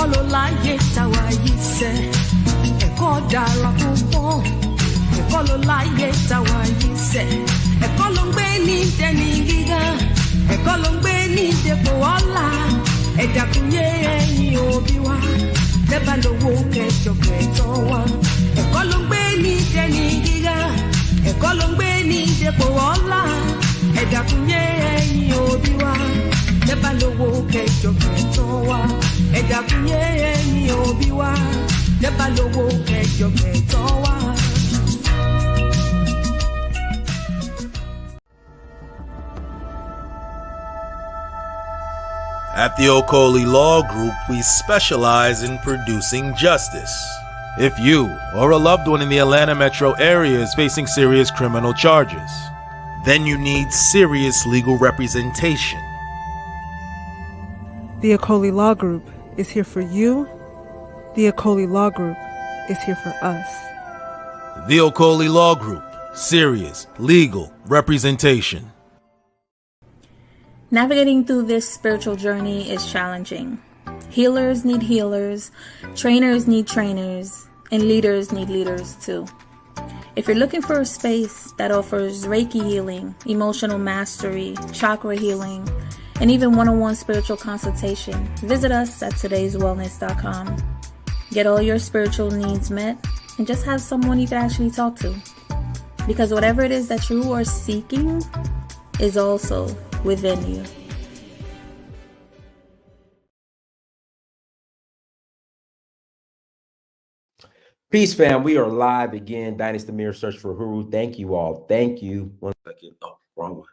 ẹ̀kọ́ ló láyé táwa yìí sẹ́, ẹ̀kọ́ dára púpọ̀, ẹ̀kọ́ ló láyé táwa yìí sẹ́, ẹ̀kọ́ ló ń gbé ní dẹni gíga, ẹ̀kọ́ ló ń gbé ní dépò ọlá, ẹ dákun yé ẹ̀yin òbí wa, bẹ́ẹ̀ bá lówó kẹjọ kẹtọ́ wa, ẹ̀kọ́ ló ń gbé ní dẹni gíga, ẹ̀kọ́ ló ń gbé ní dépò ọlá, ẹ dákun yé ẹ̀yin òbí wa, bẹ́ẹ̀ bá lówó kẹjọ kẹtọ́ wa, ẹ dákun yé ẹ̀yin òbí wa, bẹ́ẹ̀ bá lówó kẹjọ kẹtọ́ wa. At the Okoli Law Group, we specialize in producing justice. If you or a loved one in the Atlanta metro area is facing serious criminal charges, then you need serious legal representation. The Okoli Law Group is here for you. The Okoli Law Group is here for us. The Okoli Law Group, serious legal representation. Navigating through this spiritual journey is challenging. Healers need healers, trainers need trainers, and leaders need leaders too. If you're looking for a space that offers Reiki healing, emotional mastery, chakra healing, and even one-on-one spiritual consultation, visit us at todayswellness.com. Get all your spiritual needs met and just have someone you can actually talk to. Because whatever it is that you are seeking is also within you. Peace, fam. We are live again. Dynasty Mirror Search for Huru. Thank you all. Thank you. 1 second. Oh, wrong one.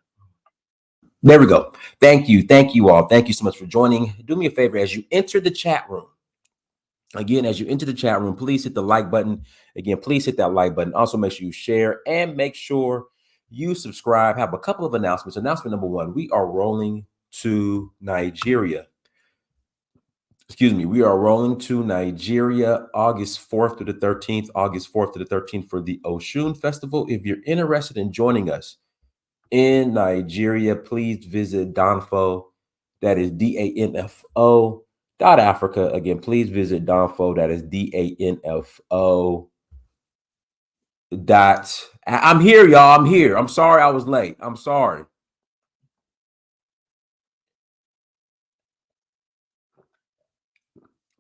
There we go. Thank you. Thank you all. Thank you so much for joining. Do me a favor as you enter the chat room. Again, as you enter the chat room, please hit the like button. Again, please hit that like button. Also, make sure you share and make sure you subscribe. Have a couple of announcements. Announcement number 1, we are rolling to Nigeria. We are rolling to Nigeria August 4th to the 13th, for the Oshun Festival. If you're interested in joining us in Nigeria, please visit Danfo, that is DANFO .Africa. Again, please visit Danfo, that is DANFO. I'm here, y'all. I'm here. I'm sorry I was late. I'm sorry.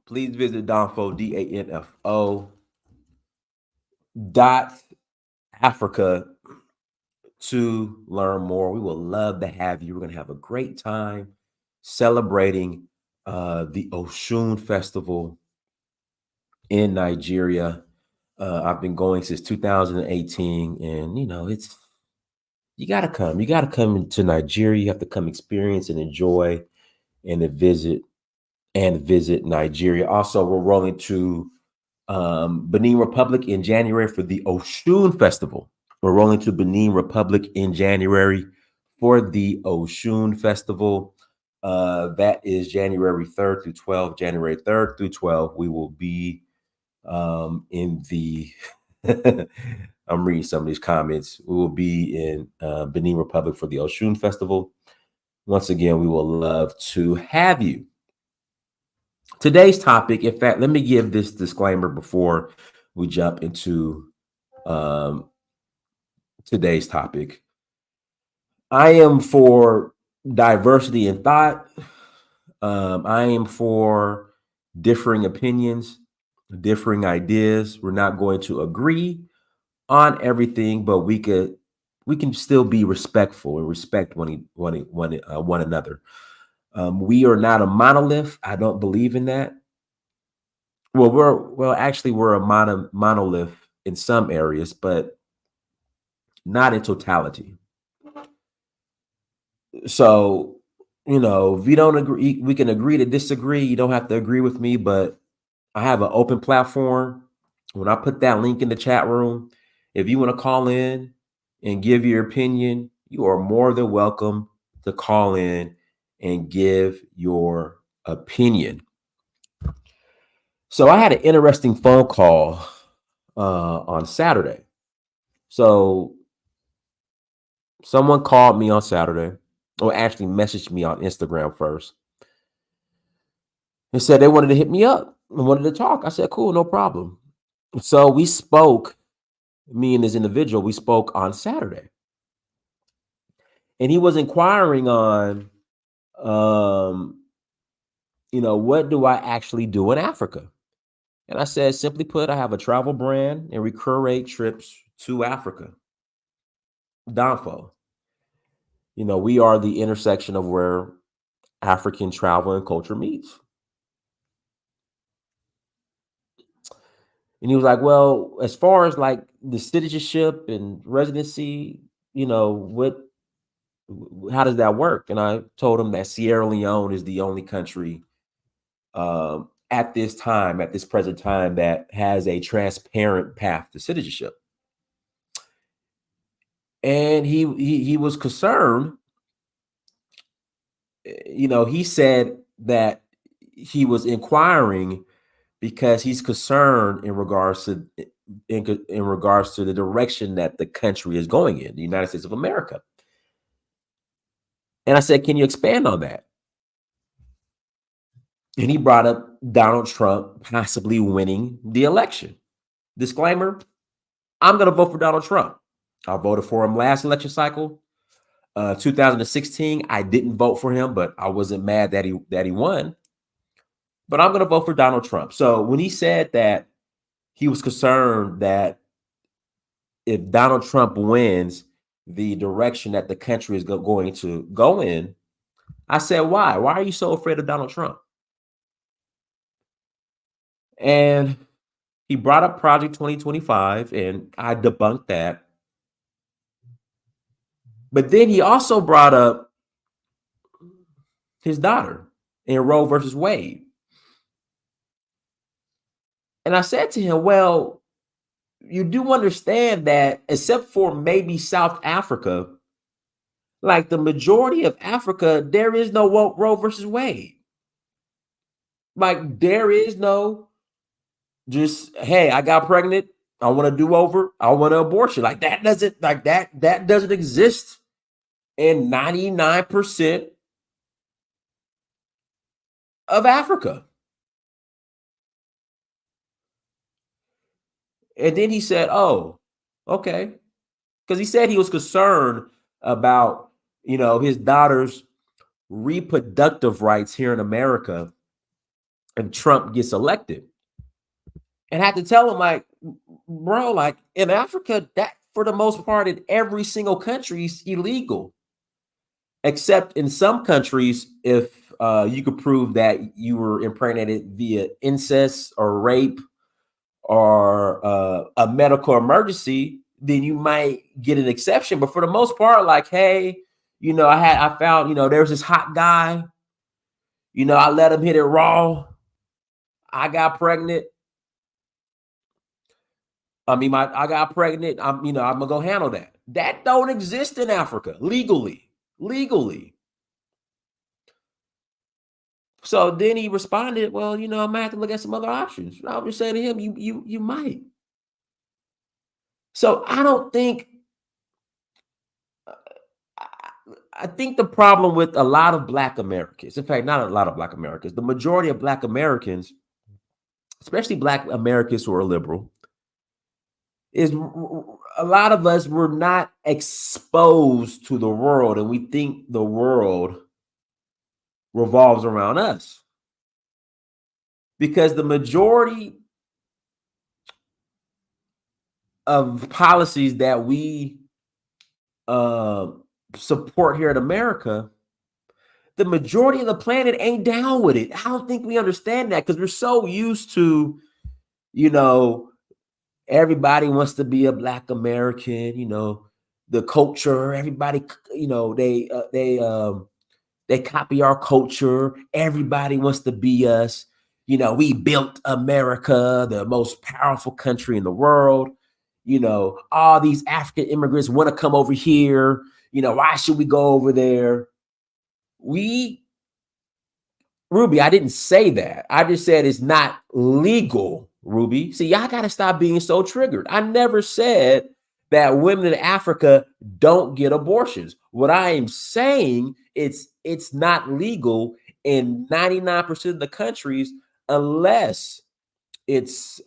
Please visit Danfo, DANFO .Africa to learn more. We will love to have you. We're going to have a great time celebrating the Oshun Festival in Nigeria. I've been going since 2018, and you got to come. You got to come to Nigeria. You have to come experience and enjoy and visit Nigeria. Also, we're rolling to Benin Republic in January for the Oshun Festival. We're rolling to Benin Republic in January for the Oshun Festival. That is January 3rd through 12th. January 3rd through 12th, we will be in the I'm reading some of these comments. We will be in Benin Republic for the Oshun Festival. Once again, we will love to have you. Today's topic, in fact, let me give this disclaimer before we jump into today's topic. I am for diversity in thought. I am for differing opinions, differing ideas. We're not going to agree on everything, but we can still be respectful and respect one another. We are not a monolith. I don't believe in that. Well, we're a monolith in some areas, but not in totality. So, if we don't agree, we can agree to disagree. You don't have to agree with me, but I have an open platform. When I put that link in the chat room, if you want to call in and give your opinion, you are more than welcome to call in and give your opinion. So I had an interesting phone call on Saturday. So someone called me on Saturday, or actually messaged me on Instagram first. and said they wanted to hit me up and wanted to talk. I said, cool, no problem. So we spoke, me and this individual, we spoke on Saturday. And he was inquiring on, what do I actually do in Africa? And I said, simply put, I have a travel brand and we curate trips to Africa. Danfo. We are the intersection of where African travel and culture meets. And he was like, well, as far as like the citizenship and residency, how does that work? And I told him that Sierra Leone is the only country at this present time, that has a transparent path to citizenship. And he was concerned. He said that he was inquiring because he's concerned in regards to the direction that the country is going in, the United States of America. And I said, can you expand on that? And he brought up Donald Trump possibly winning the election. Disclaimer, I'm going to vote for Donald Trump. I voted for him last election cycle. 2016, I didn't vote for him, but I wasn't mad that he won. But I'm going to vote for Donald Trump. So when he said that he was concerned that if Donald Trump wins, the direction that the country is going to go in, I said, why? Why are you so afraid of Donald Trump? And he brought up Project 2025, and I debunked that. But then he also brought up his daughter in Roe versus Wade. And I said to him, well, you do understand that except for maybe South Africa, like the majority of Africa, there is no Roe versus Wade. Like there is no just, hey, I got pregnant, I want to do over, I want an abortion. Like that doesn't exist in 99% of Africa. And then he said, oh, okay. Because he said he was concerned about, his daughter's reproductive rights here in America if Trump gets elected. And I had to tell him, like, bro, like in Africa, that for the most part in every single country is illegal. Except in some countries, if you could prove that you were impregnated via incest or rape or a medical emergency, then you might get an exception. But for the most part, like, hey, I found, there's this hot guy, I let him hit it raw. I got pregnant. I got pregnant. I'm gonna go handle that. That don't exist in Africa legally. So then he responded, well, I might have to look at some other options. I was just saying to him, you might. So I don't think, I think the problem with a lot of Black Americans, in fact, not a lot of Black Americans, the majority of Black Americans, especially Black Americans who are liberal, is a lot of us were not exposed to the world, and we think the world revolves around us. Because the majority of policies that we support here in America, the majority of the planet ain't down with it. I don't think we understand that because we're so used to, everybody wants to be a Black American, the culture, everybody, they copy our culture. Everybody wants to be us. We built America, the most powerful country in the world. All these African immigrants want to come over here. Why should we go over there? Ruby, I didn't say that. I just said it's not legal, Ruby. See, y'all got to stop being so triggered. I never said that women in Africa don't get abortions. What I am saying, it's not legal in 99% of the countries, unless it's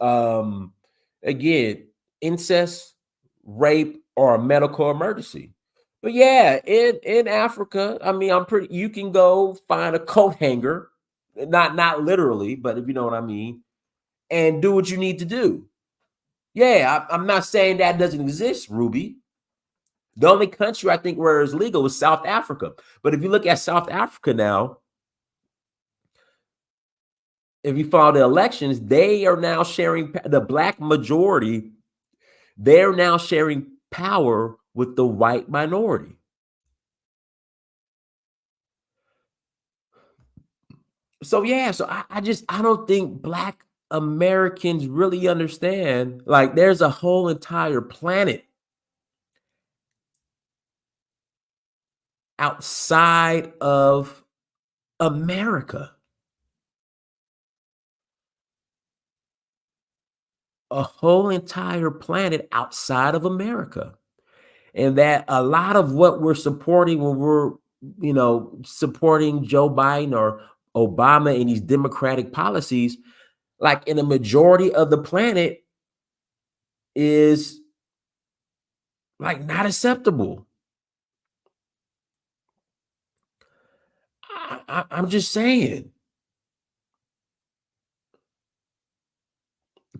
again incest, rape, or a medical emergency. But yeah, in Africa, I mean, you can go find a coat hanger, not literally, but if you know what I mean, and do what you need to do. Yeah, I'm not saying that doesn't exist, Ruby. The only country I think where it's legal is South Africa. But if you look at South Africa now, if you follow the elections, they are now sharing the black majority. They're now sharing power with the white minority. So yeah, so I don't think black Americans really understand. Like, there's a whole entire planet outside of America. A whole entire planet outside of America. And that a lot of what we're supporting when we're, supporting Joe Biden or Obama and these democratic policies, like in a majority of the planet, is like not acceptable. I'm just saying.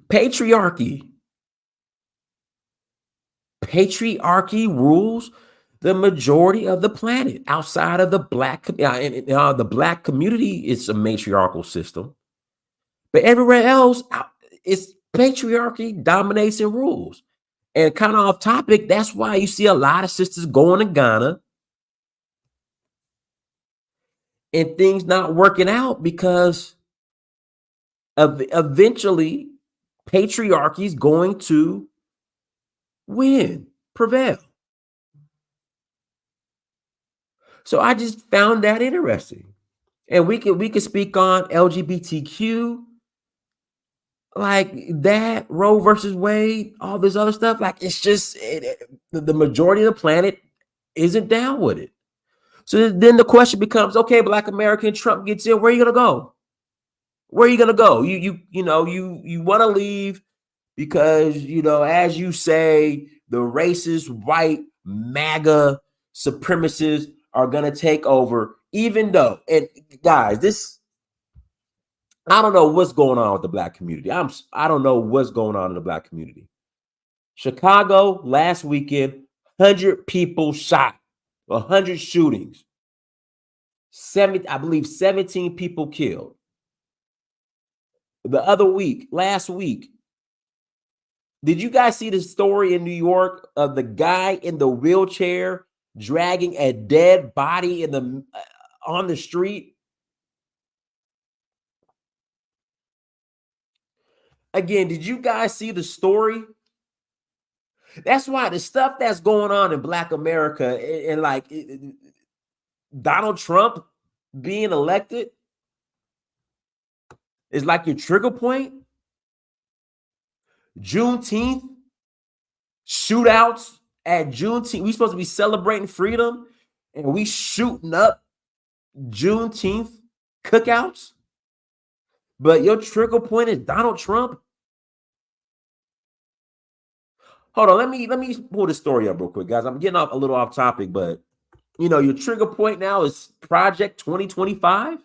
Patriarchy rules the majority of the planet outside of the black. The black community is a matriarchal system, but everywhere else, it's patriarchy dominates and rules. And kind of off topic, that's why you see a lot of sisters going to Ghana and things not working out, because eventually patriarchy is going to prevail. So I just found that interesting. And we could speak on LGBTQ, like that, Roe versus Wade, all this other stuff. Like, it's just the majority of the planet isn't down with it. So then the question becomes, okay, black American, Trump gets in, where are you gonna go? Where are you gonna go? You want to leave because, as you say, the racist white MAGA supremacists are gonna take over. Even though, and guys, I don't know what's going on with the black community. I don't know what's going on in the black community. Chicago last weekend, 100 people shot, 100 shootings, 17 people killed. Last week, did you guys see the story in New York of the guy in the wheelchair dragging a dead body on the street? Again, did you guys see the story? That's why the stuff that's going on in Black America and like Donald Trump being elected is like your trigger point. Juneteenth, shootouts at Juneteenth. We supposed to be celebrating freedom and we shooting up Juneteenth cookouts. But your trigger point is Donald Trump. Hold on, let me pull this story up real quick, guys. I'm getting a little off topic, but your trigger point now is Project 2025.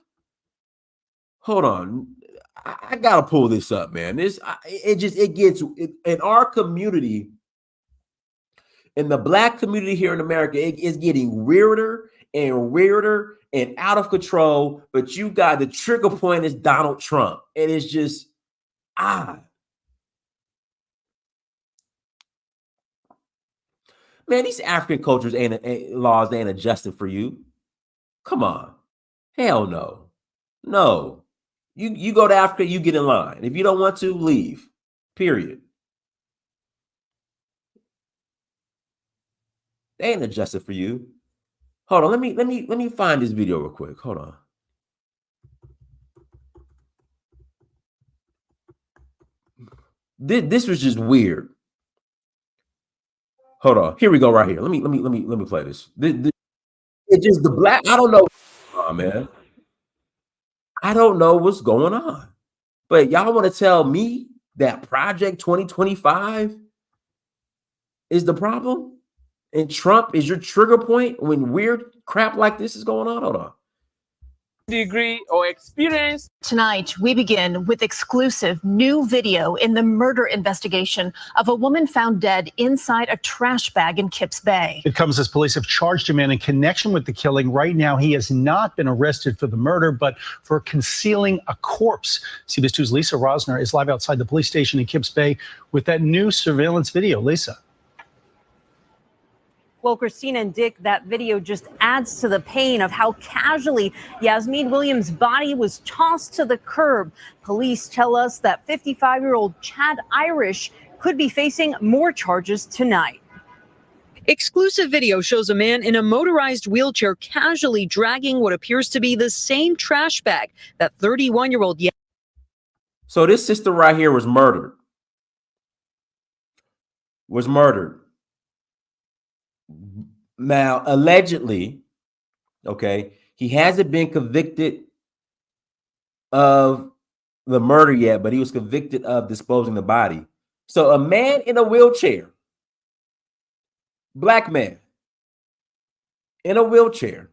Hold on, I gotta pull this up, man. It gets in our community, in the Black community here in America, it is getting weirder and weirder and out of control. But you got the trigger point is Donald Trump, and it's just Man, these African cultures laws ain't adjusting for you. Come on. Hell no. No. You go to Africa, you get in line. If you don't want to, leave. Period. They ain't adjusted for you. Hold on. Let me find this video real quick. Hold on. This was just weird. Hold on. Here we go right here. Let me play this. It's just the black. I don't know. Oh, man. I don't know what's going on. But y'all want to tell me that Project 2025 is the problem? And Trump is your trigger point when weird crap like this is going on? Hold on. Degree or experience. Tonight, we begin with exclusive new video in the murder investigation of a woman found dead inside a trash bag in Kips Bay. It comes as police have charged a man in connection with the killing. Right now, he has not been arrested for the murder, but for concealing a corpse. CBS 2's Lisa Rosner is live outside the police station in Kips Bay with that new surveillance video. Lisa. Well, Christina and Dick, that video just adds to the pain of how casually Yasmin Williams' body was tossed to the curb. Police tell us that 55-year-old Chad Irish could be facing more charges tonight. Exclusive video shows a man in a motorized wheelchair casually dragging what appears to be the same trash bag that 31-year-old. So this sister right here was murdered. Now, allegedly, okay, he hasn't been convicted of the murder yet, but he was convicted of disposing the body. So a man in a wheelchair, black man in a wheelchair,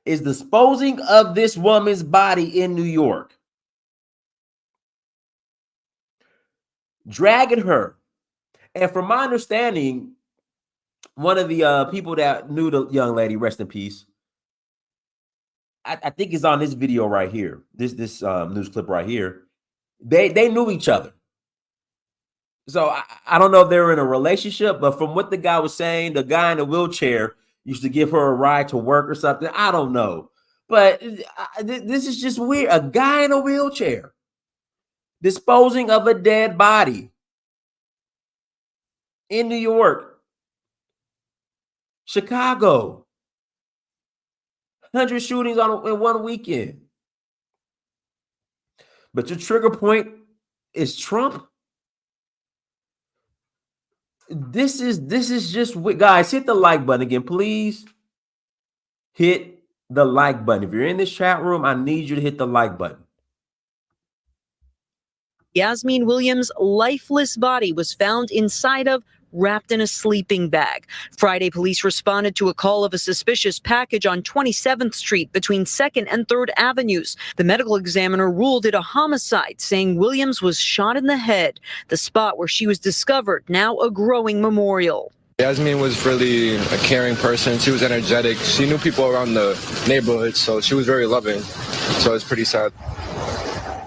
is disposing of this woman's body in New York, dragging her. And from my understanding, one of the people that knew the young lady, rest in peace, I think is on this video right here, this news clip right here. They knew each other. So I don't know if they were in a relationship, but from what the guy was saying, the guy in the wheelchair used to give her a ride to work or something. I don't know. But this is just weird. A guy in a wheelchair disposing of a dead body in New York. Chicago, 100 shootings in one weekend. But your trigger point is Trump. This is just, guys, hit the like button again, please. Hit the like button. If you're in this chat room, I need you to hit the like button. Yasmin Williams' lifeless body was found inside of, wrapped in a sleeping bag. Friday, police responded to a call of a suspicious package on 27th Street between 2nd and 3rd Avenues. The medical examiner ruled it a homicide, saying Williams was shot in the head. The spot where she was discovered, now a growing memorial. Yasmin was really a caring person. She was energetic. She knew people around the neighborhood, so she was very loving. So it's pretty sad.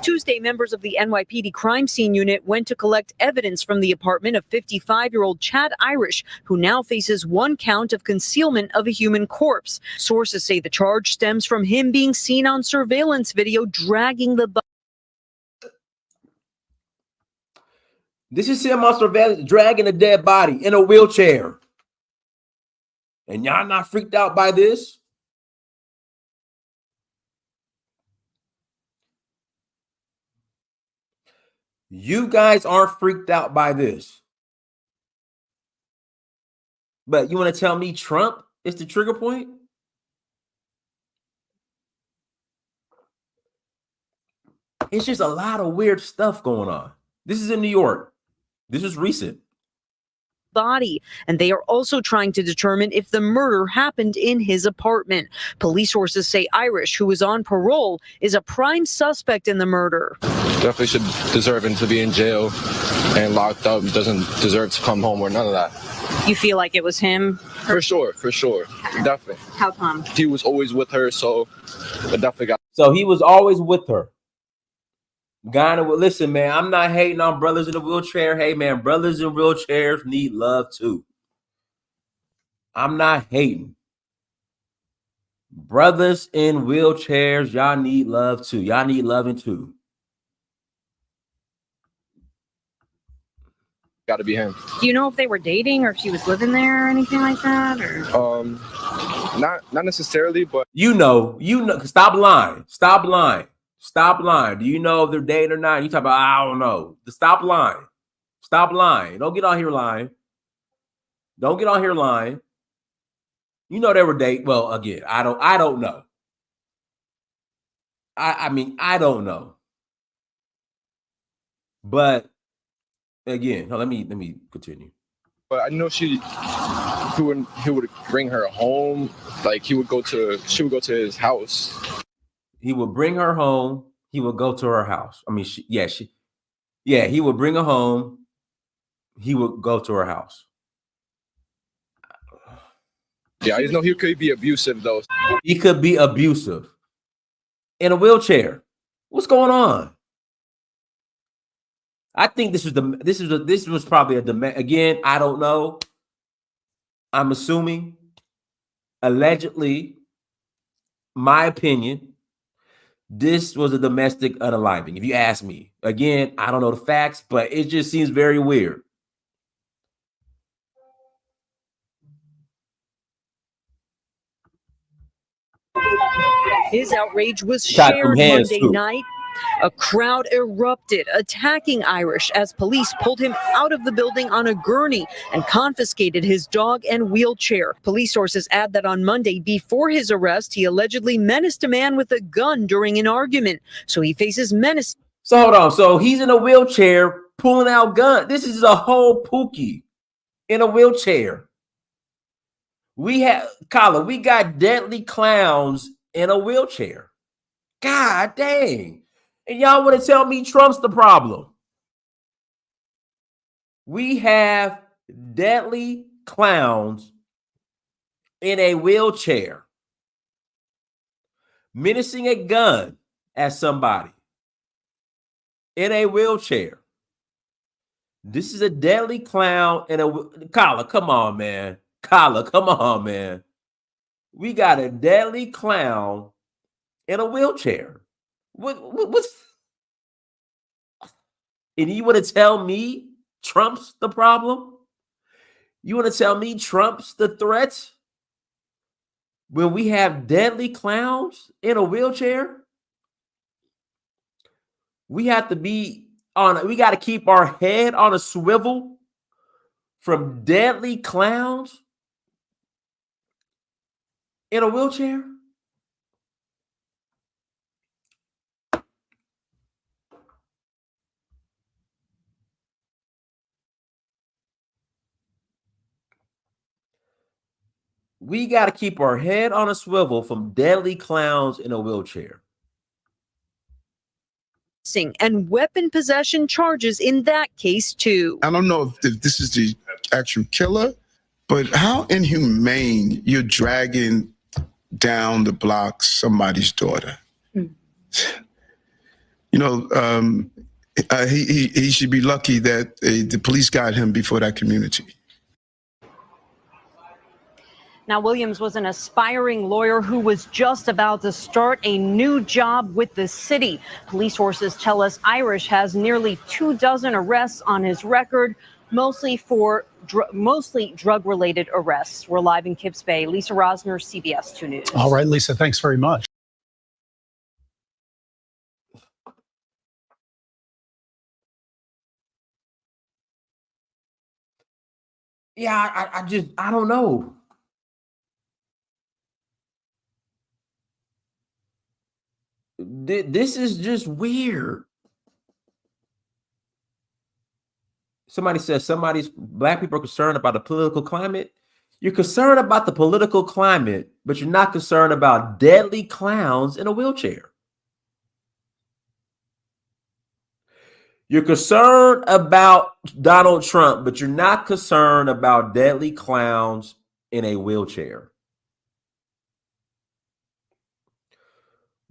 Tuesday, members of the NYPD crime scene unit went to collect evidence from the apartment of 55-year-old Chad Irish, who now faces 1 count of concealment of a human corpse. Sources say the charge stems from him being seen on surveillance video dragging the body. This is him on surveillance dragging a dead body in a wheelchair. And y'all not freaked out by this? You guys aren't freaked out by this. But you want to tell me Trump is the trigger point? It's just a lot of weird stuff going on. This is in New York. This is recent. Body, and they are also trying to determine if the murder happened in his apartment. Police sources say Irish, who is on parole, is a prime suspect in the murder. Definitely should deserve him to be in jail and locked up. Doesn't deserve to come home or none of that. You feel like it was him? For sure. Definitely. How come? He was always with her, so it definitely got. So he was always with her. Guy, listen, man, I'm not hating on brothers in a wheelchair. Hey, man, brothers in wheelchairs need love too. I'm not hating. Brothers in wheelchairs, y'all need love too. Y'all need loving too. Got to be him. Do you know if they were dating or if she was living there or anything like that? Or Not necessarily, but you know. Stop lying. Do you know if they're dating or not? You talk about, I don't know. Stop lying. Don't get on here lying. You know they were dating. Well, again, I don't know. I mean, I don't know. But again, let me continue. But I know he would bring her home. Like she would go to his house. He would bring her home. He would go to her house. I mean, he would bring her home. He would go to her house. Yeah, I just know he could be abusive though. He could be abusive in a wheelchair. What's going on? I think this was probably a demand. Again, I don't know. I'm assuming, allegedly, my opinion, this was a domestic unaliving. If you ask me, again, I don't know the facts, but it just seems very weird. His outrage was shared Monday night. A crowd erupted, attacking Irish as police pulled him out of the building on a gurney and confiscated his dog and wheelchair. Police sources add that on Monday, before his arrest, he allegedly menaced a man with a gun during an argument. So he faces menace. So hold on. So he's in a wheelchair pulling out gun. This is a whole Pookie in a wheelchair. We got deadly clowns in a wheelchair. God dang. And y'all want to tell me Trump's the problem? We have deadly clowns in a wheelchair menacing a gun at somebody in a wheelchair. This is a deadly clown in a Collar, come on, man. Collar, come on, man. We got a deadly clown in a wheelchair. What's and you want to tell me Trump's the problem? You want to tell me Trump's the threat when we have deadly clowns in a wheelchair? We have to be we got to keep our head on a swivel from deadly clowns in a wheelchair? We got to keep our head on a swivel from deadly clowns in a wheelchair. And weapon possession charges in that case, too. I don't know if this is the actual killer, but how inhumane you're dragging down the block somebody's daughter. You know, he should be lucky that the police got him before that community. Now, Williams was an aspiring lawyer who was just about to start a new job with the city. Police sources tell us Irish has nearly 24 arrests on his record, mostly drug-related arrests. We're live in Kips Bay. Lisa Rosner, CBS 2 News. All right, Lisa, thanks very much. Yeah, I don't know. This is just weird. Somebody says black people are concerned about the political climate. You're concerned about the political climate, but you're not concerned about deadly clowns in a wheelchair. You're concerned about Donald Trump, but you're not concerned about deadly clowns in a wheelchair.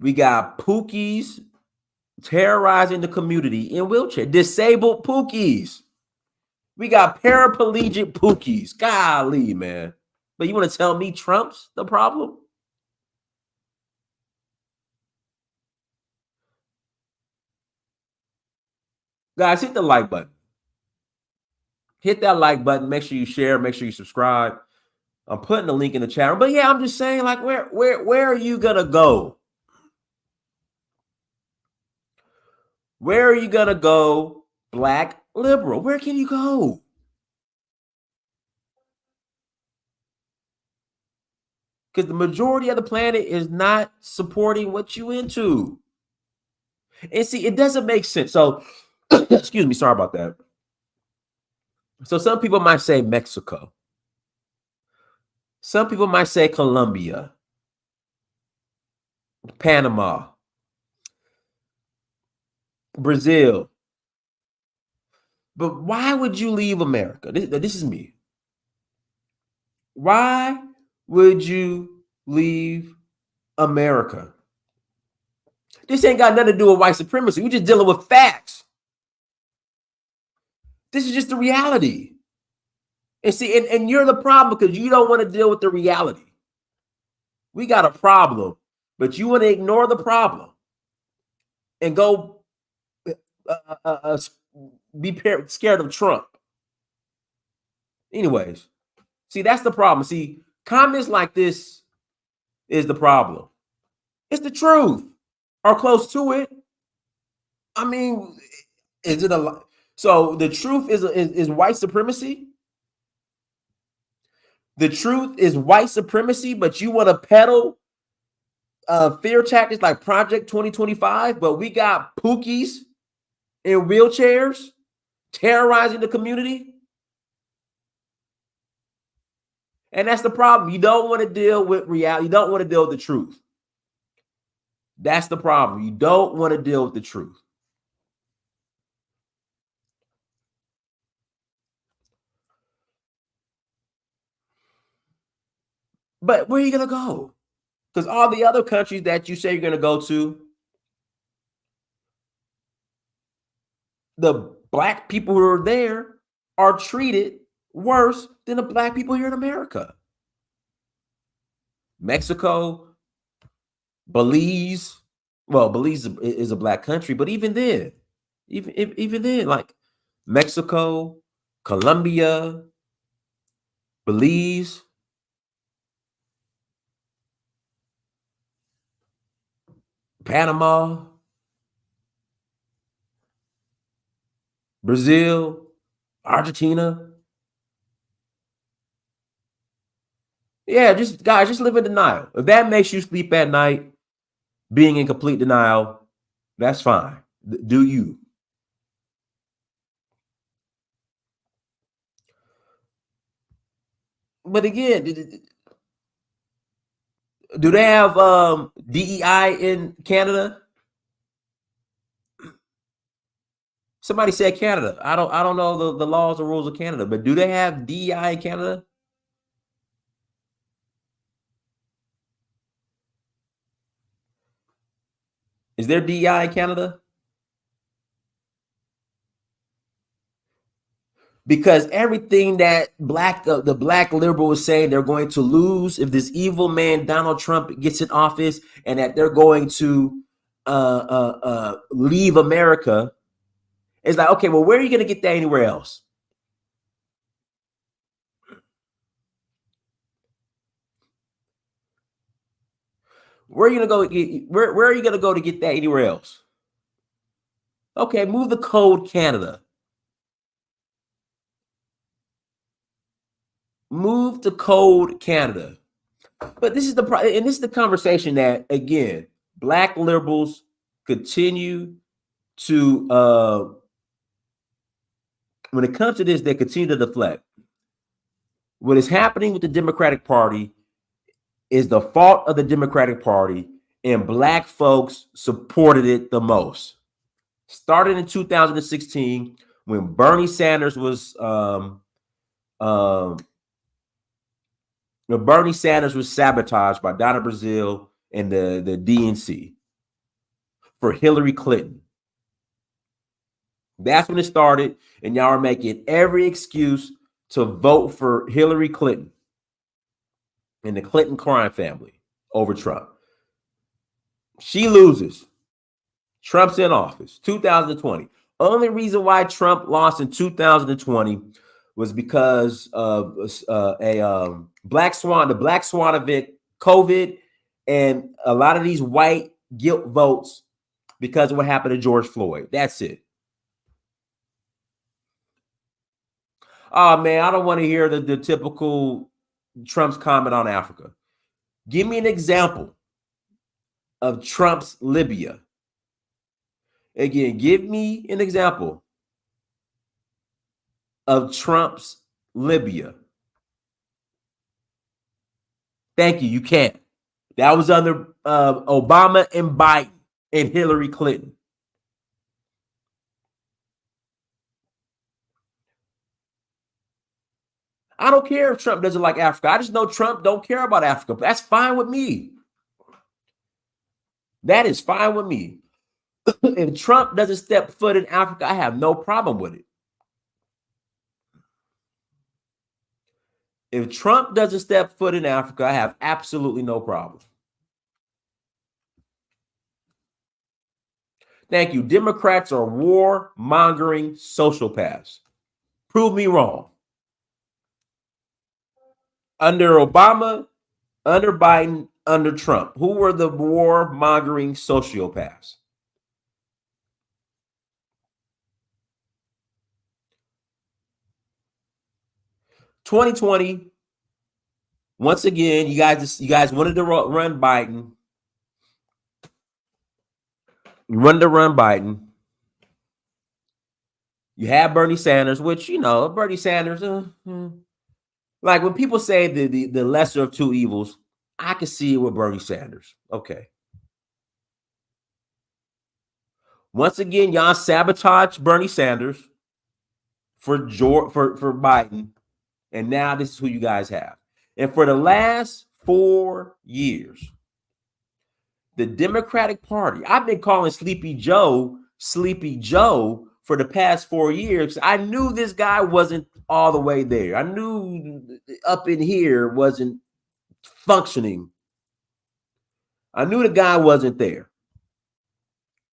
We got Pookies terrorizing the community in wheelchair. Disabled Pookies. We got paraplegic Pookies. Golly, man. But you want to tell me Trump's the problem? Guys, hit the like button. Hit that like button. Make sure you share. Make sure you subscribe. I'm putting the link in the chat. But yeah, I'm just saying, like, where are you gonna go? Where are you gonna go, black liberal? Where can you go? Because the majority of the planet is not supporting what you into. And see, it doesn't make sense. So, excuse me, sorry about that. So some people might say Mexico. Some people might say Colombia, Panama, Brazil. But why would you leave America? This is me. Why would you leave America? This ain't got nothing to do with white supremacy. We're just dealing with facts. This is just the reality. And see, and you're the problem because you don't want to deal with the reality. We got a problem, but you want to ignore the problem and go be scared of Trump. Anyways, see, that's the problem. See, comments like this is the problem. It's the truth or close to it. I mean, is it a so the truth is white supremacy? The truth is white supremacy, but you want to peddle fear tactics like Project 2025, but we got pookies in wheelchairs terrorizing the community. And that's the problem. You don't want to deal with reality. You don't want to deal with the truth. That's the problem. You don't want to deal with the truth. But where are you going to go? Because all the other countries that you say you're going to go to, the black people who are there are treated worse than the black people here in America. Mexico, Belize. Well, Belize is a black country, but even then, even then, like Mexico, Colombia, Belize, Panama, Brazil, Argentina. Yeah, just guys, just live in denial. If that makes you sleep at night, being in complete denial, that's fine. Do you? But again, do they have DEI in Canada? Somebody said Canada. I don't know the laws or rules of Canada, but do they have DEI in Canada? Is there DEI in Canada? Because everything that the black liberal is saying they're going to lose if this evil man Donald Trump gets in office, and that they're going to leave America. It's like, okay, well, where are you going to get that anywhere else? Where are you going to go? Where are you going to go to get that anywhere else? Okay, move the code, Canada. Move to code, Canada. But this is and this is the conversation that, again, black liberals continue to when it comes to this, they continue to deflect. What is happening with the Democratic Party is the fault of the Democratic Party, and black folks supported it the most. Started in 2016 when Bernie Sanders was Bernie Sanders was sabotaged by Donna Brazile and the DNC for Hillary Clinton. That's when it started, and y'all are making every excuse to vote for Hillary Clinton and the Clinton crime family over Trump. She loses. Trump's in office, 2020. Only reason why Trump lost in 2020 was because of Black Swan, the Black Swan event, COVID, and a lot of these white guilt votes because of what happened to George Floyd. That's it. Oh, man, I don't want to hear the typical Trump's comment on Africa. Give me an example of Trump's Libya. Again, give me an example of Trump's Libya. Thank you. You can't. That was under Obama and Biden and Hillary Clinton. I don't care if Trump doesn't like Africa. I just know Trump don't care about Africa. That's fine with me. That is fine with me. If Trump doesn't step foot in Africa, I have no problem with it. If Trump doesn't step foot in Africa, I have absolutely no problem. Thank you. Democrats are war-mongering sociopaths. Prove me wrong. Under Obama, under Biden, under Trump, who were the war-mongering sociopaths? (2020) once again, you guys wanted to run Biden. You wanted to run Biden. You have Bernie Sanders, which, you know, Bernie Sanders, like when people say the lesser of two evils, I can see it with Bernie Sanders. Okay. Once again, y'all sabotage Bernie Sanders for Biden, and now this is who you guys have. And for the last 4 years, the Democratic Party, I've been calling Sleepy Joe for the past 4 years. I knew this guy wasn't all the way there. I knew up in here wasn't functioning. I knew the guy wasn't there.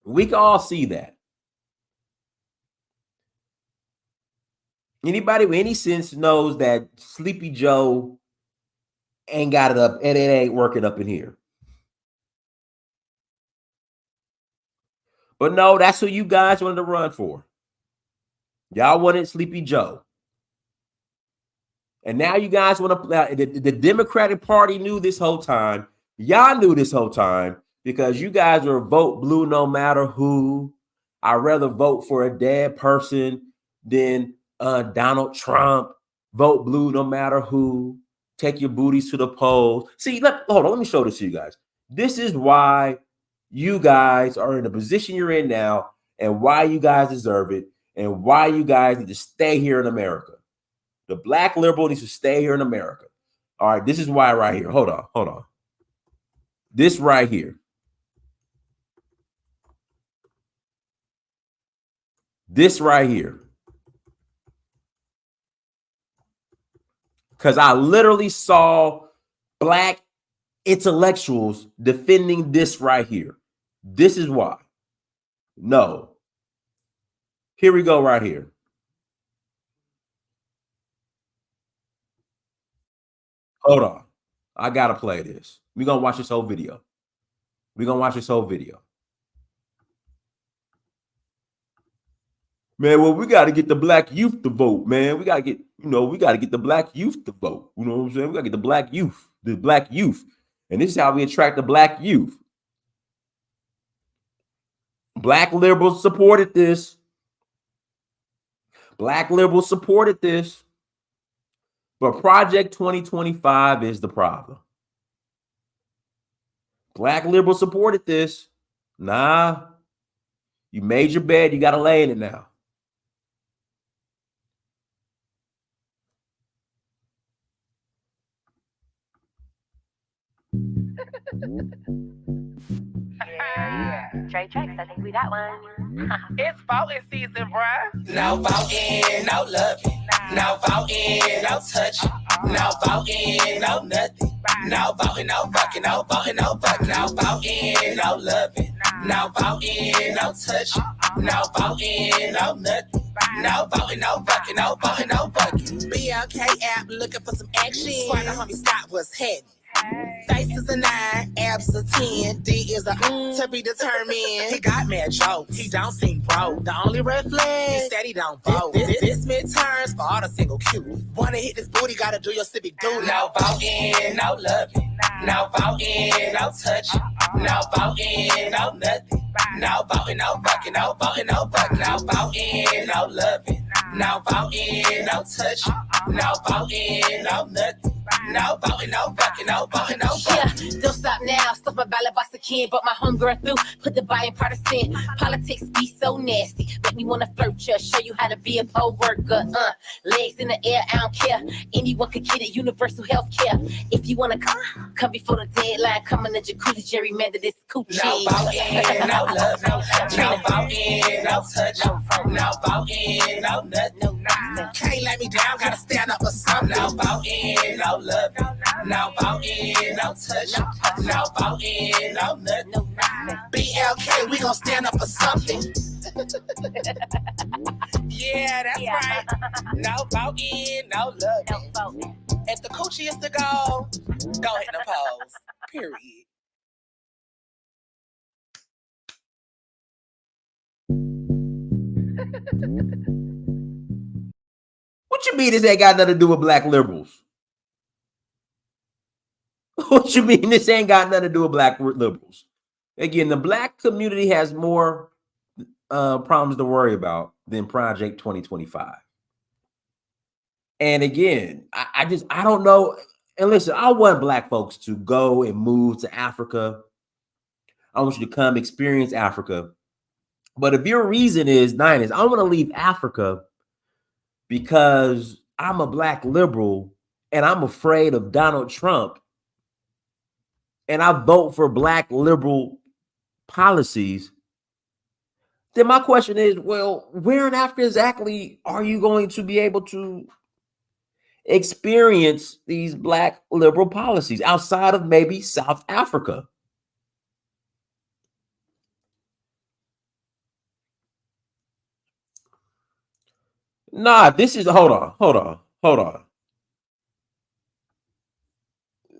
We can all see that. Anybody with any sense knows that Sleepy Joe ain't got it up and it ain't working up in here. But no, that's who you guys wanted to run for. Y'all wanted Sleepy Joe. And now you guys want to, the Democratic Party knew this whole time. Y'all knew this whole time because you guys are vote blue no matter who. I'd rather vote for a dead person than Donald Trump. Vote blue no matter who. Take your booties to the polls. See, hold on, let me show this to you guys. This is why you guys are in the position you're in now and why you guys deserve it and why you guys need to stay here in America. The black liberal needs to stay here in America. All right, this is why right here. Hold on. This right here. This right here. Because I literally saw black intellectuals defending this right here. This is why. No. Here we go right here. Hold on. I got to play this. We're going to watch this whole video. Man, well, we got to get the black youth to vote, man. We got to get the black youth to vote. You know what I'm saying? We got to get the black youth. And this is how we attract the black youth. Black liberals supported this. But Project 2025 is the problem. Black liberals supported this. Nah, you made your bed. You got to lay in it now. Trey Tracks, I think we got one. It's voting season, bruh. No voting, no loving. No voting, no touching. No voting, no nothing. No voting, no fucking, no voting, no fucking. No voting, no loving. No voting, no touching. No voting, no nothing. No voting, no fucking, no voting, no fucking. BLK app looking for some action. Swan the homie Scott was heavy. Face is a 9, abs a 10, D is a to be determined. He got mad jokes, he don't seem broke. The only red flag, he said he don't vote. This midterms for all the single cute. Wanna hit this booty, gotta do your civic duty. No voting, no loving. No voting, no touching. No voting, no nothing. No voting, no fucking, no voting, no fucking, no voting, no loving, no voting, no touching, no voting, no nothing. No voting, no fucking, no voting, no fucking. Yeah, don't stop now. Stuff my ballot box again, but my homegirl through. Put the buying partisan. Politics be so nasty. Make me wanna flirt ya. Show you how to be a poll worker. Legs in the air, I don't care. Anyone could get it. Universal health care. If you wanna come before the deadline. Come in the jacuzzi, gerrymander this coochie. No voting, no love, no voting, no touch, no voting, no nothing. Can't let me down, gotta stand up for something. No voting, no love, no voting, no touch, no voting, no nothing. BLK, we gon' stand up for something. Yeah, that's right. No voting, no love. If the coochie is to go hit the pose. Period. What you mean this ain't got nothing to do with black liberals? What you mean this ain't got nothing to do with black liberals? Again, the black community has more problems to worry about than Project 2025. And again, I don't know. And listen, I want black folks to go and move to Africa. I want you to come experience Africa. But if your reason is, I want to leave Africa because I'm a black liberal and I'm afraid of Donald Trump and I vote for black liberal policies, then my question is, well, where in Africa exactly are you going to be able to experience these black liberal policies outside of maybe South Africa? Nah, this is, hold on.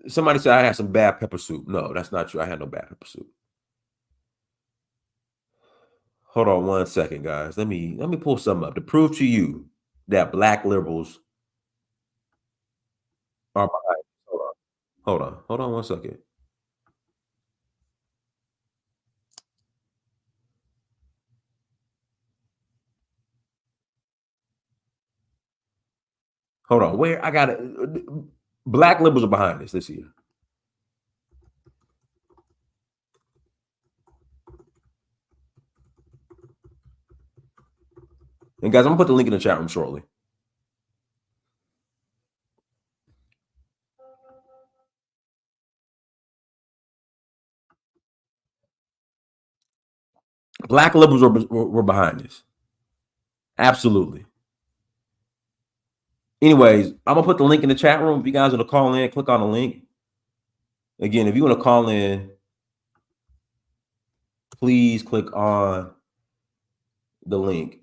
Somebody said I had some bad pepper soup. No, that's not true. I had no bad pepper soup. Hold on 1 second, guys. Let me pull something up to prove to you that black liberals are behind. Hold on 1 second. Hold on, where I got it. Black liberals are behind this year. And guys, I'm gonna put the link in the chat room shortly. Black liberals were behind this. Absolutely. Anyways, I'm gonna put the link in the chat room. If you guys want to call in, click on the link. Again, if you want to call in, please click on the link.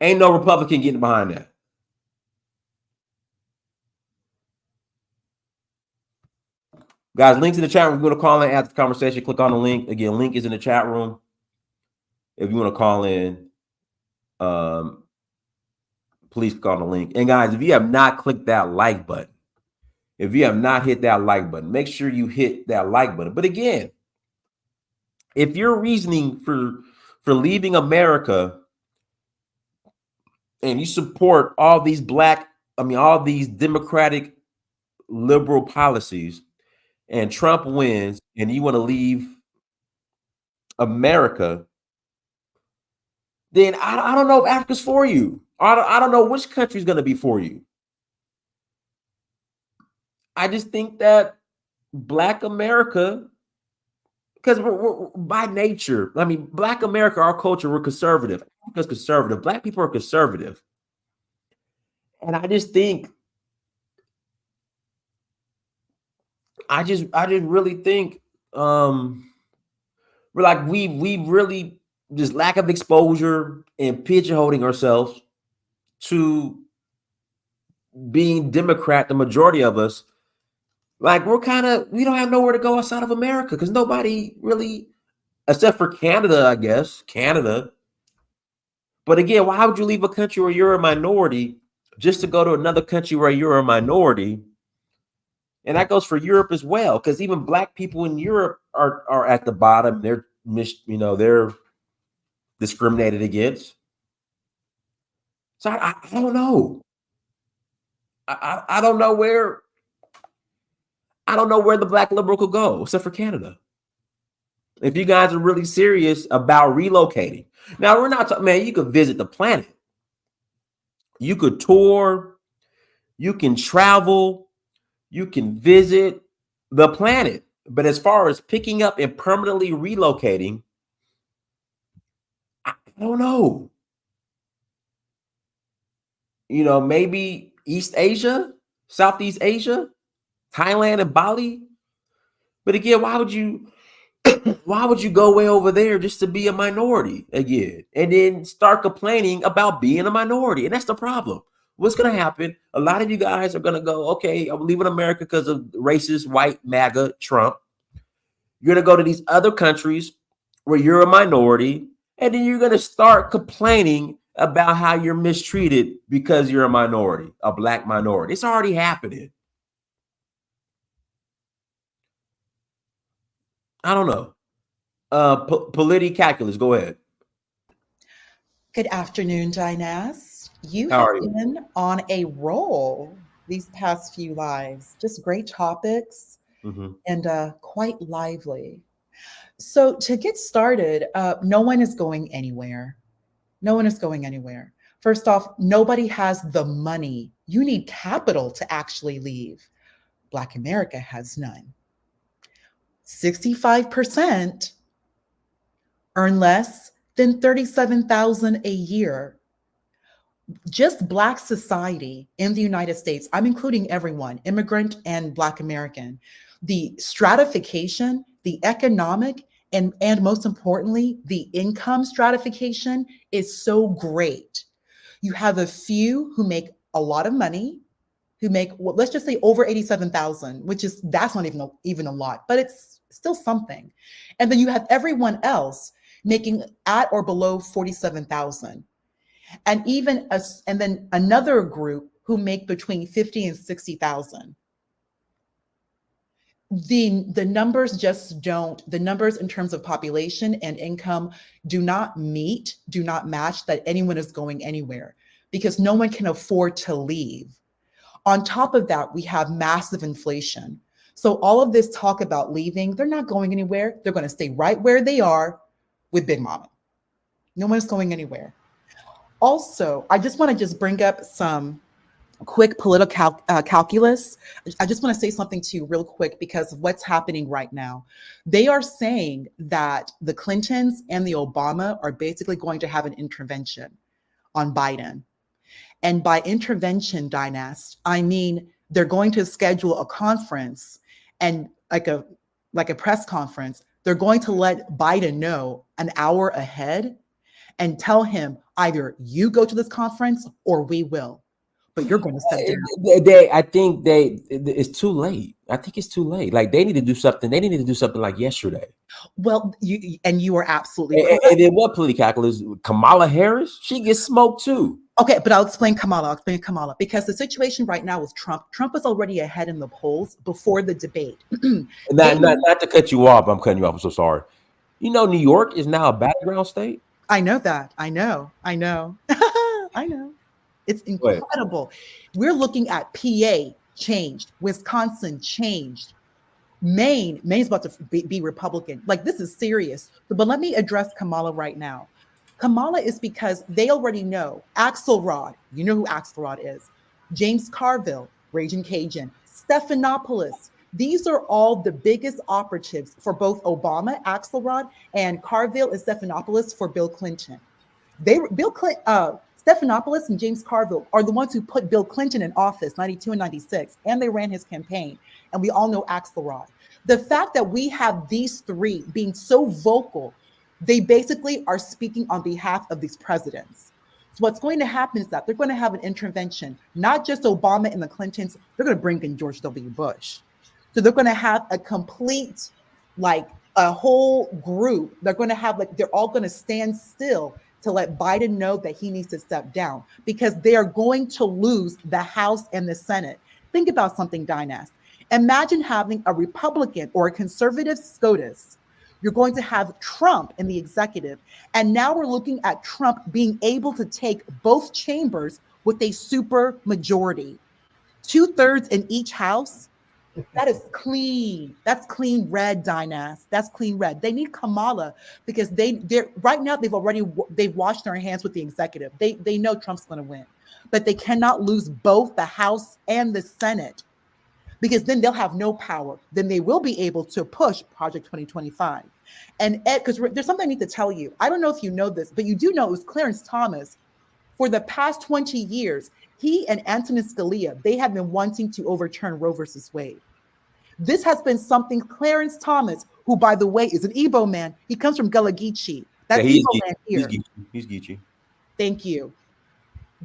Ain't no Republican getting behind that. Guys, links in the chat room. If you want to call in after the conversation, click on the link. Again, link is in the chat room. If you want to call in, please click on the link. And guys, if you have not clicked that like button, if you have not hit that like button, make sure you hit that like button. But again, if your reasoning for leaving America and you support all these all these democratic liberal policies, and Trump wins and you want to leave America, then I don't know if Africa's for you. I don't know which country is going to be for you. I just think that Black America, because we're by nature, Black America, our culture, we're conservative. Africa's conservative. Black people are conservative. And I just think, I just really think we really just lack of exposure and pigeonholing ourselves to being Democrat, the majority of us. Like we don't have nowhere to go outside of America because nobody really, except for Canada, I guess, Canada. But again, why would you leave a country where you're a minority just to go to another country where you're a minority? And that goes for Europe as well, because even Black people in Europe are at the bottom. They're they're discriminated against. So I don't know. I don't know where the black liberal could go except for Canada. If you guys are really serious about relocating. Now, we're not talking, man, you could visit the planet. You could tour, you can travel, you can visit the planet. But as far as picking up and permanently relocating, I don't know. Maybe East Asia, Southeast Asia, Thailand and Bali. But again, why would you go way over there just to be a minority again and then start complaining about being a minority? And that's the problem. What's going to happen? A lot of you guys are going to go, okay, I'm leaving America because of racist white MAGA Trump. You're going to go to these other countries where you're a minority, and then you're going to start complaining about how you're mistreated because you're a minority, a black minority. It's already happening. I don't know. Politicalculus, go ahead. Good afternoon, Dinaz. You How have are you? been on a roll these past few lives. Just great topics and quite lively. So to get started, no one is going anywhere. No one is going anywhere. First off, nobody has the money. You need capital to actually leave. Black America has none. 65% earn less than $37,000 a year. Just Black society in the United States, I'm including everyone, immigrant and Black American, the stratification, the economic, and most importantly, the income stratification is so great. You have a few who make a lot of money, who make, well, let's just say over 87,000, that's not even a lot, but it's still something. And then you have everyone else making at or below 47,000. And then another group who make between 50 and 60,000. The numbers the numbers in terms of population and income do not match that anyone is going anywhere because no one can afford to leave. On top of that, we have massive inflation. So all of this talk about leaving, they're not going anywhere. They're going to stay right where they are with Big Mama. No one is going anywhere. Also, I just want to bring up some quick political calculus. I just want to say something to you real quick because of what's happening right now. They are saying that the Clintons and the Obama are basically going to have an intervention on Biden. And by intervention, Dinaz, I mean they're going to schedule a conference and like a press conference. They're going to let Biden know an hour ahead and tell him either you go to this conference or we will, but you're going to step down. I think it's too late. I think it's too late. Like they need to do something. They need to do something like yesterday. Well, you are absolutely right. And then what political is Kamala Harris? She gets smoked too. Okay, but I'll explain Kamala because the situation right now with Trump is already ahead in the polls before the debate. Not to cut you off. I'm cutting you off. I'm so sorry. New York is now a battleground state. I know that. I know. I know. It's incredible. We're looking at PA changed, Wisconsin changed, Maine's about to be Republican. Like this is serious. But let me address Kamala right now. Kamala is because they already know Axelrod. You know who Axelrod is. James Carville, Raging Cajun, Stephanopoulos. These are all the biggest operatives for both Obama, Axelrod, and Carville and Stephanopoulos for Bill Clinton. Stephanopoulos and James Carville are the ones who put Bill Clinton in office, 92 and 96, and they ran his campaign. And we all know Axelrod. The fact that we have these three being so vocal, they basically are speaking on behalf of these presidents. So what's going to happen is that they're going to have an intervention, not just Obama and the Clintons, they're going to bring in George W. Bush. So they're going to have a complete, a whole group. They're going to have, they're all going to stand still to let Biden know that he needs to step down because they are going to lose the House and the Senate. Think about something, Dinaz. Imagine having a Republican or a conservative SCOTUS. You're going to have Trump in the executive. And now we're looking at Trump being able to take both chambers with a super majority. 2/3 in each house. That is clean. That's clean red, Dynas. That's clean red. They need Kamala because they're right now they've washed their hands with the executive. They know Trump's going to win, but they cannot lose both the House and the Senate because then they'll have no power. Then they will be able to push Project 2025. And Ed, because there's something I need to tell you. I don't know if you know this, but you do know it was Clarence Thomas. For the past 20 years, he and Antonin Scalia, they have been wanting to overturn Roe versus Wade. This has been something Clarence Thomas, who, by the way, is an Igbo man. He comes from Gullah Geechee. That's Igbo land here. He's Geechee. Thank you.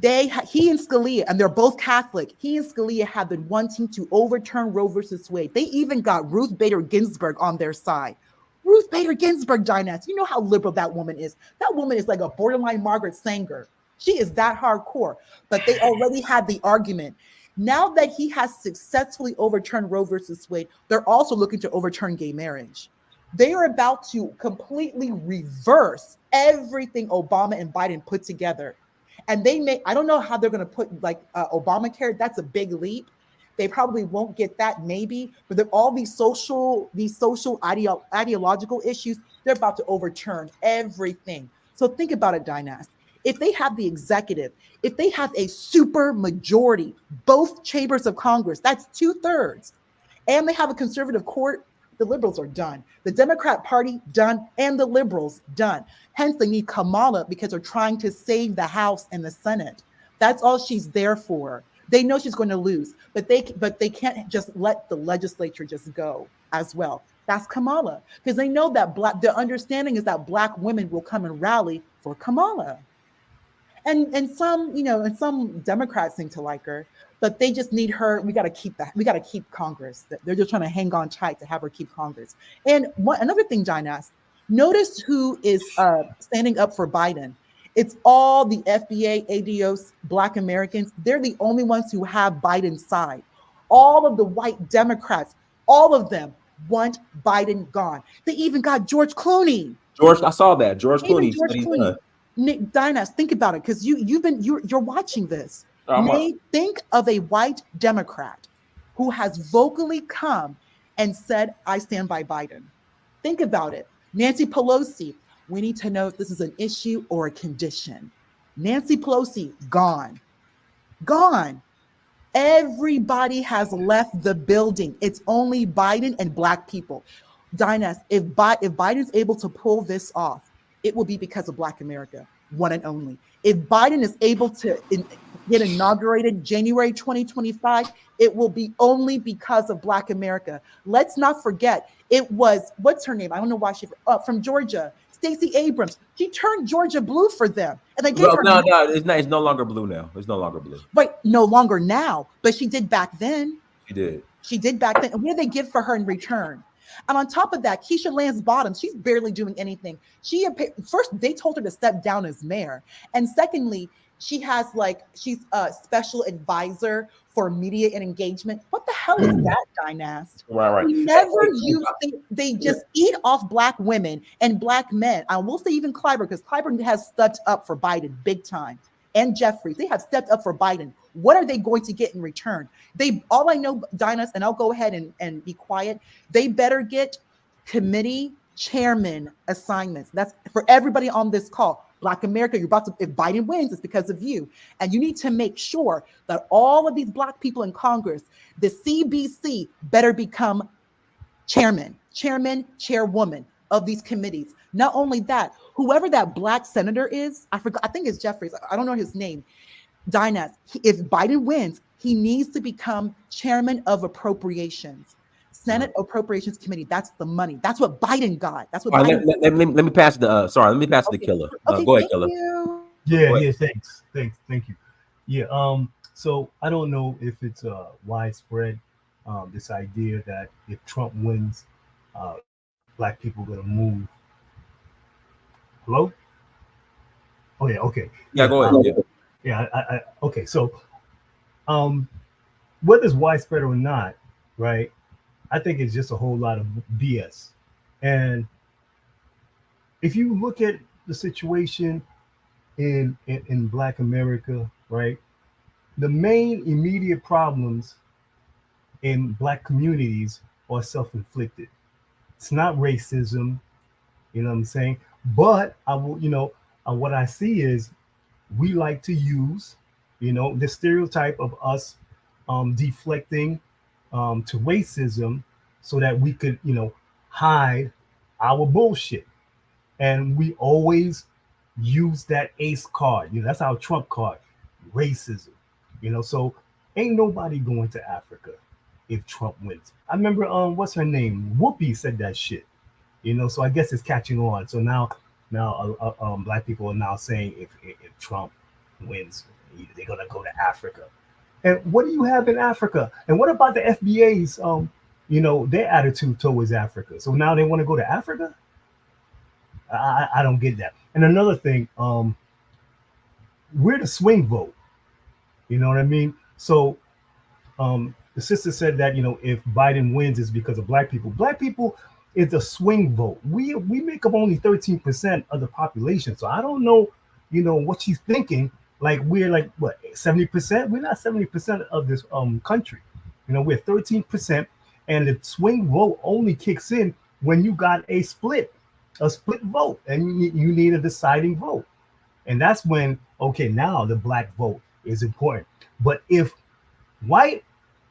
He and Scalia, and they're both Catholic. He and Scalia have been wanting to overturn Roe versus Wade. They even got Ruth Bader Ginsburg on their side. Ruth Bader Ginsburg, Dynas, you know how liberal that woman is. That woman is like a borderline Margaret Sanger. She is that hardcore, but they already had the argument. Now that he has successfully overturned Roe versus Wade, they're also looking to overturn gay marriage. They are about to completely reverse everything Obama and Biden put together. And I don't know how they're going to put like Obamacare. That's a big leap. They probably won't get that, maybe, but all these social ideological issues, they're about to overturn everything. So think about it, Dynas. If they have the executive, if they have a super majority, both chambers of Congress, that's 2/3, and they have a conservative court, the liberals are done. The Democrat Party, done, and the liberals, done. Hence, they need Kamala because they're trying to save the House and the Senate. That's all she's there for. They know she's going to lose, but they can't just let the legislature just go as well. That's Kamala, because they know that the understanding is that Black women will come and rally for Kamala. And some Democrats seem to like her, but they just need her. We got to keep Congress. They're just trying to hang on tight to have her keep Congress. And another thing, Dynas, notice who is standing up for Biden. It's all the FBA, ADOS, Black Americans. They're the only ones who have Biden's side. All of the white Democrats, all of them want Biden gone. They even got George Clooney. I saw that. George Clooney. Dynas, think about it, because you're watching this. Think of a white Democrat who has vocally come and said, I stand by Biden. Think about it. Nancy Pelosi, we need to know if this is an issue or a condition. Nancy Pelosi, gone. Gone. Everybody has left the building. It's only Biden and Black people. Dynas, if Biden's able to pull this off, it will be because of Black America, one and only. If Biden is able to get inaugurated January 2025, it will be only because of Black America. Let's not forget, it was, what's her name? I don't know why from Georgia, Stacey Abrams. She turned Georgia blue for them. And they gave her it's no longer blue now. It's no longer blue. But no longer now, but she did back then. She did back then. And what did they give for her in return? And on top of that, Keisha Lance Bottoms, she's barely doing anything. First, they told her to step down as mayor. And secondly, she's a special advisor for media and engagement. What the hell is that, Dynas? Right. They just eat off Black women and Black men. I will say even Clyburn, because Clyburn has stepped up for Biden big time. And Jeffries, they have stepped up for Biden. What are they going to get in return? All I know, Dynas, and I'll go ahead and be quiet, they better get committee chairman assignments. That's for everybody on this call. Black America, if Biden wins, it's because of you. And you need to make sure that all of these Black people in Congress, the CBC better become chairman, chairwoman of these committees. Not only that, whoever that Black senator is, I think it's Jeffries, I don't know his name. Dynas, if Biden wins, he needs to become chairman of appropriations. Senate Appropriations Committee. That's the money. That's what Biden got. That's what Biden got. Let me pass the Killer. Go ahead, Killer. Yeah, thanks. Thank you. Yeah, so I don't know if it's widespread, this idea that if Trump wins, Black people are going to move. Hello? Oh, yeah, okay. Yeah, go ahead. Yeah, okay. So whether it's widespread or not, right? I think it's just a whole lot of BS. And if you look at the situation in Black America, right, the main immediate problems in Black communities are self-inflicted. It's not racism, you know what I'm saying? But I will, what I see is we like to use, the stereotype of us deflecting to racism so that we could, hide our bullshit. And we always use that ace card. That's our trump card, racism. So ain't nobody going to Africa if Trump wins. I remember what's her name? Whoopi said that shit. So I guess it's catching on. So now Black people are now saying if Trump wins, they're gonna go to Africa. And what do you have in Africa? And what about the FBA's their attitude towards Africa? So now they want to go to Africa? I don't get that. And another thing, we're the swing vote. You know what I mean? So the sister said that if Biden wins, it's because of Black people. Black people is a swing vote. We make up only 13% of the population. So I don't know, what she's thinking. Like we're like what 70%? We're not 70% of this country. We're 13%, and the swing vote only kicks in when you got a split vote, and you need a deciding vote. And that's when, okay, now the Black vote is important. But if white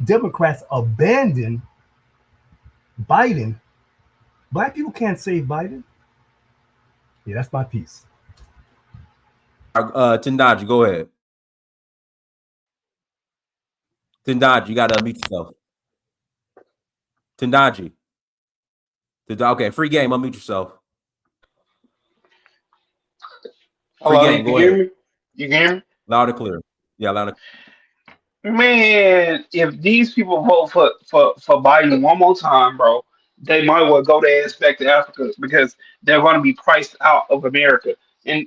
Democrats abandon Biden, Black people can't save Biden. Yeah, that's my piece. Tendaji, go ahead. Tendaji, you got to unmute yourself. Tendaji. Okay, free game, unmute yourself. Hello, you can hear me? You can hear me? Loud and clear. Yeah, loud and clear. Man, if these people vote for Biden one more time, bro, they might well go their ass back to Africa because they're going to be priced out of America. And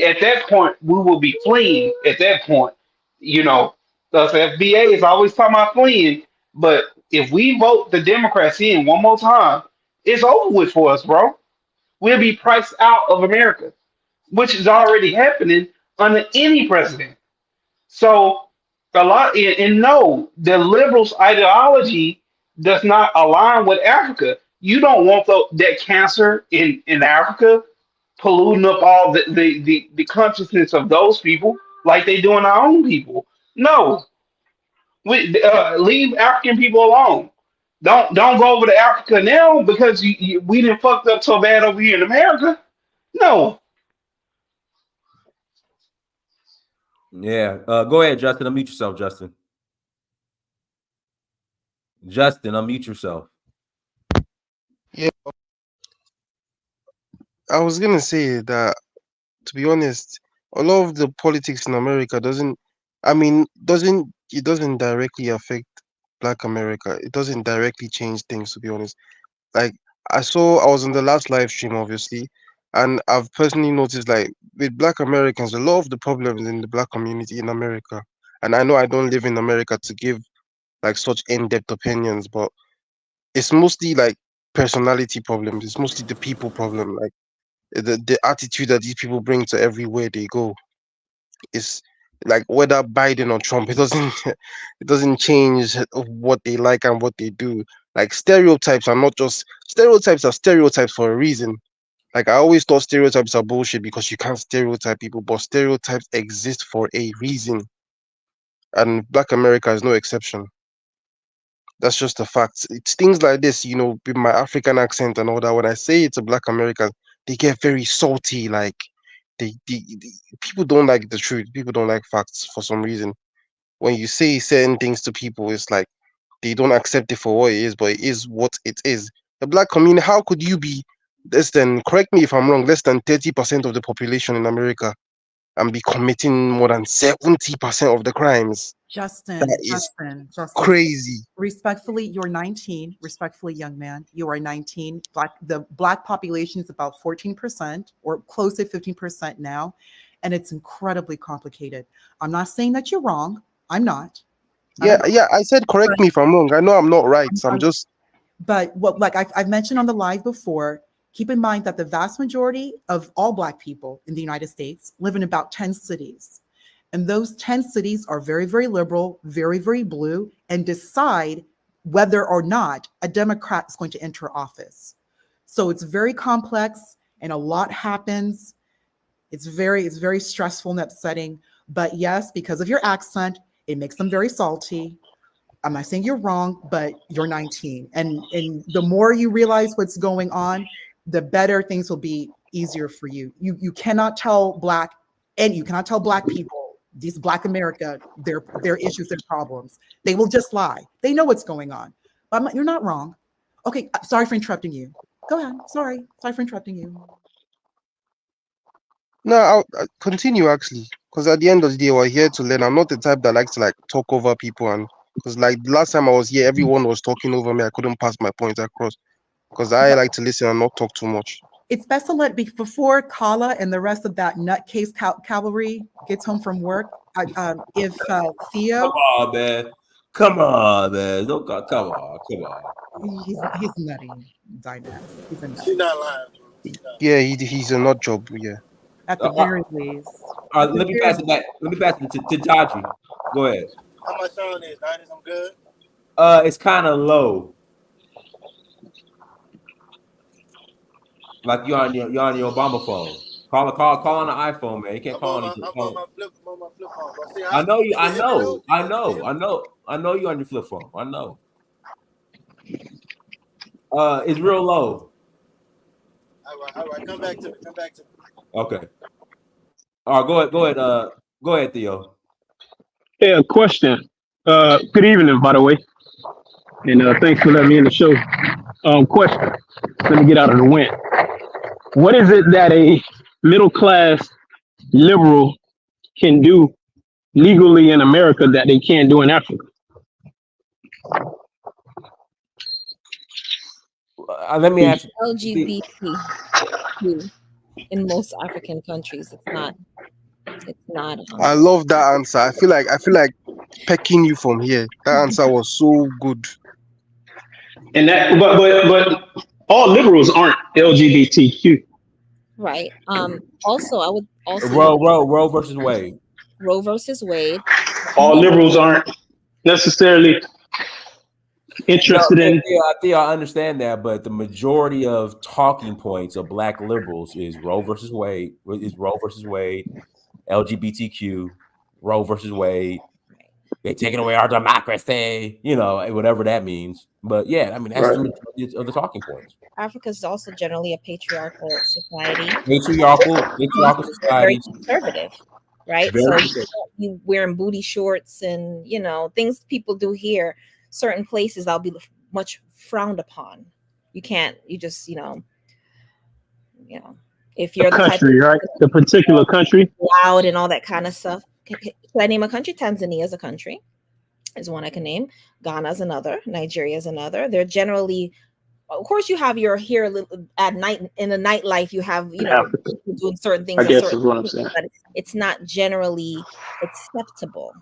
at that point, we will be fleeing. At that point, the FBA is always talking about fleeing. But if we vote the Democrats in one more time, it's over with for us, bro. We'll be priced out of America, which is already happening under any president. So and no, the liberals' ideology does not align with Africa. You don't want that cancer in Africa polluting up all the consciousness of those people like they do in our own people. No, we leave African people alone. Don't go over to Africa now because we didn't fucked up so bad over here in America. No. Yeah. Go ahead, Justin. Unmute yourself, Justin. Justin, unmute yourself. Yeah. I was gonna say that, to be honest, a lot of the politics in America doesn't directly affect Black America. It doesn't directly change things, to be honest. Like I was on the last live stream, obviously, and I've personally noticed, like, with Black Americans, a lot of the problems in the Black community in America, and I know I don't live in America to give like such in-depth opinions, but it's mostly like personality problems. It's mostly the people problem, like the attitude that these people bring to everywhere they go. It's like whether Biden or Trump, it doesn't it doesn't change what they like and what they do. Like stereotypes are not just stereotypes are stereotypes for a reason. Like I always thought stereotypes are bullshit because you can't stereotype people, but stereotypes exist for a reason. And Black America is no exception. That's just a fact. It's things like this, with my African accent and all that. When I say it's a Black American, they get very salty. Like people don't like the truth. People don't like facts for some reason. When you say certain things to people, it's like they don't accept it for what it is, but it is what it is. The Black community, how could you be less than, correct me if I'm wrong, less than 30% of the population in America and be committing more than 70% of the crimes? Justin, That is Justin, crazy. Respectfully, you're 19. Respectfully, young man, you are 19. The Black population is about 14% or close to 15% now, and it's incredibly complicated. I'm not saying that you're wrong. I'm not. Yeah, I said correct me if I'm wrong. I know I'm not right. So I'm just. But what, like I've mentioned on the live before, keep in mind that the vast majority of all Black people in the United States live in about 10 cities. And those 10 cities are very, very liberal, very, very blue, and decide whether or not a Democrat is going to enter office. So it's very complex and a lot happens. It's very stressful and upsetting. But yes, because of your accent, it makes them very salty. I'm not saying you're wrong, but you're 19. And the more you realize what's going on, the better things will be easier for you. You cannot tell Black people, these Black America, their issues and problems. They will just lie. They know what's going on. But you're not wrong. Okay, sorry for interrupting you. Go ahead. Sorry for interrupting you. No, I'll continue actually, because at the end of the day, we're here to learn. I'm not the type that likes to like talk over people, and because like the last time I was here, everyone was talking over me. I couldn't pass my point across because I like to listen and not talk too much. It's best to let before Kala and the rest of that nutcase cavalry gets home from work. If Theo, come on, man, don't go, come on. He's nutty, Dynax. He's a nut. She's not lying. Yeah, he's a nut job. Yeah. At the very least. Let me pass it back. Let me pass it to Taji. Go ahead. How my sound is? 90s, I'm good. It's kind of low. Like you're on your Obama phone. Call on the iPhone, man. You can't call on I'm on my flip phone, bro. See, I know you. I know you on your flip phone. I know. It's real low. All right. Come back to me. Okay. All right, go ahead, Theo. Yeah, question. Good evening, by the way, and thanks for letting me in the show. Question. Let me get out of the wind. What is it that a middle class liberal can do legally in America that they can't do in Africa? Let me ask you. LGBT in most African countries. It's not. I love that answer. I feel like pecking you from here. That answer was so good. And that, but all liberals aren't LGBTQ. Right. Also, I would also Roe versus Wade. Roe versus Wade. All liberals aren't necessarily interested in. Theo, I understand that, but the majority of talking points of Black liberals is Roe versus Wade. LGBTQ, Roe versus Wade. They're taking away our democracy, whatever that means. But yeah, I mean, that's the majority of the talking points. Africa is also generally a patriarchal society. Patriarchal society. Very conservative, right? Very so you wearing booty shorts and, things people do here, certain places that'll be much frowned upon. You can't, you just, if you're the country, right? The particular country. Loud and all that kind of stuff. Can I name a country? Tanzania is a country, is one I can name. Ghana is another. Nigeria is another. They're generally, of course, you have your here at night in the nightlife. You have people doing certain things. I guess is what I'm saying. But it's not generally acceptable.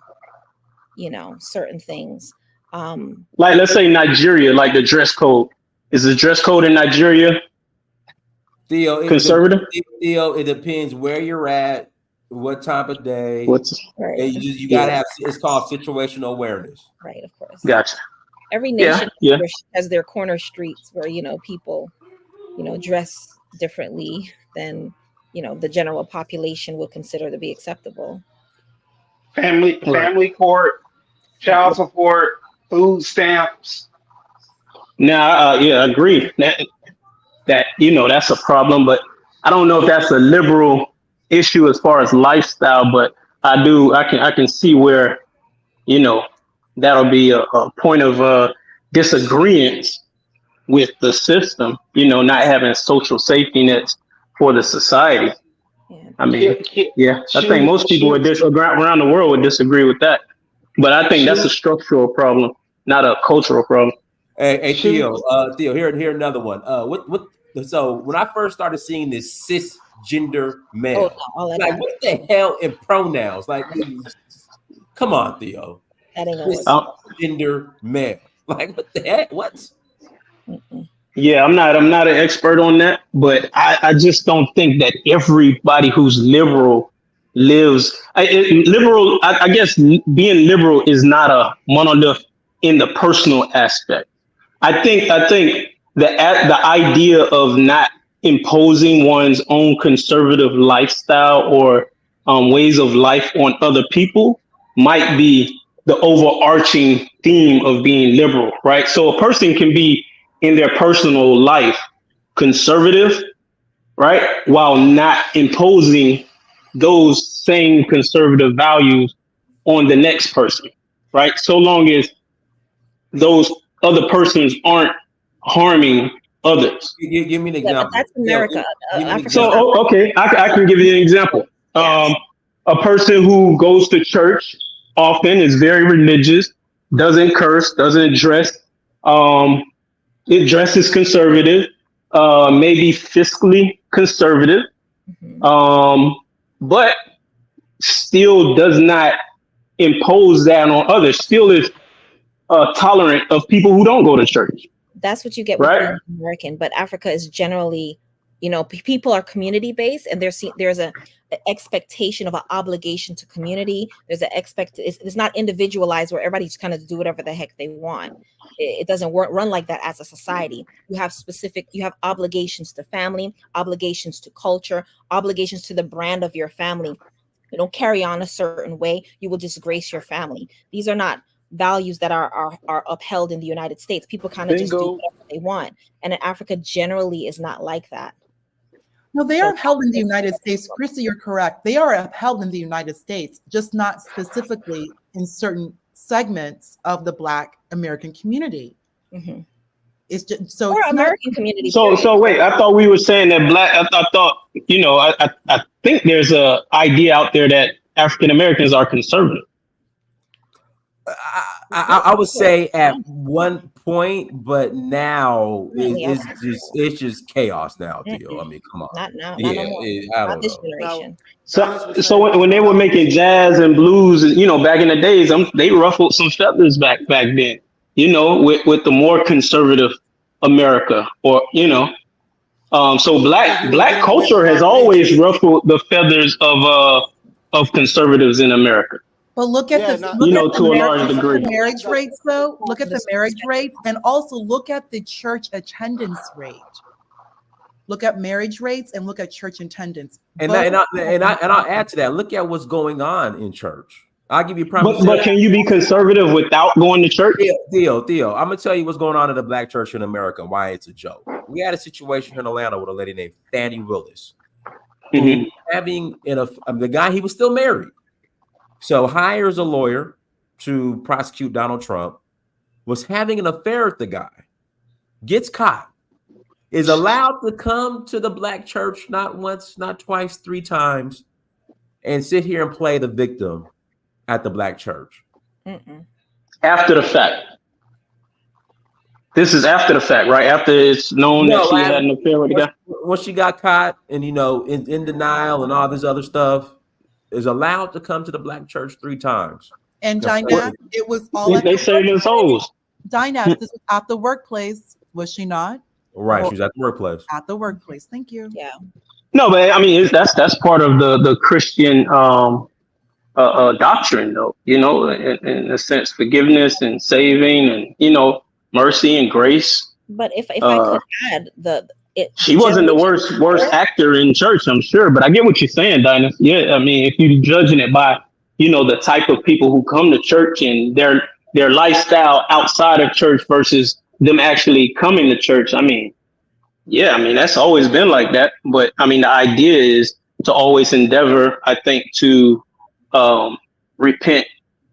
Certain things. Like let's say Nigeria, like the dress code. Is the dress code in Nigeria Theo, conservative? Theo, it depends where you're at, what time of day. You gotta have. It's called situational awareness. Right, of course. Gotcha. Every nation has their corner streets where people, dress differently than the general population would consider to be acceptable. Family court, child support, food stamps. I agree that that's a problem, but I don't know if that's a liberal issue as far as lifestyle, but I can see where that'll be a point of disagreement with the system, not having social safety nets for the society. I mean, I think most people around the world would disagree with that, but I think that's a structural problem, not a cultural problem. Hey Theo, here another one. So when I first started seeing this cisgender male, what the hell in pronouns? Like, come on, Theo. That ain't gonna work. Cisgender male. Like what the heck? What? Yeah, I'm not an expert on that, but I just don't think that everybody who's liberal lives liberal. I guess being liberal is not a monolith in the personal aspect. I think the idea of not imposing one's own conservative lifestyle or ways of life on other people might be the overarching theme of being liberal, right? So a person can be in their personal life conservative, right, while not imposing those same conservative values on the next person, right? So long as those other persons aren't harming others. Give me an Yeah, example. but that's America. Africa. So, okay, I can give you an example. A person who goes to church often is very religious, doesn't curse, doesn't dress. It dresses conservative, maybe fiscally conservative, but still does not impose that on others. Still is tolerant of people who don't go to church. That's what you get with Right. being American. But Africa is generally, people are community based, and there's a expectation of an obligation to community. There's it's not individualized where everybody just kind of do whatever the heck they want. It doesn't run like that as a society. You have obligations to family, obligations to culture, obligations to the brand of your family. You don't carry on a certain way, you will disgrace your family. These are not values that are upheld in the United States. People kind of just do whatever they want. And in Africa generally is not like that. No, they are upheld in the United States. Chrissy, you're correct. They are upheld in the United States, just not specifically in certain segments of the Black American community. Mm-hmm. It's just so or it's American community. So wait, I thought we were saying that I thought, I think there's a idea out there that African Americans are conservative. I would say at one point, but now it's just chaos now, Theo. I mean, come on. Not now. Yeah, Not no more. I Not don't this know. generation. So when they were making jazz and blues, back in the days, they ruffled some feathers back then, with the more conservative America, or so black culture has always ruffled the feathers of conservatives in America. But look at to a large degree. Marriage rates, though. Look at the marriage rates, and also look at the church attendance rate. Look at marriage rates and look at church attendance. And I'll add to that. Look at what's going on in church. I'll give you a promise. But can you be conservative without going to church? Theo, I'm gonna tell you what's going on in the Black church in America and why it's a joke. We had a situation here in Atlanta with a lady named Fannie Willis, who having the guy, he was still married. So hires a lawyer to prosecute Donald Trump, was having an affair with the guy, gets caught, is allowed to come to the Black church not once, not twice, 3 times, and sit here and play the victim at the Black church. After the fact. This is after the fact, right? After it's known that she had an affair with the guy. When she got caught and, in denial and all this other stuff, is allowed to come to the Black church 3 times. And Dinah, it was all they saved his souls. Dinah, this was at the workplace, was she not? Right, she's at the workplace. At the workplace. Thank you. Yeah. No, but I mean that's part of the Christian doctrine, though. In a sense, forgiveness and saving, and mercy and grace. But if I could add she wasn't the worst actor in church, I'm sure. But I get what you're saying, Dinah. Yeah, I mean, if you're judging it by, the type of people who come to church and their lifestyle outside of church versus them actually coming to church, I mean, that's always been like that. But I mean, the idea is to always endeavor, I think, to repent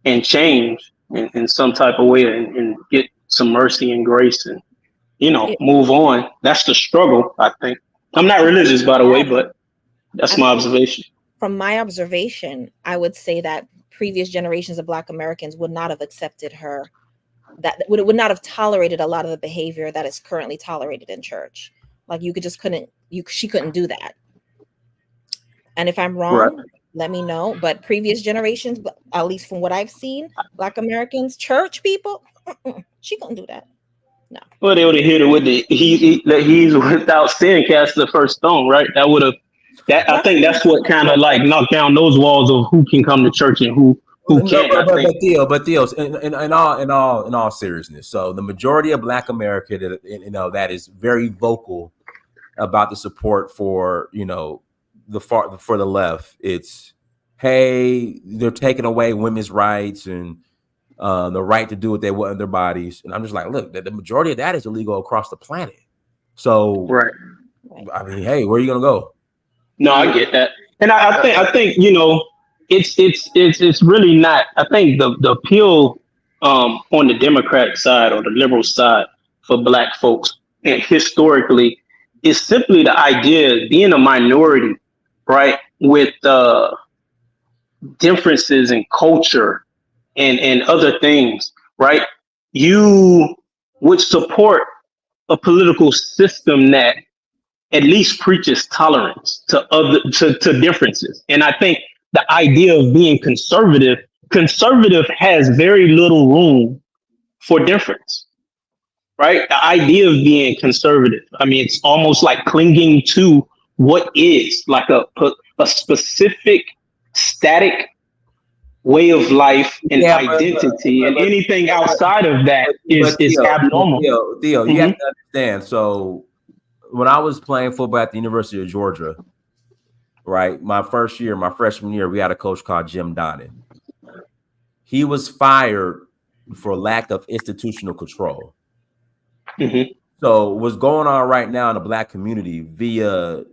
and change in some type of way and get some mercy and grace and move on. That's the struggle, I think. I'm not religious, by the way, but that's my observation. From my observation, I would say that previous generations of Black Americans would not have accepted her, that would not have tolerated a lot of the behavior that is currently tolerated in church. Like she couldn't do that. And if I'm wrong, let me know. But previous generations, at least from what I've seen, Black Americans, church people, she gonna do that. No. Well, they would have hit it with the he's without sin cast the first stone, right? That would have that I think that's what kind of like knocked down those walls of who can come to church and who can't. But Theo, in all seriousness, so the majority of Black America that that is very vocal about the support for for the left. It's, hey, they're taking away women's rights and the right to do what they want in their bodies. And I'm just like, look, the majority of that is illegal across the planet. So, right. I mean, hey, where are you gonna go? No, I get that, and I think it's really not. I think the appeal on the Democratic side or the liberal side for Black folks, and historically, is simply the idea of being a minority, right, with differences in culture and other things, right? You would support a political system that at least preaches tolerance to differences. And I think the idea of being conservative has very little room for difference, right? The idea of being conservative, I mean, it's almost like clinging to what is like a specific static way of life and identity, and anything outside of that is abnormal. Theo, you have to understand. So when I was playing football at the University of Georgia, right, my freshman year, we had a coach called Jim Donnan. He was fired for lack of institutional control. Mm-hmm. So what's going on right now in the Black community via,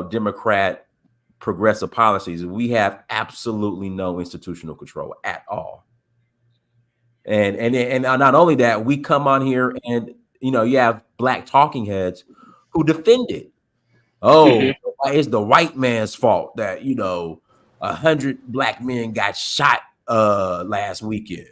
Democrat progressive policies, we have absolutely no institutional control at all. And not only that, we come on here and you have Black talking heads who defend it. It's the white man's fault that 100 Black men got shot last weekend.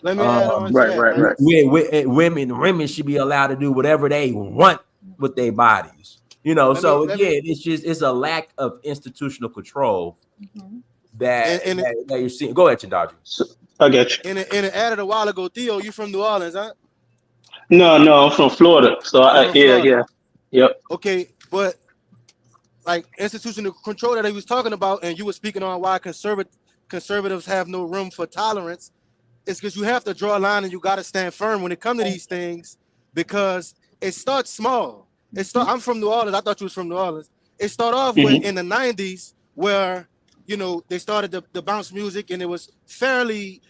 Let me add on to that. Women should be allowed to do whatever they want with their bodies. It's a lack of institutional control that you're seeing. Go ahead, Chindaji. I get you. And it added a while ago, Theo, you from New Orleans, huh? No, I'm from Florida. So yeah. Yep. Okay, but like institutional control that he was talking about, and you were speaking on why conservatives have no room for tolerance, is because you have to draw a line and you got to stand firm when it comes to these things, because it starts small. I'm from New Orleans. I thought you was from New Orleans. It started off in the 90s where, they started the bounce music, and it was fairly,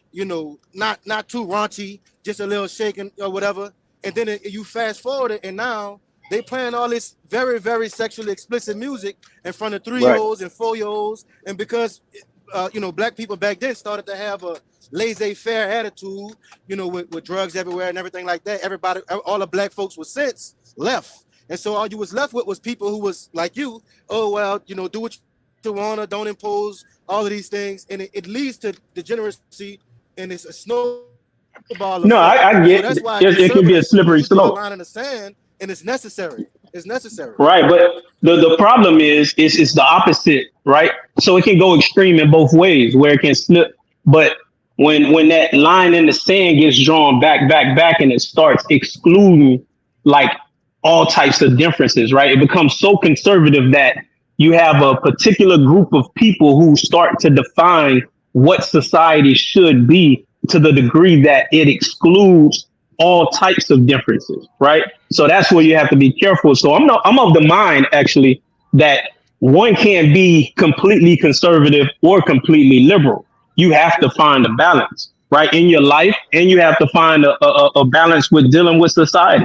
not too raunchy, just a little shaking or whatever. And then you fast forward it, and now they playing all this very, very sexually explicit music in front of 3-year-olds and 4-year-olds. And because, Black people back then started to have a laissez-faire attitude, with drugs everywhere and everything like that, all the Black folks with sense left. And so all you was left with was people who was like you, do what you want to, don't impose all of these things. And it leads to degeneracy, and it's a snowball effect. No, I get that's why it can be a slippery slope. Line in the sand, and it's necessary. It's necessary. Right, but the problem is the opposite, right? So it can go extreme in both ways, where it can slip. But when that line in the sand gets drawn back, and it starts excluding like all types of differences, right? It becomes so conservative that you have a particular group of people who start to define what society should be to the degree that it excludes all types of differences, right? So that's where you have to be careful. So I'm of the mind, actually, that one can't be completely conservative or completely liberal. You have to find a balance, right, in your life, and you have to find a balance with dealing with society,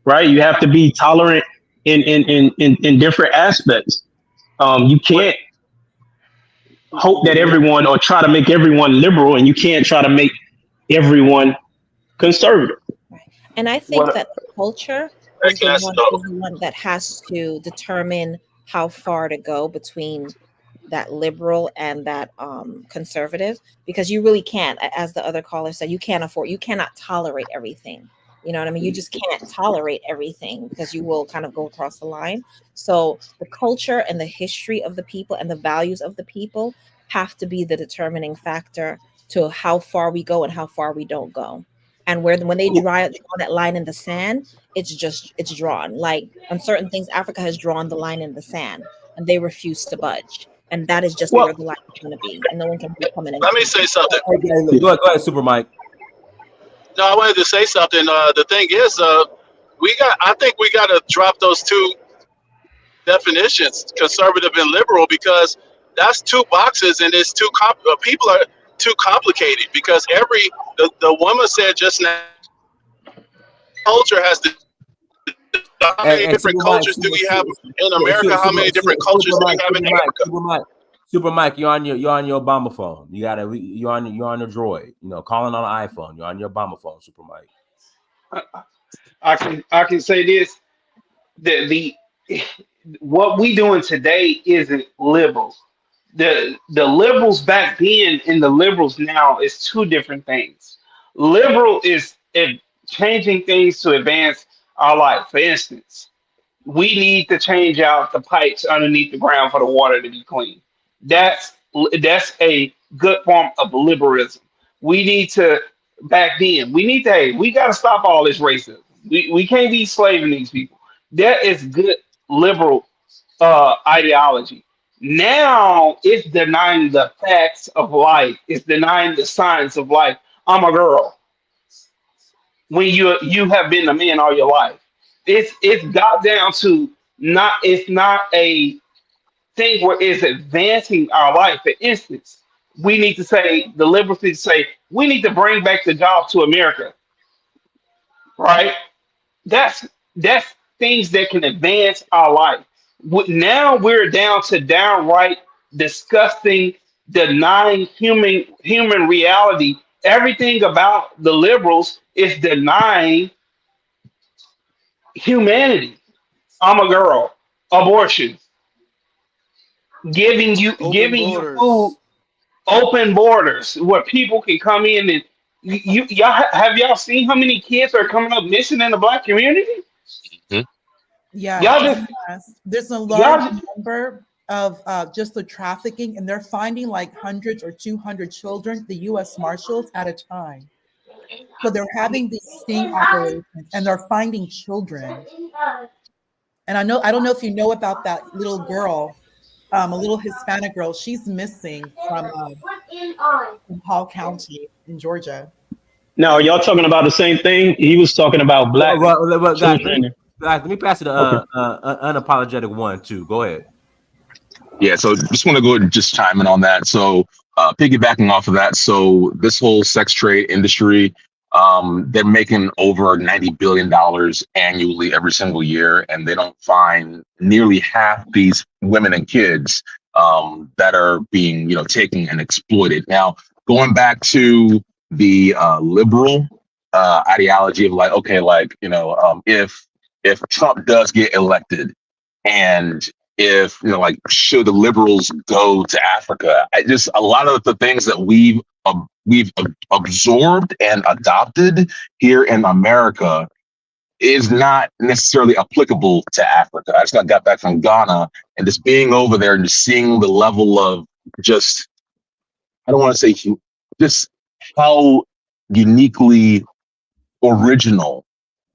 right? You have to be tolerant in different aspects. You can't hope that everyone, or try to make everyone liberal, and you can't try to make everyone conservative. And I think that the culture is the one that has to determine how far to go between that liberal and that conservative, because you really can't, as the other caller said, you cannot tolerate everything, You know what I mean? You just can't tolerate everything because you will kind of go across the line. So the culture and the history of the people and the values of the people have to be the determining factor to how far we go and how far we don't go. And when they draw that line in the sand, it's drawn. Like on certain things, Africa has drawn the line in the sand and they refuse to budge. And that is just where the line is going to be. And no one can be coming in. Let me say something. Go ahead, Super Mike. No, I wanted to say something. The thing is, I think we got to drop those two definitions, conservative and liberal, because that's two boxes, and it's people are too complicated. Because the woman said just now, culture has to. How many different cultures do we have in America? How many different cultures do we have in Africa? Super Mike, you're on your Obama phone. You're on your Droid. You know, calling on an iPhone. You're on your Obama phone, Super Mike. I can say this: that what we doing today isn't liberal. The liberals back then and the liberals now is two different things. Liberal is changing things to advance our life. For instance, we need to change out the pipes underneath the ground for the water to be clean. That's a good form of liberalism. We need to back then. We got to stop all this racism. We can't be slaving these people. That is good liberal ideology. Now it's denying the facts of life. It's denying the science of life. I'm a girl. When you have been a man all your life, it's got down to it's not a thing where it's advancing our life. For instance, we need to say the liberals need to say we need to bring back the job to America, right? That's things that can advance our life. Now we're down to downright disgusting, denying human reality. Everything about the liberals is denying humanity. I'm a girl, abortion, giving you food, open borders where people can come in and y'all seen how many kids are coming up missing in the Black community? Yeah, there's a large number of just the trafficking, and they're finding like hundreds or 200 children, the U.S. Marshals, at a time. So they're having these sting operations, and they're finding children. And I don't know if you know about that little girl, a little Hispanic girl. She's missing from Hall County in Georgia. Now, are y'all talking about the same thing? He was talking about black children. Let me pass it to unapologetic one too. Go ahead. Yeah, so just want to go and just chime in on that. So piggybacking off of that, so this whole sex trade industry, they're making over $90 billion annually every single year, and they don't find nearly half these women and kids that are being, taken and exploited. Now, going back to the liberal ideology of like, okay, like, if Trump does get elected, and if like, should the liberals go to Africa? A lot of the things that we've absorbed and adopted here in America is not necessarily applicable to Africa. I just got back from Ghana, and just being over there and just seeing the level of just, I don't want to say just how uniquely original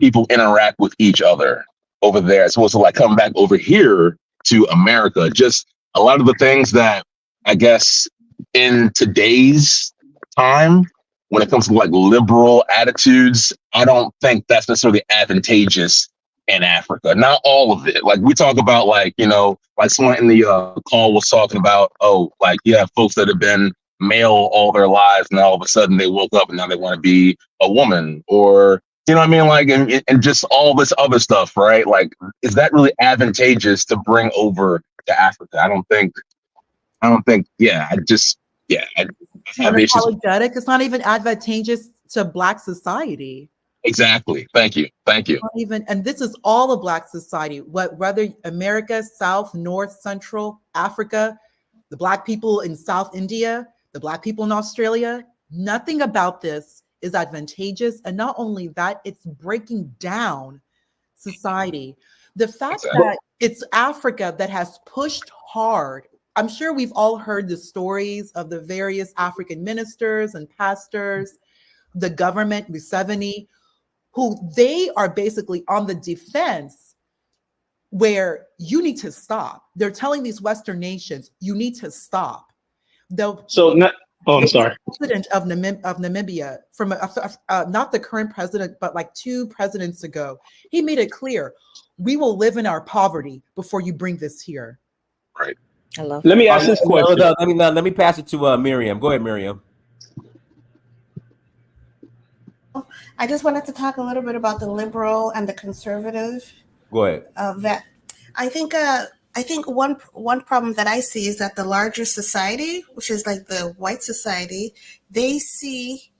people interact with each other over there. It's supposed to like come back over here to America. Just a lot of the things that I guess in today's time, when it comes to like liberal attitudes, I don't think that's necessarily advantageous in Africa. Not all of it. Like we talk about like, like someone in the call was talking about, like you have folks that have been male all their lives, and all of a sudden they woke up and now they want to be a woman, or you know what I mean? Like, and just all this other stuff, right? Like, is that really advantageous to bring over to Africa? I don't think, I have issues. Unapologetic. It's not even advantageous to Black society. Exactly. Thank you. Not even, and this is all of Black society, whether America, South, North, Central, Africa, the Black people in South India, the Black people in Australia, nothing about this is advantageous. And not only that, it's breaking down society. The fact that it's Africa that has pushed hard. I'm sure we've all heard the stories of the various African ministers and pastors, the government, Museveni, who they are basically on the defense where you need to stop. They're telling these Western nations, you need to stop. I'm sorry. President of Namibia, from not the current president, but like 2 presidents ago, he made it clear, we will live in our poverty before you bring this here. Right. I love Let me ask this question. Let me pass it to Miriam. Go ahead, Miriam. I just wanted to talk a little bit about the liberal and the conservative. Go ahead. That I think one problem that I see is that the larger society, which is like the white society, they see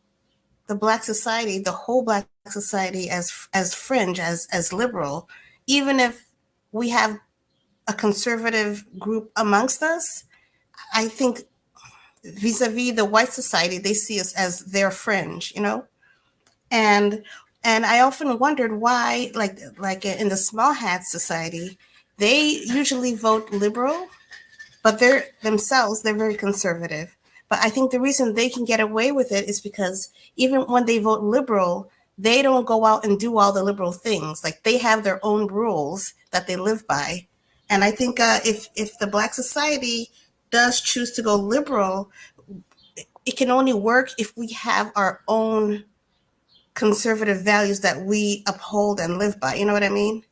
the Black society, the whole Black society, as fringe, as liberal, even if we have a conservative group amongst us. I think vis-a-vis the white society, they see us as their fringe, you know? And I often wondered why, like in the small hat society, they usually vote liberal, but they're very conservative. But I think the reason they can get away with it is because even when they vote liberal, they don't go out and do all the liberal things. Like, they have their own rules that they live by. And I think if the Black society does choose to go liberal, it can only work if we have our own conservative values that we uphold and live by. You know what I mean?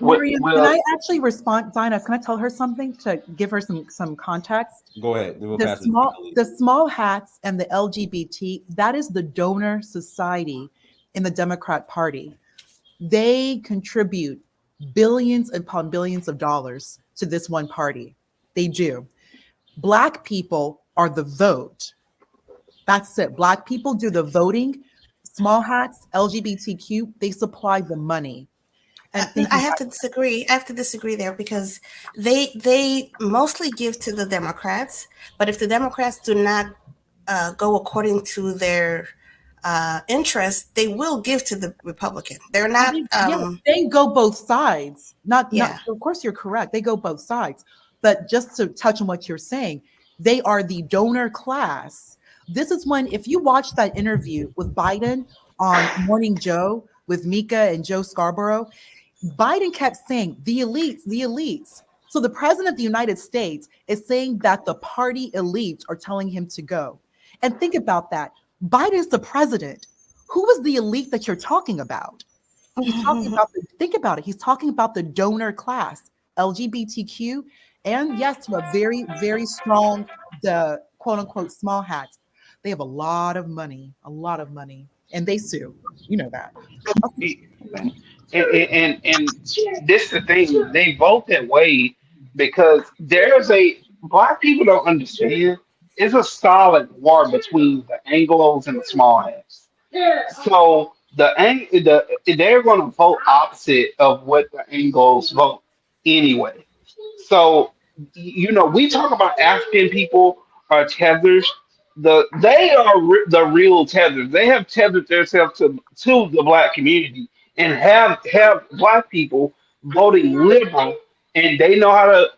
Miriam, can I actually respond, Dinah? Can I tell her something to give her some context? Go ahead. We'll The small hats and the LGBT, that is the donor society in the Democrat Party. They contribute billions upon billions of dollars to this one party. They do. Black people are the vote. That's it. Black people do the voting. Small hats, LGBTQ, they supply the money. I have to disagree. I have to disagree there, because they mostly give to the Democrats, but if the Democrats do not go according to their interests, they will give to the Republican. They're not. They go both sides. Not. Of course, you're correct. They go both sides. But just to touch on what you're saying, they are the donor class. This is when, if you watch that interview with Biden on Morning Joe with Mika and Joe Scarborough, Biden kept saying the elites, the elites. So the president of the United States is saying that the party elites are telling him to go. And think about that. Biden's the president. Who is the elite that you're talking about? He's talking about, think about it. He's talking about the donor class, LGBTQ, and yes, to a very, very strong, the quote unquote small hats. They have a lot of money, and they sue. You know that. And this is the thing, they vote that way because Black people don't understand. It's a solid war between the Anglos and the small hats. So they're going to vote opposite of what the Anglos vote anyway. So we talk about African people are tethers. They are the real tethers. They have tethered themselves to the Black community and have Black people voting liberal, and they know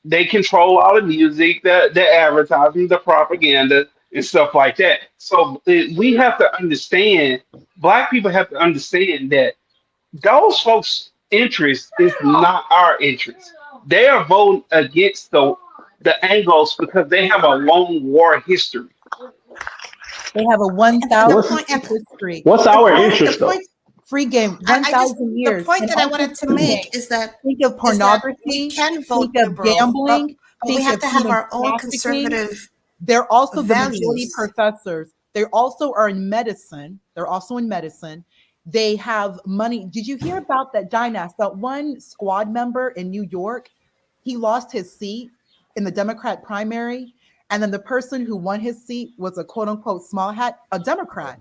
they control all the music, the advertising, the propaganda, and stuff like that. So we have to understand, Black people have to understand that those folks' interest is not our interest. They are voting against the Anglos because they have a long war history. They have a 1,000 history. What's our interest, though? Free game, 1,000 years. The point that I wanted to make is that think of pornography, we can vote think of liberal, gambling. but we have to have our own conservative. They're also values. the majority professors. They also are in medicine. They have money. Did you hear about that, Dinah? That one squad member in New York, he lost his seat in the Democrat primary. And then the person who won his seat was a quote unquote small hat, a Democrat,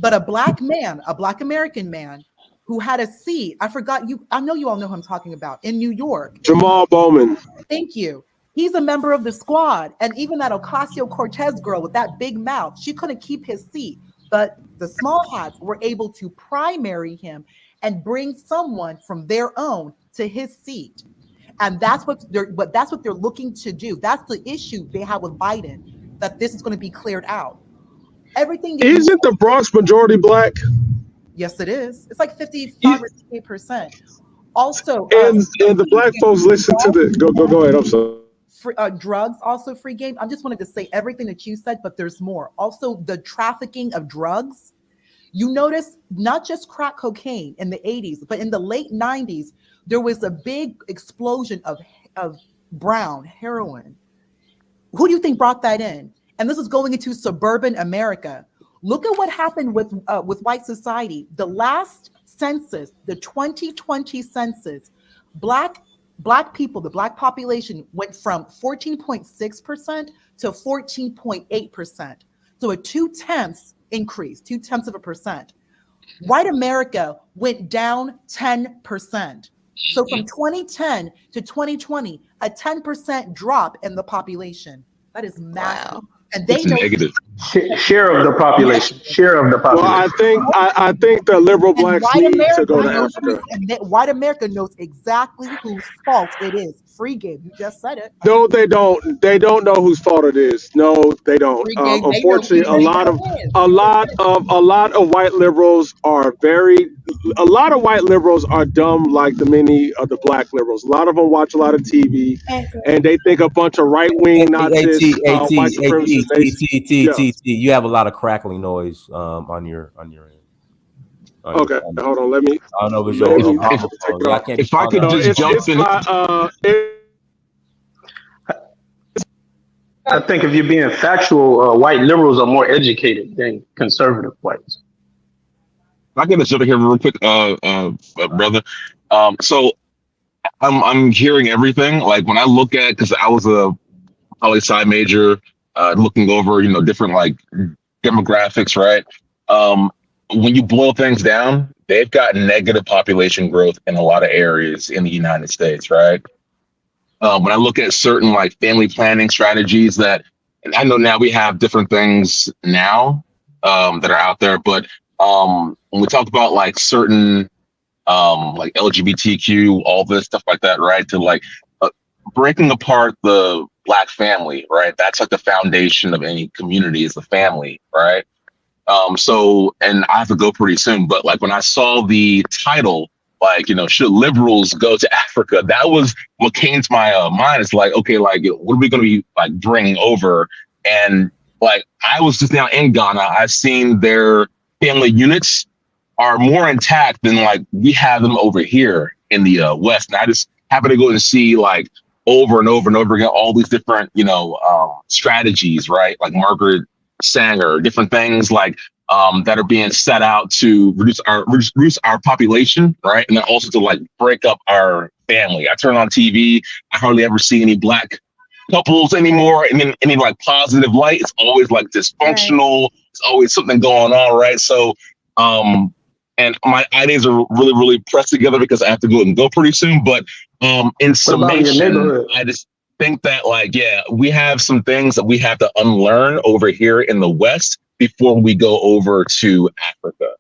but a Black man, a Black American man who had a seat. I know you all know who I'm talking about, in New York. Jamal Bowman. Thank you. He's a member of the squad. And even that Ocasio-Cortez girl with that big mouth, she couldn't keep his seat. But the small hats were able to primary him and bring someone from their own to his seat. And that's what they're looking to do. That's the issue they have with Biden, that this is going to be cleared out. Everything isn't the Bronx majority black? Yes, it is. It's like 55 or 58%. Also, and the black folks listen to the go ahead. I'm sorry. Drugs also free game. I just wanted to say everything that you said, but there's more. Also, the trafficking of drugs. You notice not just crack cocaine in the 80s, but in the late 90s, there was a big explosion of brown heroin. Who do you think brought that in? And this is going into suburban America. Look at what happened with white society. The last census, the 2020 census, black people, the black population went from 14.6% to 14.8%. So a 0.2 increase, 0.2%. White America went down 10%. So from 2010 to 2020, a 10% drop in the population. That is massive. Wow. And they know negative share of the population. Share of the population. Well, I think the liberal blacks need to go to Africa. White America knows exactly whose fault it is. Free game. You just said it. No, they don't. They don't know whose fault it is. No, they don't. Unfortunately, a lot of white liberals are dumb, like the many of the black liberals. A lot of them watch a lot of TV, and they think a bunch of right wing Nazis, white supremacists. You have a lot of crackling noise on your end. Okay, hold on. Let me. I don't know if it's if I could just jump in. I think if you're being factual, white liberals are more educated than conservative whites. I can just jump in here real quick, brother. So I'm hearing everything. Like when I look at, because I was a poli-sci major, looking over different like demographics, right? When you boil things down, they've got negative population growth in a lot of areas in the United States, right? When I look at certain like family planning strategies and I know now we have different things now that are out there, but when we talk about like certain like LGBTQ, all this stuff like that, right? To like breaking apart the Black family, right? That's like the foundation of any community is the family, right? So, and I have to go pretty soon, but like when I saw the title, like, should liberals go to Africa? That was what came to my mind. It's like, okay, like, what are we going to be like bringing over? And like, I was just now in Ghana. I've seen their family units are more intact than like we have them over here in the West. And I just happen to go and see like over and over and over again, all these different, strategies, right? Like Margaret Sanger, different things like that are being set out to reduce our population, right? And then also to like break up our family. I turn on TV, I hardly ever see any Black couples anymore, and then any like positive light. It's always like dysfunctional. Right. It's always something going on, right? So, and my ideas are really, really pressed together because I have to go pretty soon. But in summation, I just think that like, yeah, we have some things that we have to unlearn over here in the West before we go over to Africa.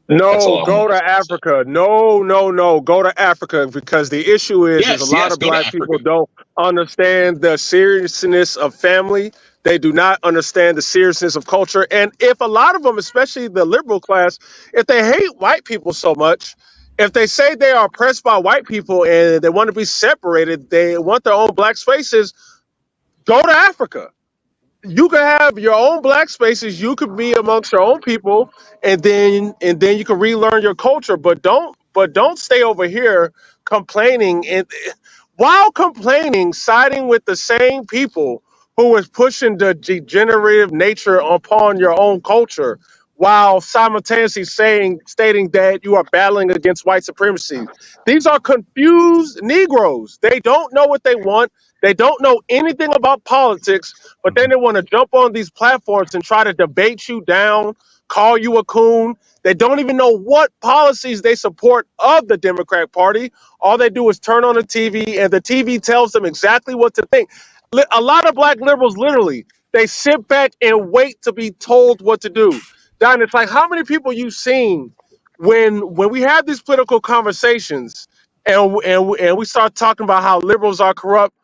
No, go to Africa. No, go to Africa, because the issue is a lot of Black people don't understand the seriousness of family. They do not understand the seriousness of culture. And if a lot of them, especially the liberal class, if they hate white people so much, if they say they are oppressed by white people and they want to be separated, they want their own Black spaces, go to Africa. You can have your own Black spaces. You could be amongst your own people, and then you can relearn your culture. But don't stay over here complaining, and while complaining, siding with the same people who is pushing the degenerative nature upon your own culture, while simultaneously stating that you are battling against white supremacy. These are confused Negroes. They don't know what they want. They don't know anything about politics, but then they want to jump on these platforms and try to debate you down, call you a coon. They don't even know what policies they support of the Democrat Party. All they do is turn on the TV, and the TV tells them exactly what to think. A lot of Black liberals, literally, they sit back and wait to be told what to do. Don, it's like how many people you've seen when we have these political conversations and we start talking about how liberals are corrupt.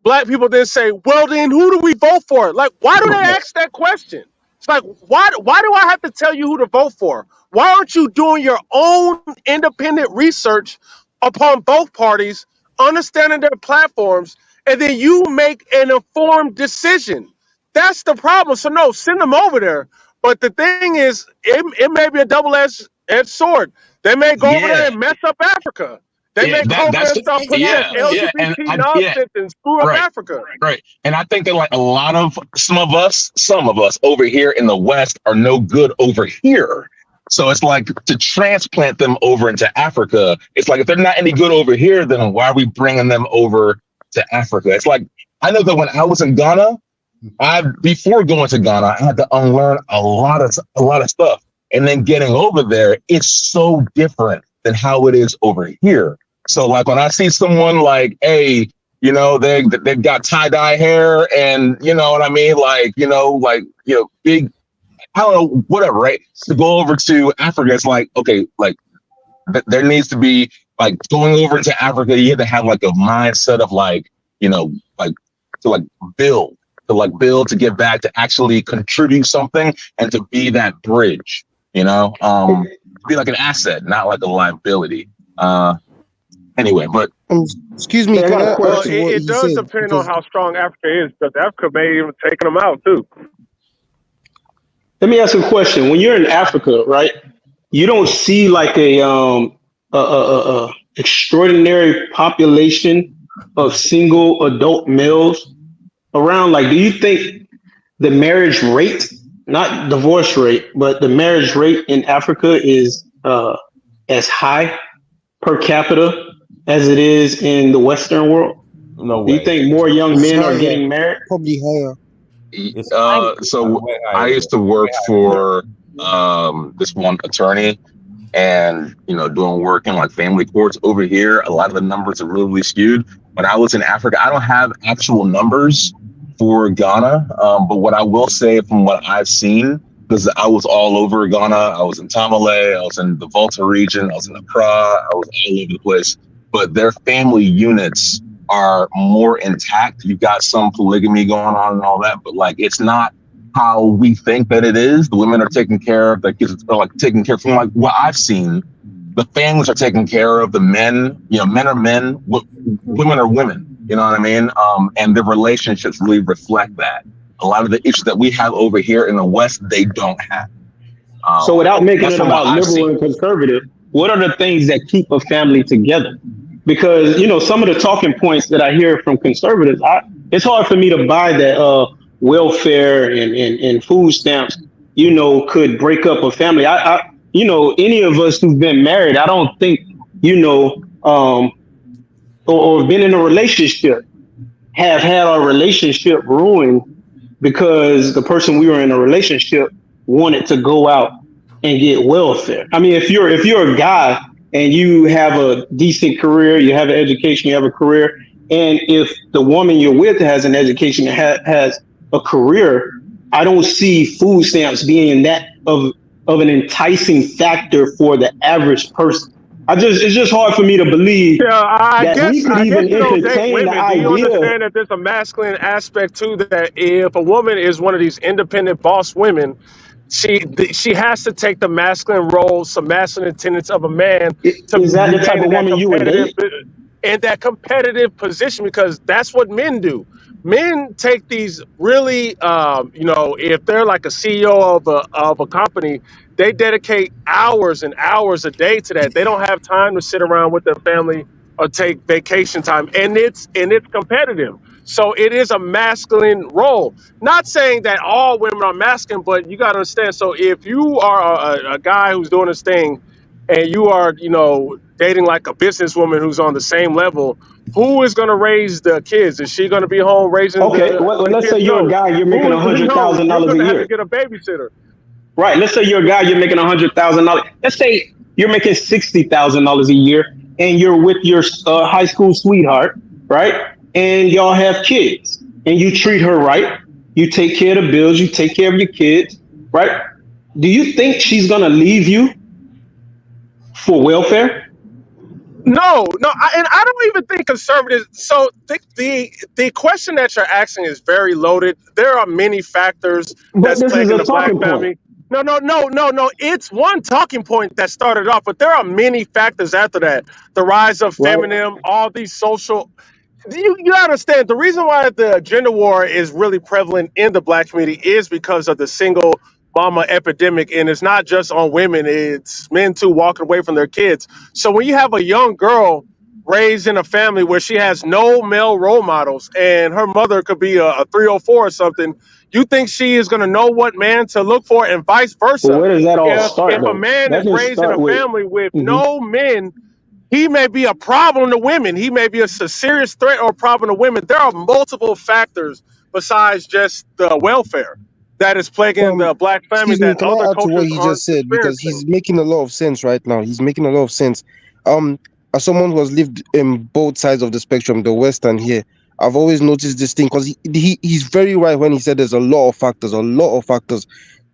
Black people then say, well, then who do we vote for? Like, why do they ask that question? It's like, why do I have to tell you who to vote for? Why aren't you doing your own independent research upon both parties, understanding their platforms, and then you make an informed decision? That's the problem. So no, send them over there. But the thing is, it may be a double-edged sword. They may go over there and mess up Africa. They may go over there and start putting that LGBT nonsense and screw up Africa. Right. And I think that like a lot of some of us over here in the West are no good over here. So it's like to transplant them over into Africa. It's like if they're not any good over here, then why are we bringing them over to Africa? It's like I know that when I was in Ghana, before going to Ghana, I had to unlearn a lot of stuff. And then getting over there, it's so different than how it is over here. So like when I see someone like, hey, you know, they've got tie-dye hair and you know what I mean? Like, big, I don't know, whatever, right? To go over to Africa, it's like, okay, like there needs to be like going over to Africa, you have to have like a mindset of like, you know, like to build, to give back, to actually contribute something and to be that bridge, you know, be like an asset, not like a liability. Anyway, but excuse me. It does depend on how strong Africa is, because Africa may even taking them out too. Let me ask you a question. When you're in Africa, right, you don't see like a extraordinary population of single adult males around. Like, do you think the marriage rate, not divorce rate, but the marriage rate in Africa is as high per capita as it is in the Western world? No way. Do you think more young men are getting married? Probably higher. So I used to work for this one attorney, and you know, doing work in like family courts over here. A lot of the numbers are really skewed. When I was in Africa, I don't have actual numbers for Ghana, but what I will say from what I've seen, because I was all over Ghana, I was in Tamale, I was in the Volta region, I was in Accra, I was all over the place. But their family units are more intact. You've got some polygamy going on and all that, but like it's not how we think that it is. The women are taking care of, the kids are like taking care from like what I've seen. The families are taking care of the men. You know, men are men, women are women. You know what I mean? And the relationships really reflect that. A lot of the issues that we have over here in the West, they don't have. So without making it about liberal and conservative, what are the things that keep a family together? Because, you know, some of the talking points that I hear from conservatives, it's hard for me to buy that welfare and food stamps, you know, could break up a family. I you know, any of us who've been married, I don't think, you know, or been in a relationship have had our relationship ruined because the person we were in a relationship wanted to go out and get welfare. I mean, if you're a guy and you have a decent career, you have an education, you have a career, and if the woman you're with has an education and has a career, I don't see food stamps being that of an enticing factor for the average person. It's just hard for me to believe that we could even entertain the idea. Do you understand that there's a masculine aspect to that? If a woman is one of these independent boss women, she has to take the masculine role, some masculine tenets of a man. Is that the type of woman you would date? In that competitive position, because that's what men do. Men take these really, you know, if they're like a CEO of a company, they dedicate hours and hours a day to that. They don't have time to sit around with their family or take vacation time, and it's competitive. So it is a masculine role. Not saying that all women are masculine, but you got to understand. So if you are a guy who's doing this thing, and you are, you know, dating like a businesswoman who's on the same level, who is going to raise the kids? Is she going to be home raising? Okay, well, let's say you're a guy, you're making $100,000 a year. You're going to have to get a babysitter. Right. Let's say you're a guy, you're making $100,000. Let's say you're making $60,000 a year, and you're with your high school sweetheart, right? And y'all have kids, and you treat her right. You take care of the bills. You take care of your kids, right? Do you think she's gonna leave you for welfare? No, and I don't even think conservatives. So the question that you're asking is very loaded. There are many factors But that's this is plaguing a the black talking point. family. No. It's one talking point that started off, but there are many factors after that. The rise of Right. feminism, all these social. You understand the reason why the gender war is really prevalent in the black community is because of the single mama epidemic, and it's not just on women; it's men too walking away from their kids. So when you have a young girl raised in a family where she has no male role models, and her mother could be a 304 or something, you think she is going to know what man to look for, and vice But versa. where does that all If start a though? man That is can raised in a start with. family with Mhm. no men, he may be a problem to women. He may be a serious threat or problem to women. There are multiple factors besides just the welfare that is plaguing the black family Excuse me, that can other I add to what cultures he aren't just said? Because experiencing. he's making a lot of sense right now. He's making a lot of sense. As someone who has lived in both sides of the spectrum, the West and here, I've always noticed this thing because he's very right when he said there's a lot of factors, a lot of factors.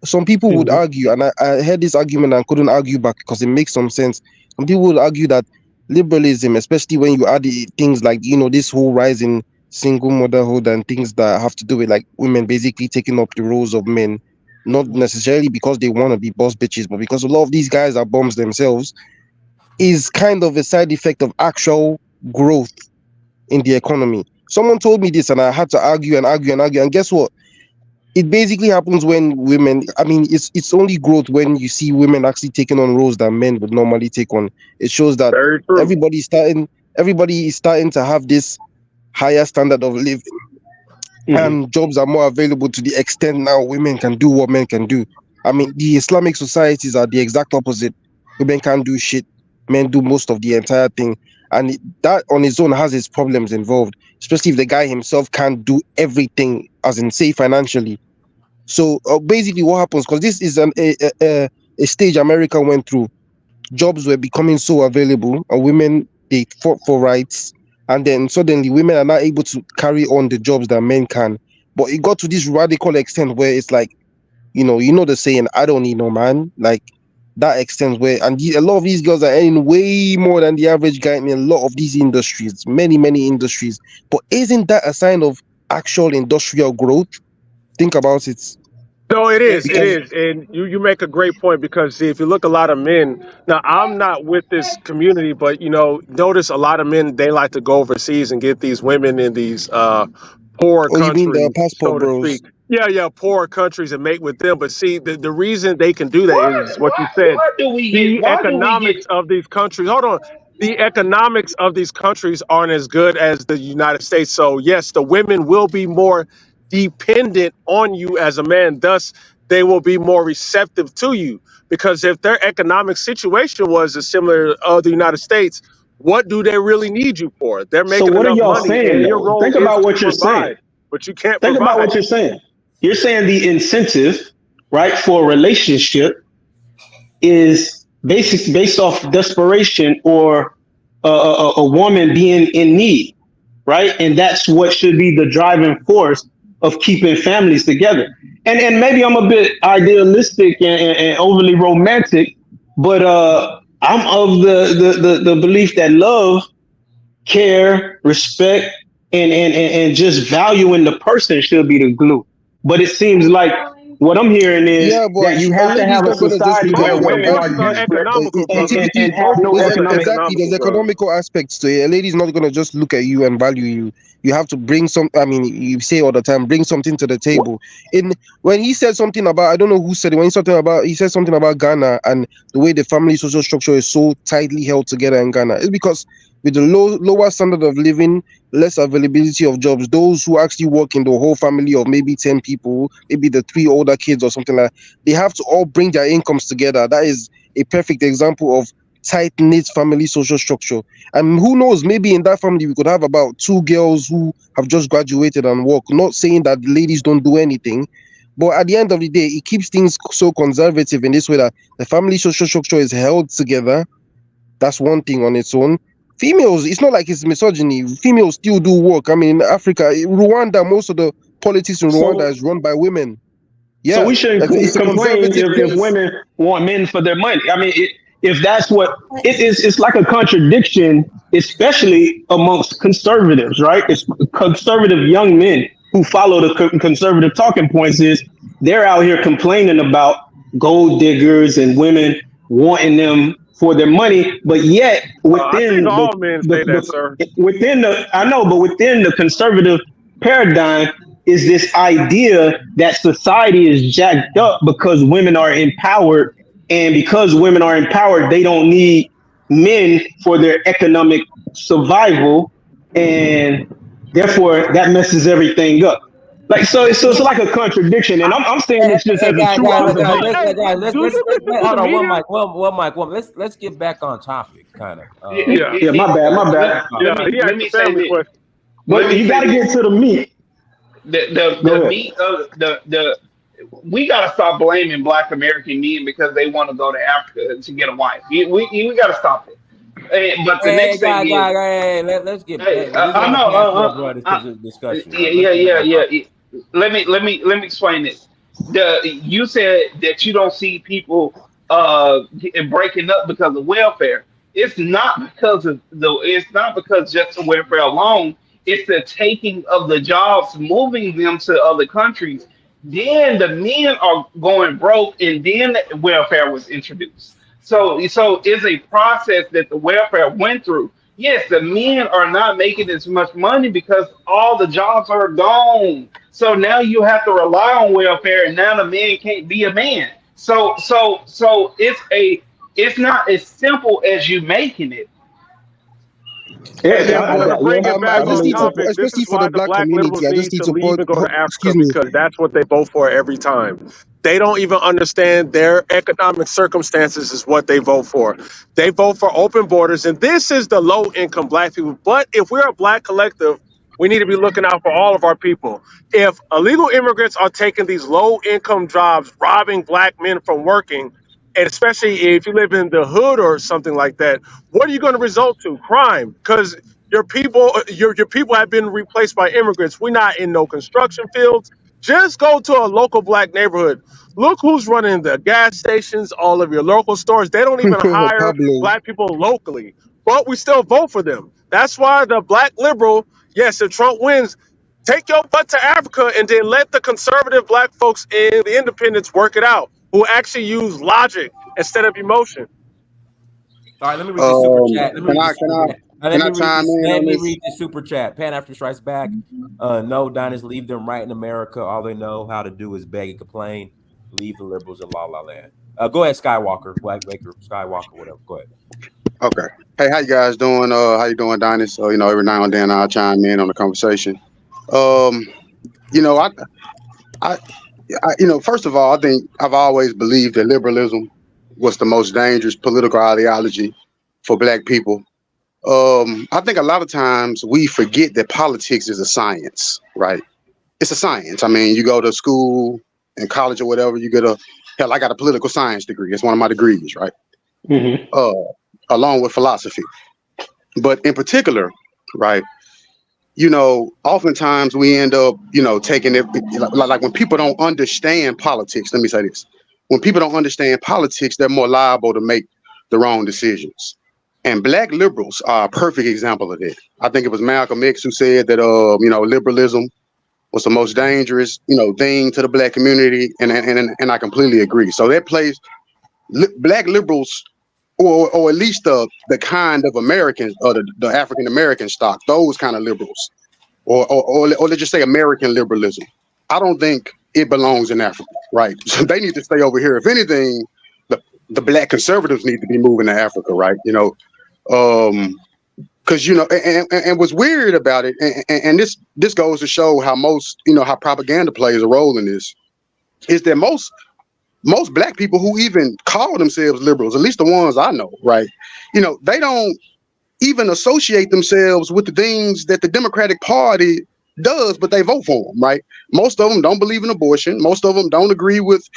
Some people would Mhm. argue, and I heard this argument and couldn't argue back because it makes some sense. Some people would argue that liberalism, especially when you add things like, this whole rise in single motherhood and things that have to do with like women basically taking up the roles of men, not necessarily because they want to be boss bitches, but because a lot of these guys are bombs themselves, is kind of a side effect of actual growth in the economy. Someone told me this and I had to argue and argue and argue. And guess what? It basically happens when women, I mean, it's only growth when you see women actually taking on roles that men would normally take on. It shows that Very true. everybody is starting to have this higher standard of living, and jobs are more available to the extent now women can do what men can do. I mean, the Islamic societies are the exact opposite. Women can't do shit, men do most of the entire thing. And that on its own has its problems involved, especially if the guy himself can't do everything, as in, say, financially. So basically, what happens, because this is a stage America went through, jobs were becoming so available, and women, they fought for rights, and then suddenly women are not able to carry on the jobs that men can. But it got to this radical extent where it's like, the saying, "I don't need no man," like that extent where, and a lot of these girls are earning way more than the average guy in a lot of these industries, many industries. But isn't that a sign of actual industrial growth? Think about it. No, it is. It Because is. And you make a great point because, see, if you look a lot of men, now I'm not with this community, but, notice a lot of men, they like to go overseas and get these women in these poor you mean the countries, passport so to bros? speak. Yeah, poor countries and mate with them. But see, the reason they can do that Why? is what you Why? said. Why do we get? The Why do we get? economics of these countries, hold on. The economics of these countries aren't as good as the United States. So, yes, the women will be more dependent on you as a man. Thus, they will be more receptive to you because if their economic situation was as similar to the United States, what do they really need you for? They're So making what are enough y'all money, saying and your though? role Think is about to what you're saying. provide, but you can't Think about provide. what you're saying. You're saying the incentive, right, for a relationship is based off desperation or a woman being in need, right? And that's what should be the driving force of keeping families together. And maybe I'm a bit idealistic and overly romantic, but I'm of the belief that love, care, respect, and just valuing the person should be the glue. But it seems like what I'm hearing is Yeah, but that you a have to lady is have a not gonna just society look at where Both you and women are forces value are you. desperate economical, brother. and Activity, have no Both are economic. exactly. There's economical, brother. economical aspects to it. A lady is not gonna just look at you and value you. You have to bring some. I mean, you say all the time, bring something to the table. In When he said something about, I don't know who said it. When he said something about Ghana and the way the family social structure is so tightly held together in Ghana. It's because with the lower standard of living, less availability of jobs, those who actually work in the whole family of maybe 10 people, maybe the 3 older kids or something like that, they have to all bring their incomes together. That is a perfect example of tight-knit family social structure. And who knows, maybe in that family we could have about 2 girls who have just graduated and work. Not saying that the ladies don't do anything, but at the end of the day, it keeps things so conservative in this way that the family social structure is held together. That's one thing on its own. Females, it's not like it's misogyny. Females still do work. I mean, in Africa, Rwanda, most of the politics in Rwanda So is run by women. Yeah, So we shouldn't it's a complain conservative if case. women want men for their money. I mean, if that's what it is, it's like a contradiction, especially amongst conservatives, right? It's conservative young men who follow the conservative talking points. Is they're out here complaining about gold diggers and women wanting them for their money, but yet I think within all men say that, sir. within the I know, but within the conservative paradigm is this idea that society is jacked up because women are empowered, and because women are empowered, they don't need men for their economic survival, and therefore that messes everything up. Like so it's like a contradiction, and I'm saying this just as a true observation. Let's hold on let's get back on topic, kind of. Yeah, my bad. Let me say this. But you got to get to the meat. The meat of the we gotta stop blaming Black American men because they want to go to Africa to get a wife. We gotta stop it. But the next thing is, let's get. I know. Discussion. Yeah. Let me explain this. You said that you don't see people breaking up because of welfare. It's not because of it's not because just the welfare alone. It's the taking of the jobs, moving them to other countries. Then the men are going broke, and then the welfare was introduced. So it's a process that the welfare went through. Yes, the men are not making as much money because all the jobs are gone. So now you have to rely on welfare, and now the man can't be a man. So it's not as simple as you making it. Especially for the black community, I just need to leave and go to Africa because that's what they vote for every time. They don't even understand their economic circumstances is what they vote for. They vote for open borders, and this is the low-income black people. But if we're a black collective, we need to be looking out for all of our people. If illegal immigrants are taking these low-income jobs, robbing black men from working, and especially if you live in the hood or something like that, what are you going to result to? Crime, because your people have been replaced by immigrants. We're not in no construction fields. Just go to a local black neighborhood. Look who's running the gas stations, all of your local stores. They don't even hire black people locally, but we still vote for them. That's why the black liberal, yes, if Trump wins, take your butt to Africa and then let the conservative black folks and the independents work it out, who actually use logic instead of emotion. All right, let me read the super chat. Let me read the super chat. Pan After Strikes Back. No, Diners, leave them right in America. All they know how to do is beg and complain. Leave the liberals in La La Land. Go ahead, Skywalker, Black Baker, Skywalker, whatever. Go ahead. Okay. Hey, how you guys doing? How you doing, Diners? So, every now and then I'll chime in on the conversation. First of all, I think I've always believed that liberalism was the most dangerous political ideology for black people. I think a lot of times we forget that politics is a science, right? It's a science. I mean, you go to school and college or whatever, you get I got a political science degree. It's one of my degrees, right? Mm-hmm. Along with philosophy. But in particular, right, oftentimes we end up, taking it, like when people don't understand politics, let me say this. When people don't understand politics, they're more liable to make the wrong decisions. And black liberals are a perfect example of that. I think it was Malcolm X who said that, liberalism was the most dangerous, thing to the black community. And I completely agree. So that plays black liberals, or at least the kind of Americans, or the African American stock, those kind of liberals, or let's just say American liberalism. I don't think it belongs in Africa, right? So they need to stay over here. If anything, the black conservatives need to be moving to Africa, right? Because and what's weird about it, and this goes to show how how propaganda plays a role in this, is that most black people who even call themselves liberals, at least the ones I know, right? They don't even associate themselves with the things that the Democratic Party does, but they vote for them, right? Most of them don't believe in abortion. Most of them don't agree with,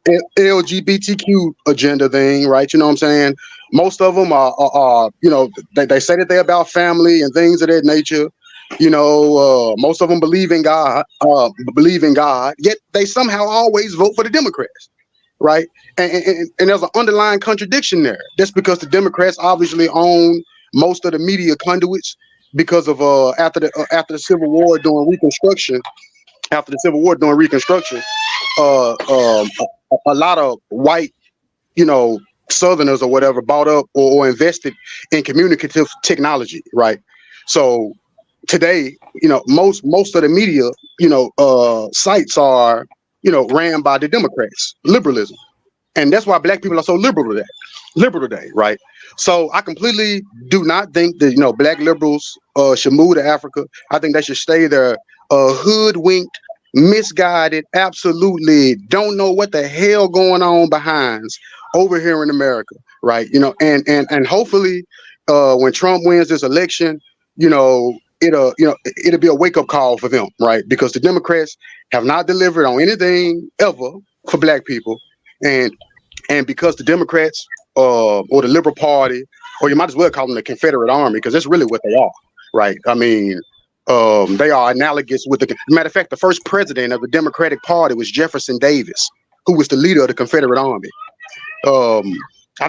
the LGBTQ agenda thing, right? You know what I'm saying? Most of them are they say that they're about family and things of that nature. Most of them believe in God, yet they somehow always vote for the Democrats, right? And there's an underlying contradiction there. That's because the Democrats obviously own most of the media conduits because of after the Civil War during Reconstruction. After the Civil War during Reconstruction, a lot of white, Southerners or whatever bought up or invested in communicative technology, right? So today, most of the media, sites are, ran by the Democrats, liberalism. And that's why black people are so liberal today, right? So I completely do not think that, black liberals should move to Africa. I think they should stay there, hoodwinked, misguided, absolutely don't know what the hell going on behind over here in America, right? And hopefully when Trump wins this election, it'll be a wake-up call for them, right? Because the Democrats have not delivered on anything ever for black people. And because the Democrats or the Liberal Party, or you might as well call them the Confederate Army, because that's really what they are, right? I mean, they are analogous with matter of fact, the first president of the Democratic Party was Jefferson Davis, who was the leader of the Confederate Army. I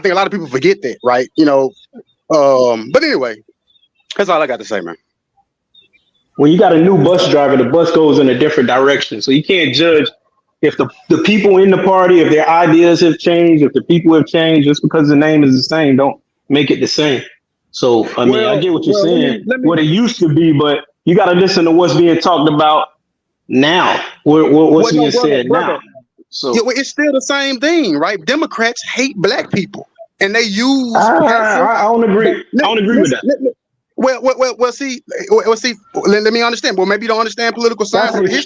think a lot of people forget that, right? But anyway, that's all I got to say, man. When you got a new bus driver, the bus goes in a different direction. So you can't judge if the people in the party, if their ideas have changed, if the people have changed, just because the name is the same, don't make it the same. So, I mean, I get what you're saying, what it used to be, but you got to listen to what's being talked about now, what's being said now. So it's still the same thing, right? Democrats hate black people, and they use. I don't agree. I don't agree with that. Well, see. Let me understand. Well, maybe you don't understand political science. Okay.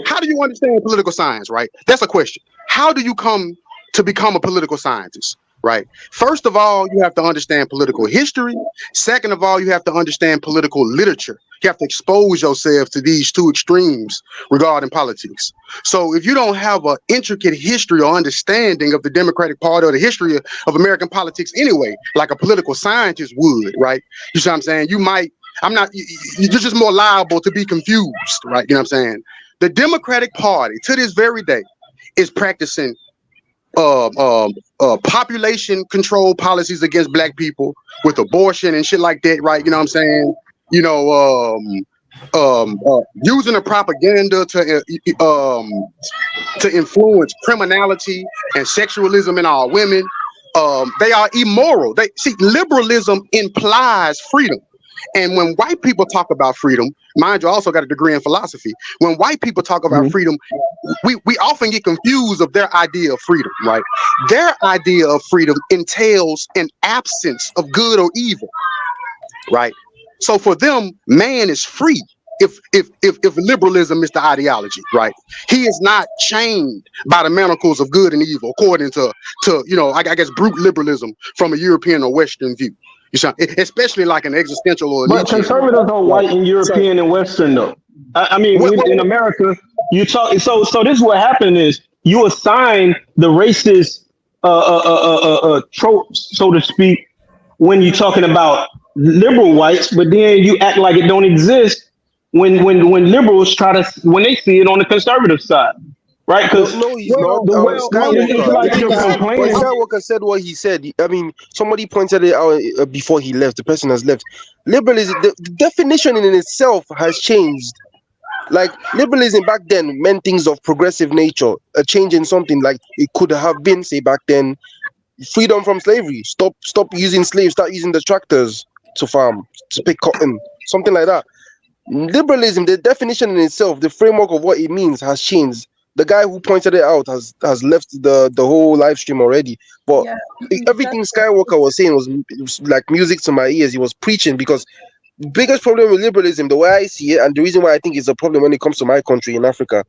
How do you understand political science, right? That's a question. How do you come to become a political scientist, right? First of all, you have to understand political history. Second of all, you have to understand political literature. You have to expose yourself to these two extremes regarding politics. So if you don't have an intricate history or understanding of the Democratic Party or the history of American politics anyway, like a political scientist would, right? You see what I'm saying? You're just more liable to be confused, right? You know what I'm saying? The Democratic Party to this very day is practicing population control policies against black people with abortion and shit like that, right? You know what I'm saying? Using the propaganda to influence criminality and sexualism in our women. They are immoral. Liberalism implies freedom. And when white people talk about freedom, mind you, I also got a degree in philosophy. When white people talk about freedom, we often get confused of their idea of freedom, right? Their idea of freedom entails an absence of good or evil, right? So for them, man is free if liberalism is the ideology, right? He is not chained by the manacles of good and evil, according to I guess brute liberalism from a European or Western view. Especially like an existential or but conservatives are white and European and Western though. I mean, in America, you talk. So this is what happened is you assign the racist tropes, so to speak, when you're talking about liberal whites, but then you act like it don't exist when liberals when they see it on the conservative side. Right, because Skywalker said what he said. I mean, somebody pointed it out before he left. The person has left. Liberalism, the definition in itself has changed. Like liberalism back then meant things of progressive nature, a change in something. Like it could have been, say back then, freedom from slavery. Stop using slaves. Start using the tractors to farm, to pick cotton, something like that. Liberalism, the definition in itself, the framework of what it means has changed. The guy who pointed it out has left the whole live stream already. But everything Skywalker was saying was like music to my ears. He was preaching, because the biggest problem with liberalism, the way I see it, and the reason why I think it's a problem when it comes to my country in Africa,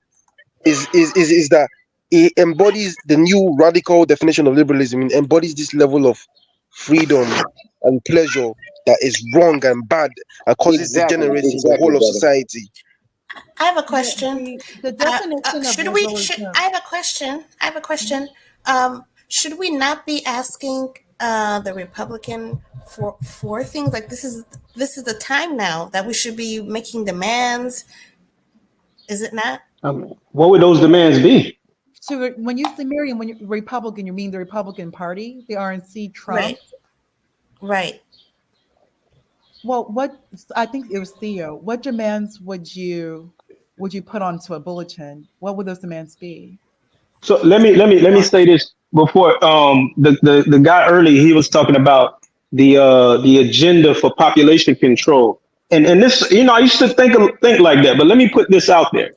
is that it embodies the new radical definition of liberalism. It embodies this level of freedom and pleasure that is wrong and bad and causes degeneracy in the whole of society. I have a question. The definition I have a question. Should we not be asking the Republican for things like this? Is this is the time now that we should be making demands. Is it not? What would those demands be? So when you say Miriam, when you're Republican, you mean the Republican Party, the RNC, Trump? Right. Right. Well, what I think it was Theo. What demands would you put onto a bulletin? What would those demands be? So let me say this before the guy early, he was talking about the agenda for population control. And this, I used to think like that, but let me put this out there.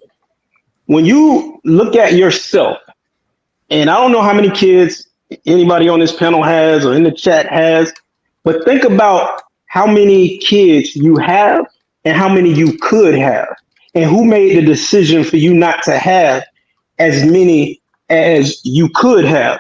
When you look at yourself, and I don't know how many kids anybody on this panel has or in the chat has, but think about how many kids you have and how many you could have, and who made the decision for you not to have as many as you could have.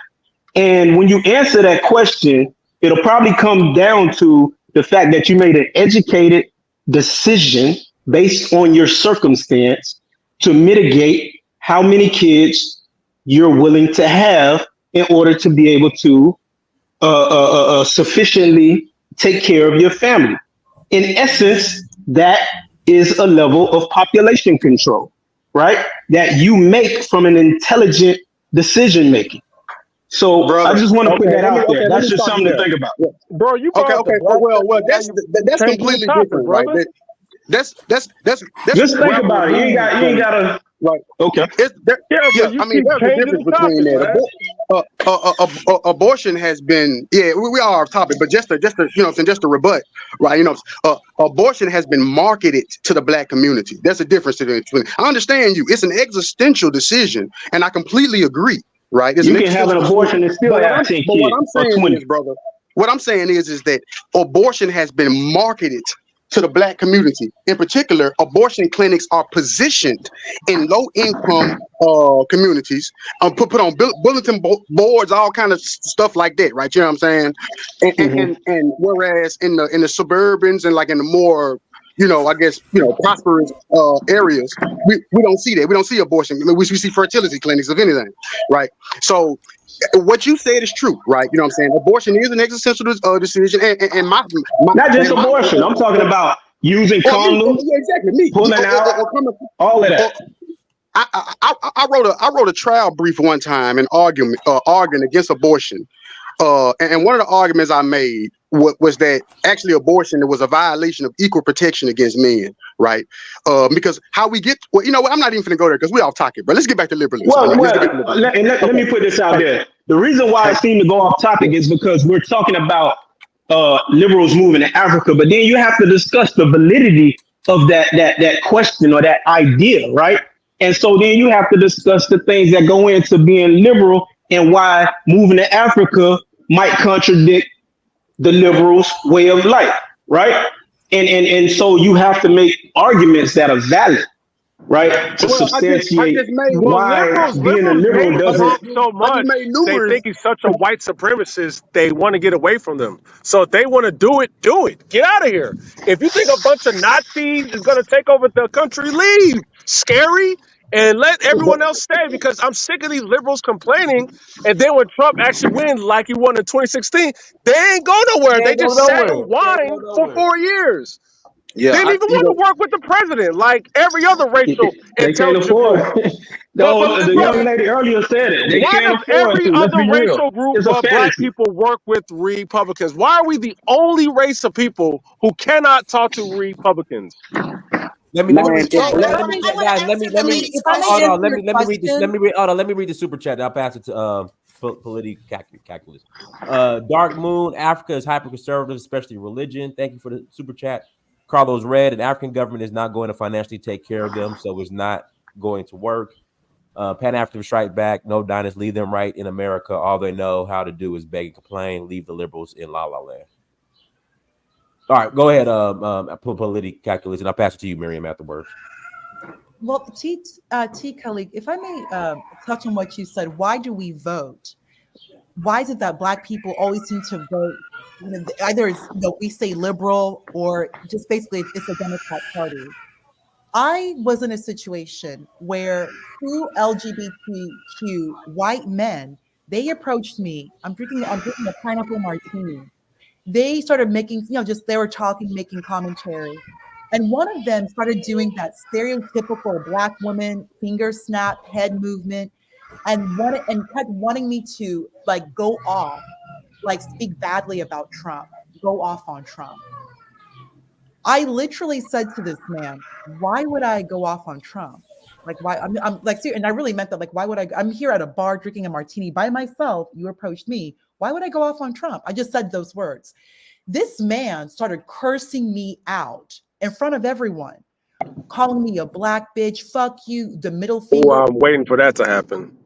And when you answer that question, it'll probably come down to the fact that you made an educated decision based on your circumstance to mitigate how many kids you're willing to have in order to be able to sufficiently take care of your family. In essence, that is a level of population control, right? That you make from an intelligent decision making. So Brother, I just want to put that out there. let That's me just stop something you to there. think about. Yeah. Bro, you Okay, brought okay. the Well, black that's changing completely the topic, different, brother. right? That's Just think about it. You ain't gotta. Right. Okay. Yeah, but you I mean, keep there's a changing difference the between topic, man. that. Abortion has been, we are off topic, but just to just to rebut, right? Abortion has been marketed to the black community. There's a difference between. I understand you. It's an existential decision, and I completely agree. Right? It's You can have an abortion and still have 10 But what kids I'm or saying 20. is, brother, what I'm saying is that abortion has been marketed to the black community. In particular, abortion clinics are positioned in low-income communities, put on bulletin boards, all kind of stuff like that, right? You know what I'm saying? And whereas in the suburbans and like in the more I guess prosperous areas, we don't see that. We don't see abortion. We see fertility clinics, if anything, right? So what you said is true, right? You know what I'm saying? Abortion is an existential decision, and my Not just abortion. I'm talking about using condoms, exactly. pulling out, all of that. I wrote a trial brief one time and arguing against abortion. And one of the arguments I made was that actually abortion was a violation of equal protection against men, right? Because how we get, well, you know what? I'm not even going to go there because we're off topic, but let's get back to liberalism. Let me put this out there. The reason why I seem to go off topic is because we're talking about liberals moving to Africa, but then you have to discuss the validity of that question or that idea, right? And so then you have to discuss the things that go into being liberal and why moving to Africa might contradict the liberals' way of life, right? And so you have to make arguments that are valid, right, to substantiate why being a liberal doesn't. So much they think he's such a white supremacist, they want to get away from them. So if they want to do it, get out of here. If you think a bunch of Nazis is going to take over the country, leave. Scary. And let everyone else stay, because I'm sick of these liberals complaining. And then when Trump actually wins, like he won in 2016, they ain't go nowhere. They just sat and whined for 4 years. Yeah, they didn't even want to work with the president, like every other racial They can't intelligent afford group. it. The young lady earlier said it. They Why can't does afford every it. Let's other be real. racial group It's a of black fantasy. people work with Republicans? Why are we the only race of people who cannot talk to Republicans? Let me read the super chat. I'll pass it to Political Calculus. Dark Moon, Africa is hyper conservative, especially religion. Thank you for the super chat. Carlos Red, an African government is not going to financially take care of them, so it's not going to work. Pan-African Strike Back, no dynasty, leave them right in America. All they know how to do is beg and complain. Leave the liberals in La La Land. All right, go ahead, Political Calculus, and I'll pass it to you, Miriam, afterwards. Well, T. Khalid, if I may touch on what you said, why do we vote? Why is it that Black people always seem to vote? Either it's, we say liberal or just basically it's a Democrat party. I was in a situation where two LGBTQ white men, they approached me. I'm drinking a pineapple martini. they started making, just they were talking, making commentary. And one of them started doing that stereotypical Black woman finger snap head movement and kept wanting me to like go off, like speak badly about Trump, go off on Trump. I literally said to this man, why would I go off on Trump? Like, why? I'm like, serious, and I really meant that. Like, why would I? I'm here at a bar drinking a martini by myself. You approached me. Why would I go off on Trump? I just said those words. This man started cursing me out in front of everyone, calling me a Black bitch, fuck you, the middle finger. Oh, I'm waiting for that to happen.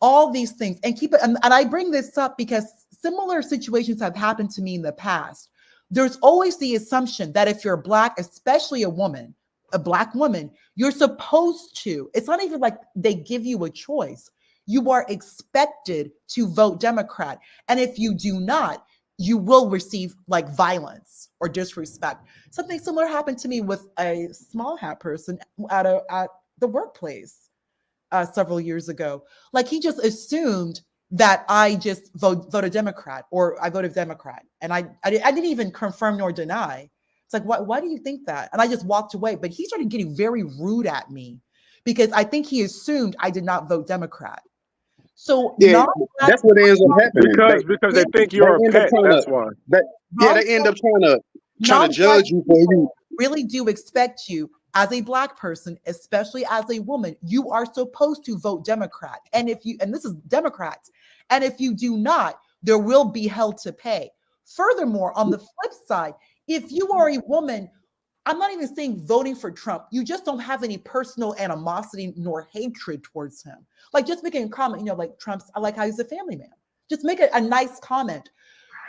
All these things, and keep it. And I bring this up because similar situations have happened to me in the past. There's always the assumption that if you're Black, especially a woman, a Black woman, you're supposed to. It's not even like they give you a choice. You are expected to vote Democrat, and if you do not, you will receive like violence or disrespect. Something similar happened to me with a small hat person at the workplace several years ago. Like he just assumed that I just voted Democrat or I voted Democrat, and I didn't even confirm nor deny. It's like, why do you think that? And I just walked away. But he started getting very rude at me because I think he assumed I did not vote Democrat. So yeah, that's what ends up happening because they think you're a pet. That's why. They end up trying to judge you for who. Really do expect you as a Black person, especially as a woman, you are supposed to vote Democrat. And this is Democrats, and if you do not, there will be hell to pay. Furthermore, on the flip side, if you are a woman, I'm not even saying voting for Trump, you just don't have any personal animosity nor hatred towards him. Like just making a comment, like I like how he's a family man. Just make a nice comment.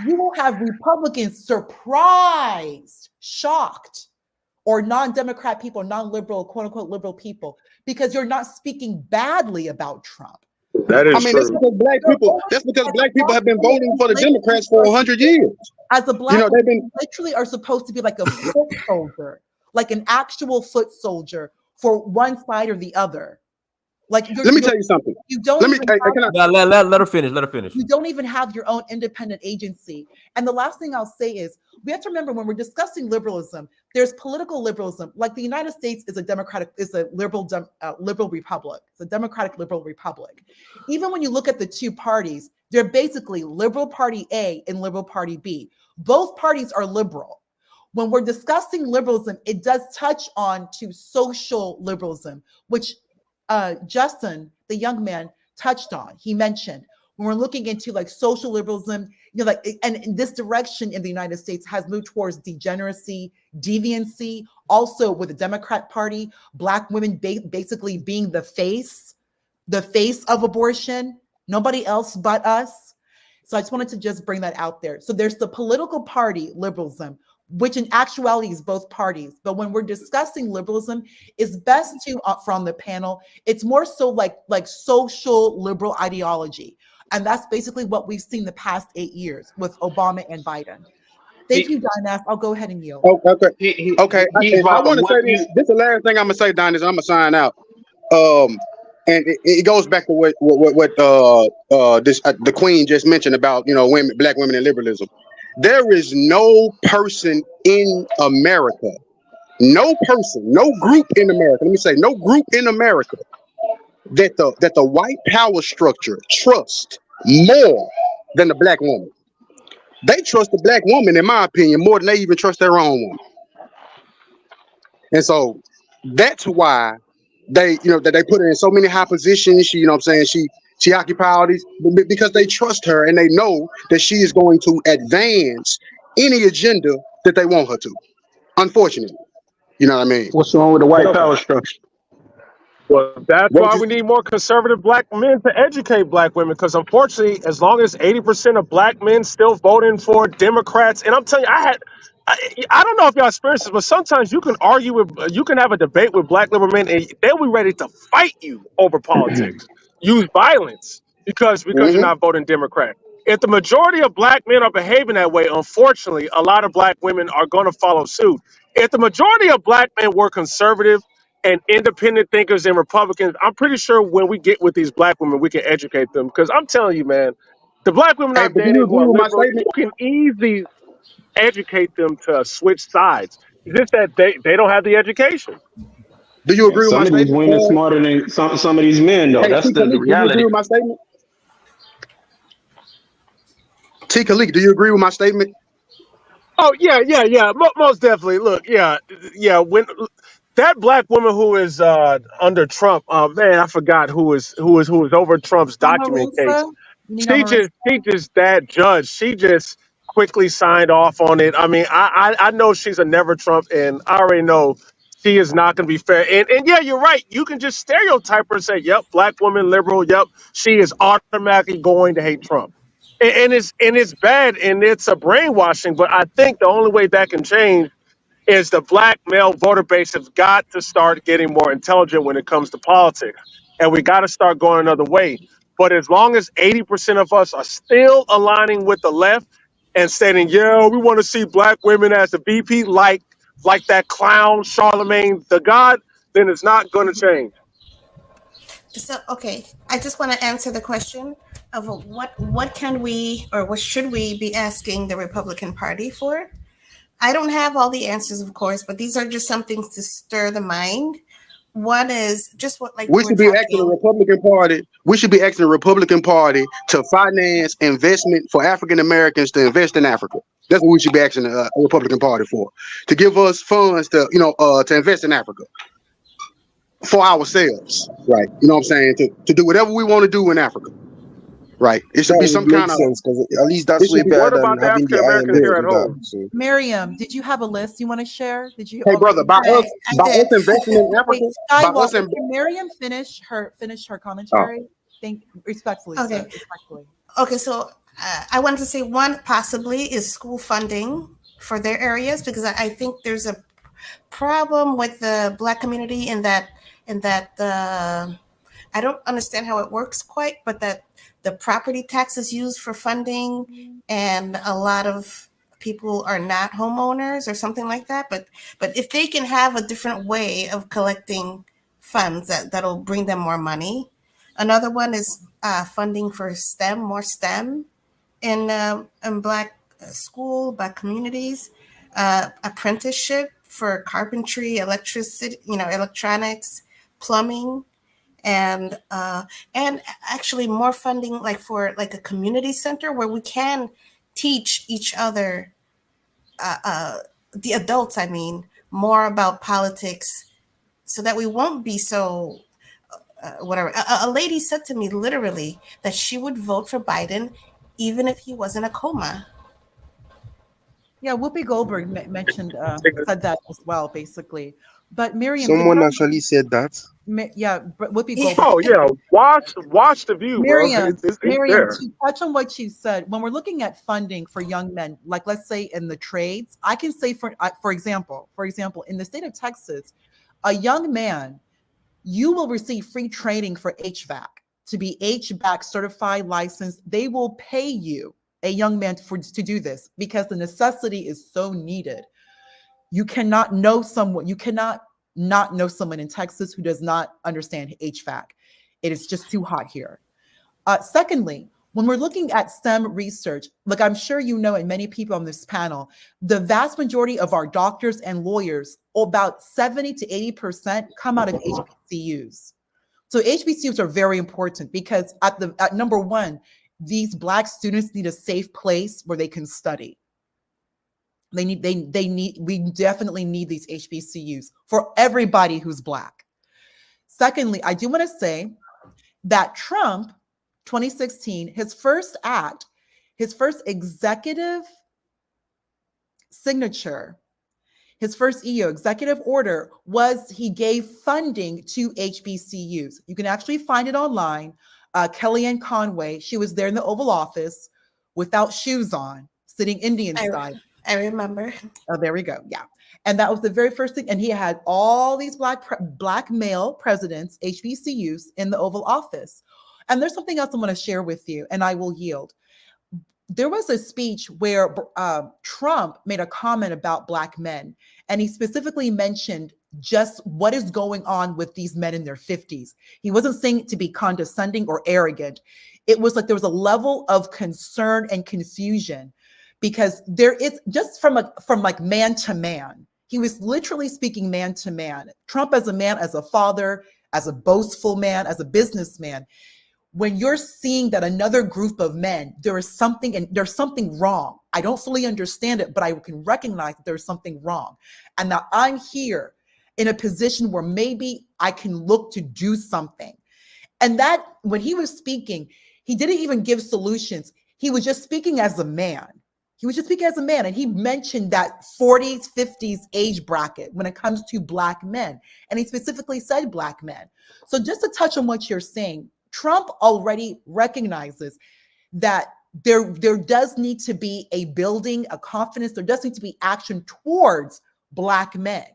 You will have Republicans surprised, shocked, or non-Democrat people, non-liberal, quote unquote liberal people, because you're not speaking badly about Trump. That is true. That's because black people have been voting for the Democrats for 100 years. As a Black, literally are supposed to be like a foot soldier, like an actual foot soldier for one side or the other. Like, let me tell you something. You don't. Let her finish. Let her finish. You don't even have your own independent agency. And the last thing I'll say is we have to remember when we're discussing liberalism, there's political liberalism. Like the United States is a liberal republic. It's a democratic liberal republic. Even when you look at the two parties, they're basically Liberal Party A and Liberal Party B. Both parties are liberal. When we're discussing liberalism, it does touch on to social liberalism, which Justin, the young man, touched on. He mentioned when we're looking into like social liberalism, and in this direction in the United States has moved towards degeneracy, deviancy, also with the Democrat Party, Black women basically being the face of abortion, nobody else but us. So I just wanted to just bring that out there. So there's the political party liberalism, which in actuality is both parties. But when we're discussing liberalism, it's best to, from the panel, it's more so like social liberal ideology. And that's basically what we've seen the past 8 years with Obama and Biden. Thank you, Dynas. I'll go ahead and yield. Okay. I want to say this. This is the last thing I'm going to say, Dynas, and I'm going to sign out. And it goes back to what the Queen just mentioned about, women, Black women and liberalism. There is no person in America, no group in America. Let me say, no group in America that the white power structure trusts more than the Black woman. They trust the Black woman, in my opinion, more than they even trust their own woman. And so that's why they put her in so many high positions. She occupies all these because they trust her and they know that she is going to advance any agenda that they want her to. Unfortunately, you know what I mean? What's wrong with the white power structure? Well, that's why we need more conservative Black men to educate Black women. Because unfortunately, as long as 80% of Black men still voting for Democrats, and I'm telling you, I don't know if y'all experience this, but sometimes you can have a debate with Black liberal men, and they'll be ready to fight you over politics, use violence because you're not voting Democrat. If the majority of Black men are behaving that way, unfortunately, a lot of Black women are going to follow suit. If the majority of Black men were conservative and independent thinkers and Republicans, I'm pretty sure when we get with these Black women, we can educate them. Because I'm telling you, man, the Black women out there who are liberal, you can easily educate them to switch sides. It's just that they don't have the education. Do you And agree with my some of these statement? women smarter than some of these men, though. Hey, That's T. the Khalik, do you agree reality. with my statement? T. Khalik, do you agree with my statement? Oh yeah. Most definitely. Look, yeah. When that black woman who is under Trump, man, I forgot who is over Trump's document case. Omarosa? Nina Omarosa? She just that judge. She just quickly signed off on it. I mean, I know she's a never Trump, and I already know she is not going to be fair. And yeah, you're right. You can just stereotype her and say, "Yep, black woman, liberal. Yep, she is automatically going to hate Trump." And it's bad and it's a brainwashing. But I think the only way that can change is the black male voter base has got to start getting more intelligent when it comes to politics. And we got to start going another way. But as long as 80% of us are still aligning with the left and stating, yeah, we want to see black women as the VP, like that clown Charlemagne the God, then it's not going to change. So, okay, I just want to answer the question of what can we or what should we be asking the Republican Party for? I don't have all the answers, of course, but these are just some things to stir the mind. One is just what like We we're should be asking the talking. Republican Party. We should be asking the Republican Party to finance investment for African Americans to invest in Africa. That's what we should be asking the Republican Party for, to give us funds to to invest in Africa for ourselves, right? You know what I'm saying? To do whatever we want to do in Africa, right? It should That be would some make kind of. sense because at least It that's way should be. better What than about the having the African Americans IMF here at do that. home? So Miriam, did you have a list you want to share? Did you Hey, brother, already? Right, I by us did. investing in Wait, Africa, by us Skywalker, in. can Miriam finish her Oh, commentary? Thank respectfully, sir. Okay. Respectfully. Okay, so I wanted to say one possibly is school funding for their areas because I think there's a problem with the Black community in that I don't understand how it works quite, but that the property tax is used for funding, and a lot of people are not homeowners or something like that. But if they can have a different way of collecting funds, that'll bring them more money. Another one is funding for STEM, more STEM in Black school, Black communities, apprenticeship for carpentry, electricity, electronics, plumbing, and actually more funding like for like a community center where we can teach each other, the adults, I mean, more about politics, so that we won't be so whatever. A lady said to me literally that she would vote for Biden even if he was in a coma. Yeah, Whoopi Goldberg mentioned said that as well, basically. But Miriam, did someone you actually said that. yeah, but Whoopi Yeah. Goldberg. Oh yeah, watch the view, bro. It's Miriam, there. to touch on what you said, when we're looking at funding for young men, like let's say in the trades, I can say for example, in the state of Texas, a young man, you will receive free training for HVAC to be HVAC certified, licensed. They will pay you, a young man, to do this because the necessity is so needed. You cannot know someone. You cannot not know someone in Texas who does not understand HVAC. It is just too hot here. Secondly, when we're looking at STEM research, like I'm sure you know, and many people on this panel, the vast majority of our doctors and lawyers, about 70 to 80%, come out of HBCUs. So HBCUs are very important because at number one, these Black students need a safe place where they can study. We definitely need these HBCUs for everybody who's Black. Secondly, I do want to say that Trump, 2016, his first act, his first executive signature, his first EO, executive order, was he gave funding to HBCUs. You can actually find it online. Kellyanne Conway, she was there in the Oval Office without shoes on, sitting Indian style. I remember. Oh, there we go. Yeah. And that was the very first thing. And he had all these black male presidents, HBCUs, in the Oval Office. And there's something else I want to share with you, and I will yield. There was a speech where Trump made a comment about Black men, and he specifically mentioned just what is going on with these men in their 50s. He wasn't saying it to be condescending or arrogant. It was like there was a level of concern and confusion because there is just from like man to man. He was literally speaking man to man. Trump as a man, as a father, as a boastful man, as a businessman. When you're seeing that another group of men, there's something wrong. I don't fully understand it, but I can recognize that there's something wrong. And that I'm here in a position where maybe I can look to do something. And that when he was speaking, he didn't even give solutions. He was just speaking as a man. He was just speaking as a man. And he mentioned that 40s, 50s age bracket when it comes to Black men. And he specifically said Black men. So just to touch on what you're saying, Trump already recognizes that there does need to be a building, a confidence. There does need to be action towards Black men.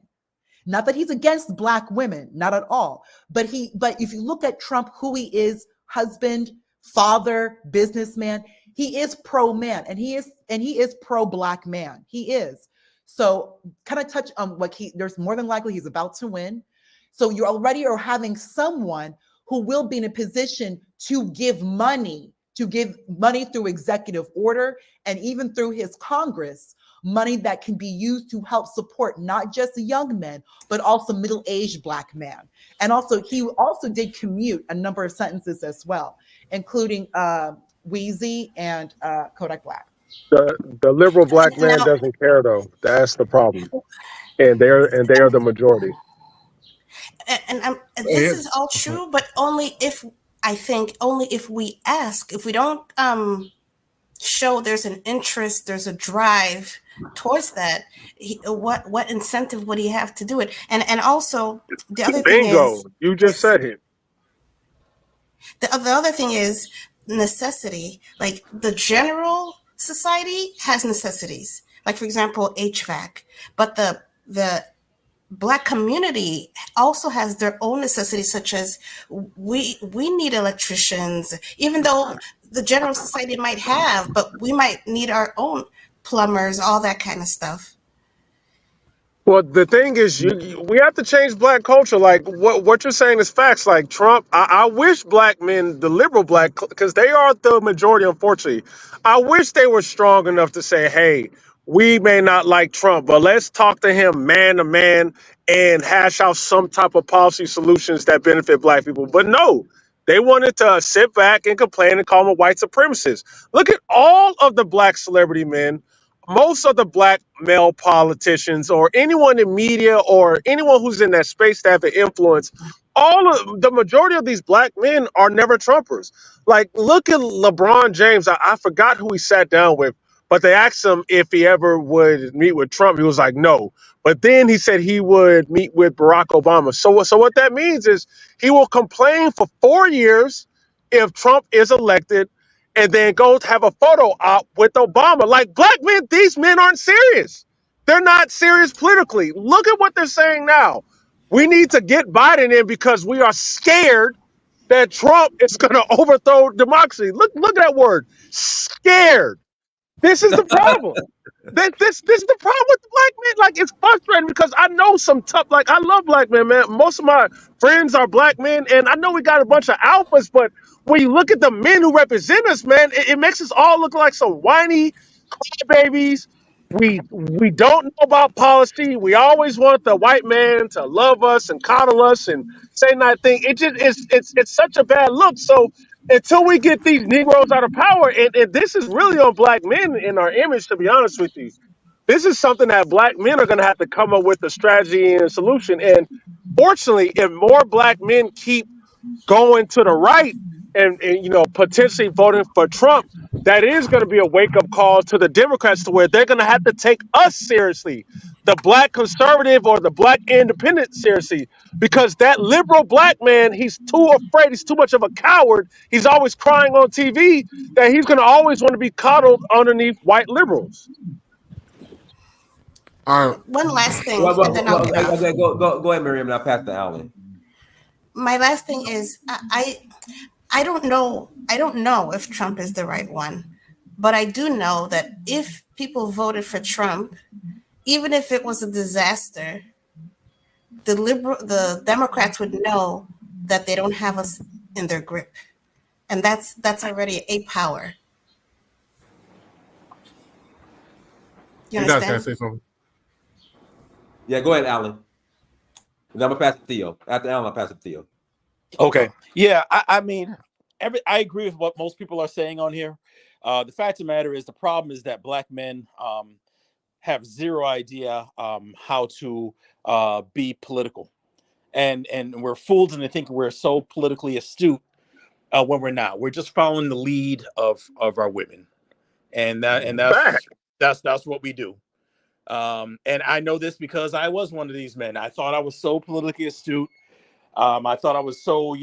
Not that he's against Black women, not at all. But if you look at Trump, who he is, husband, father, businessman, he is pro-man, and he is pro-Black man. He is. So kind of touch on there's more than likely he's about to win. So you already are having someone who will be in a position to give money through executive order and even through his Congress, money that can be used to help support not just young men, but also middle-aged Black men. And also, he also did commute a number of sentences as well, including Wheezy and Kodak Black. The liberal Black man doesn't care though. That's the problem, and they are the majority. And this is all true, but only if we ask. If we don't show there's an interest, there's a drive towards that, what incentive would he have to do it? And also the other thing is, you just said it. The other thing is necessity. Like the general society has necessities, like for example HVAC, but the Black community also has their own necessities, such as we need electricians, even though the general society might have, but we might need our own plumbers, all that kind of stuff. Well, the thing is, we have to change Black culture. Like what you're saying is facts. Like Trump, I wish Black men, the liberal Black, because they are the majority, unfortunately. I wish they were strong enough to say, hey, we may not like Trump, but let's talk to him man to man and hash out some type of policy solutions that benefit Black people. But no, they wanted to sit back and complain and call him a white supremacist. Look at all of the Black celebrity men, most of the Black male politicians, or anyone in media, or anyone who's in that space to have an influence. The majority of these Black men are never Trumpers. Like, look at LeBron James. I forgot who he sat down with, but they asked him if he ever would meet with Trump. He was like, no. But then he said he would meet with Barack Obama. So what that means is he will complain for 4 years if Trump is elected, and then go have a photo op with Obama. Like, Black men, these men aren't serious. They're not serious politically. Look at what they're saying now. We need to get Biden in because we are scared that Trump is going to overthrow democracy. Look at that word, scared. This is the problem. This is the problem with the Black men. Like, it's frustrating because I know some tough, like, I love Black men, man. Most of my friends are Black men, and I know we got a bunch of alphas, but when you look at the men who represent us, man, it makes us all look like some whiny crybabies. We don't know about policy. We always want the white man to love us and coddle us and say nice thing. It's such a bad look. So until we get these Negroes out of power, and this is really on Black men in our image, to be honest with you, this is something that Black men are going to have to come up with a strategy and a solution. And fortunately, if more Black men keep going to the right and potentially voting for Trump, that is going to be a wake-up call to the Democrats, to where they're going to have to take us seriously, the Black conservative or the Black independent seriously, because that liberal Black man, he's too afraid, he's too much of a coward, he's always crying on TV, that he's going to always want to be coddled underneath white liberals. All right. One last thing, and then I'll get off. Go ahead, Miriam, and I'll pass to Alan. My last thing is, I don't know if Trump is the right one, but I do know that if people voted for Trump, even if it was a disaster, the Democrats would know that they don't have us in their grip, and that's already a power. You You guys gotta understand? say something. Yeah, go ahead, Alan. And I'm gonna pass it to Theo. After Alan, I'll pass it to Theo. Okay. Yeah, I mean, I agree with what most people are saying on here. The fact of the matter is, the problem is that black men have zero idea how to be political, and we're fooled into thinking we're so politically astute when we're not. We're just following the lead of our women, and that's what we do. And I know this because I was one of these men. I thought I was so politically astute. I thought I was so,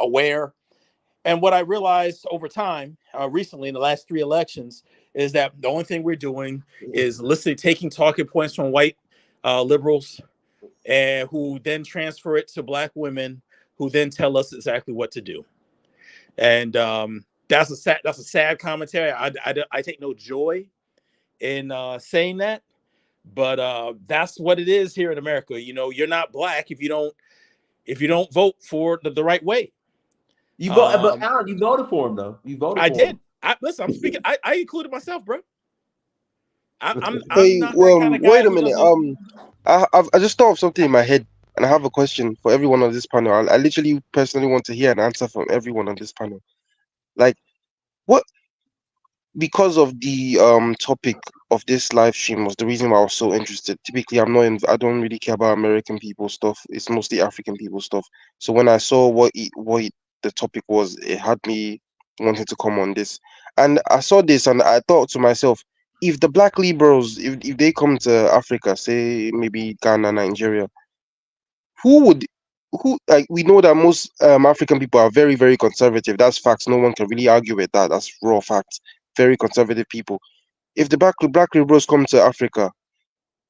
aware. And what I realized over time, recently in the last 3 elections, is that the only thing we're doing is taking talking points from white liberals, and who then transfer it to black women, who then tell us exactly what to do. And that's a sad commentary. I take no joy in saying that, but that's what it is here in America. You're not black if you don't vote for the right way. You vote, but Alan, you voted for him though. You voted. I for did. him. Listen, I'm speaking. I included myself, bro. I'm Hey, not that kind of guy. wait a minute. I just thought of something in my head, and I have a question for everyone on this panel. I literally personally want to hear an answer from everyone on this panel. Like, what? Because of the topic of this live stream was the reason why I was so interested. Typically, I don't really care about American people stuff. It's mostly African people stuff. So when I saw what the topic was, it had me wanting to come on this. And I saw this and I thought to myself, if the black liberals, if they come to Africa, say maybe Ghana, Nigeria, who like, we know that most African people are very, very conservative. That's facts. No one can really argue with that. That's raw facts. Very conservative people. If the black liberals come to Africa,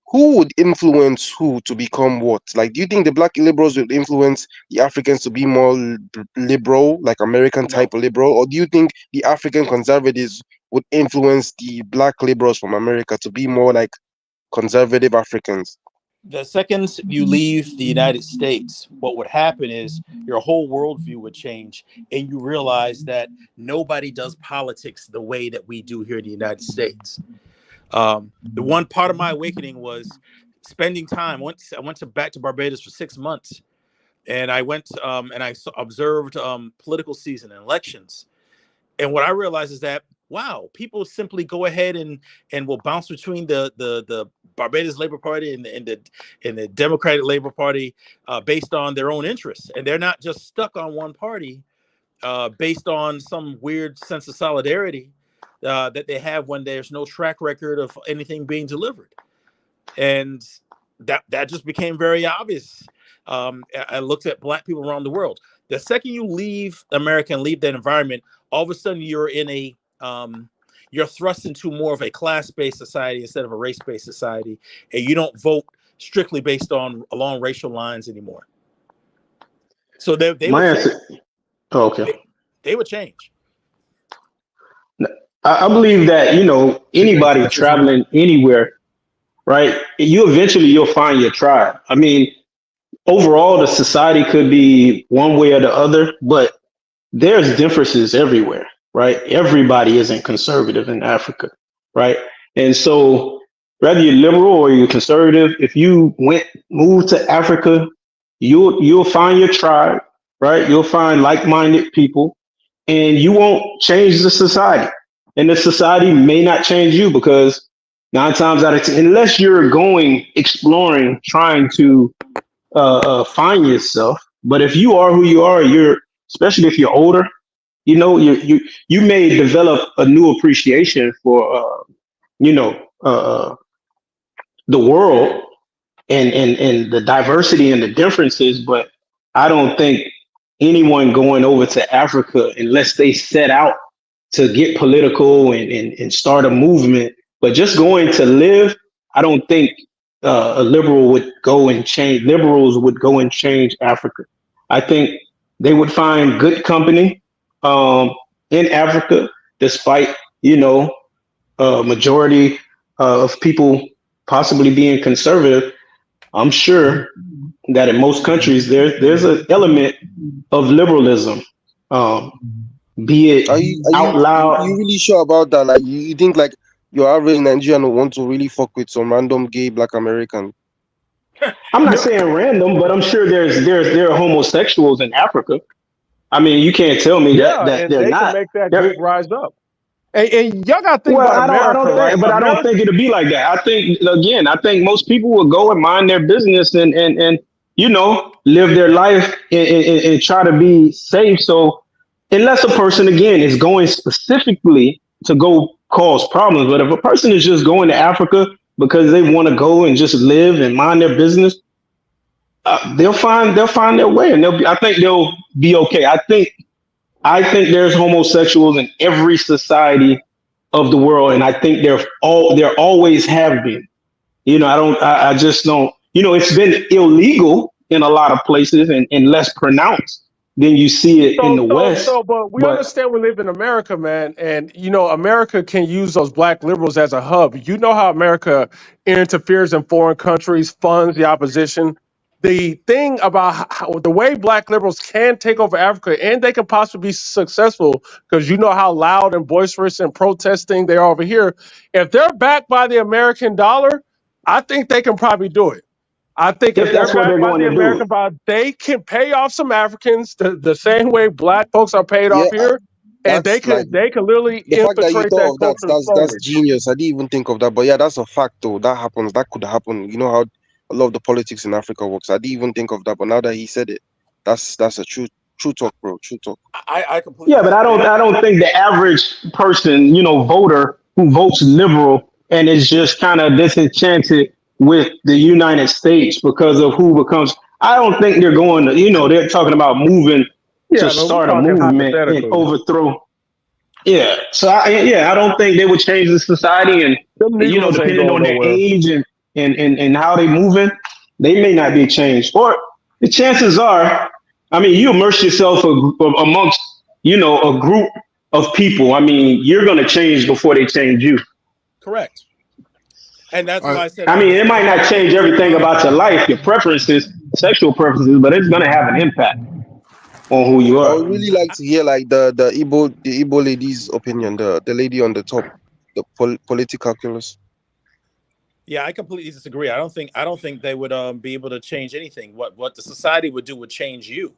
who would influence who to become what? Like, do you think the black liberals will influence the Africans to be more liberal, like American type of liberal, or do you think the African conservatives would influence the black liberals from America to be more like conservative Africans? The second you leave the United States, what would happen is your whole worldview would change, and you realize that nobody does politics the way that we do here in the United States. The one part of my awakening was spending time. I went back to Barbados for 6 months, and I went and I observed political season and elections. And what I realized is that, wow, people simply go ahead and will bounce between the Barbados Labor Party and the Democratic Labor Party based on their own interests, and they're not just stuck on one party based on some weird sense of solidarity that they have when there's no track record of anything being delivered. And that just became very obvious. I looked at black people around the world. The second you leave America and leave that environment, all of a sudden you're in you're thrust into more of a class-based society instead of a race-based society, and you don't vote strictly based along racial lines anymore. So they would change. Oh, okay. They would change. I believe that, anybody traveling anywhere, right? You'll find your tribe. I mean, overall, the society could be one way or the other, but there's differences everywhere, right? Everybody isn't conservative in Africa, right? And so whether you're liberal or you're conservative, if you moved to Africa, you'll find your tribe, right? You'll find like-minded people, and you won't change the society. And the society may not change you, because 9 times out of 10, unless you're exploring, trying to find yourself. But if you are who you are, especially if you're older, you may develop a new appreciation for the world and the diversity and the differences. But I don't think anyone going over to Africa, unless they set out to get political and start a movement, but just going to live, I don't think a liberal would go and change. Liberals would go and change Africa. I think they would find good company in Africa, despite majority of people possibly being conservative. I'm sure that in most countries there's an element of liberalism, be it out loud. Are you really sure about that? Like, you think like your average Nigerian will want to really fuck with some random gay black American. I'm not saying random, but I'm sure there are homosexuals in Africa. I mean, you can't tell me Yeah, that and they're they can not. make that They're, group rise up. And y'all got to think well, about I America, don't right? think, but I don't America. think it'll be like that. I think again, I think most people will go and mind their business and live their life and try to be safe. So unless a person again is going specifically to go cause problems, but if a person is just going to Africa because they want to go and just live and mind their business, they'll find their way, and I think they'll be okay. I think there's homosexuals in every society of the world, and I think there always have been. I just don't. It's been illegal in a lot of places and less pronounced than you see it in So, the so, West. so, but we But understand we live in America, man, and America can use those black liberals as a hub. You know how America interferes in foreign countries, funds the opposition. The thing about the way black liberals can take over Africa, and they can possibly be successful, because you know how loud and boisterous and protesting they are over here. If they're backed by the American dollar, I think they can probably do it. I think if if they're that's what backed they're by going the to do, American bond, they can pay off some Africans the same way black folks are paid Yeah, off here, and they that's like can they can literally the fact that you infiltrate that thought of that. culture That's slowly. genius. I didn't even think of that. But yeah, that's a fact though. That happens. That could happen. You know how a lot of the politics in Africa works. I didn't even think of that. But now that he said it, that's a true talk, bro. True talk. I completely yeah, but I disagree. don't. I don't think the average person, voter who votes liberal and is just kind of disenchanted with the United States because of who becomes. I don't think they're going to. They're talking about moving to Yeah, but we're start a talking movement and hypothetically. overthrow. Yeah. So I don't think they would change the society, and Them Negroes ain't depending going on their nowhere. age and how they moving, they may not be changed. Or the chances are, I mean, you immerse yourself amongst a group of people. I mean, you're going to change before they change you. Correct. And that's All why right. I said I mean, the it might not change society is everything about your monitoring. life, your preferences, sexual preferences, but it's going to have an impact on who you I would are. really like to hear like the Igbo lady's opinion, the lady on the top, the political calculus. Yeah, I completely disagree. I don't think they would be able to change anything. What the society would do would change you.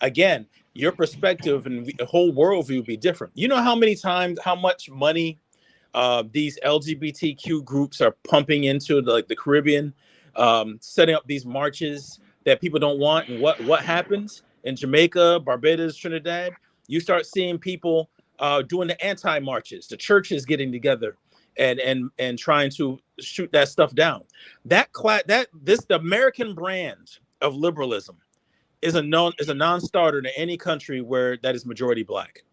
Again, your perspective and the whole worldview would be different. You know how much money these LGBTQ groups are pumping into the Caribbean, setting up these marches that people don't want, and what happens in Jamaica, Barbados, Trinidad? You start seeing people doing the anti-marches, the churches getting together and trying to shoot that stuff down. The American brand of liberalism is a non-starter to any country where that is majority black.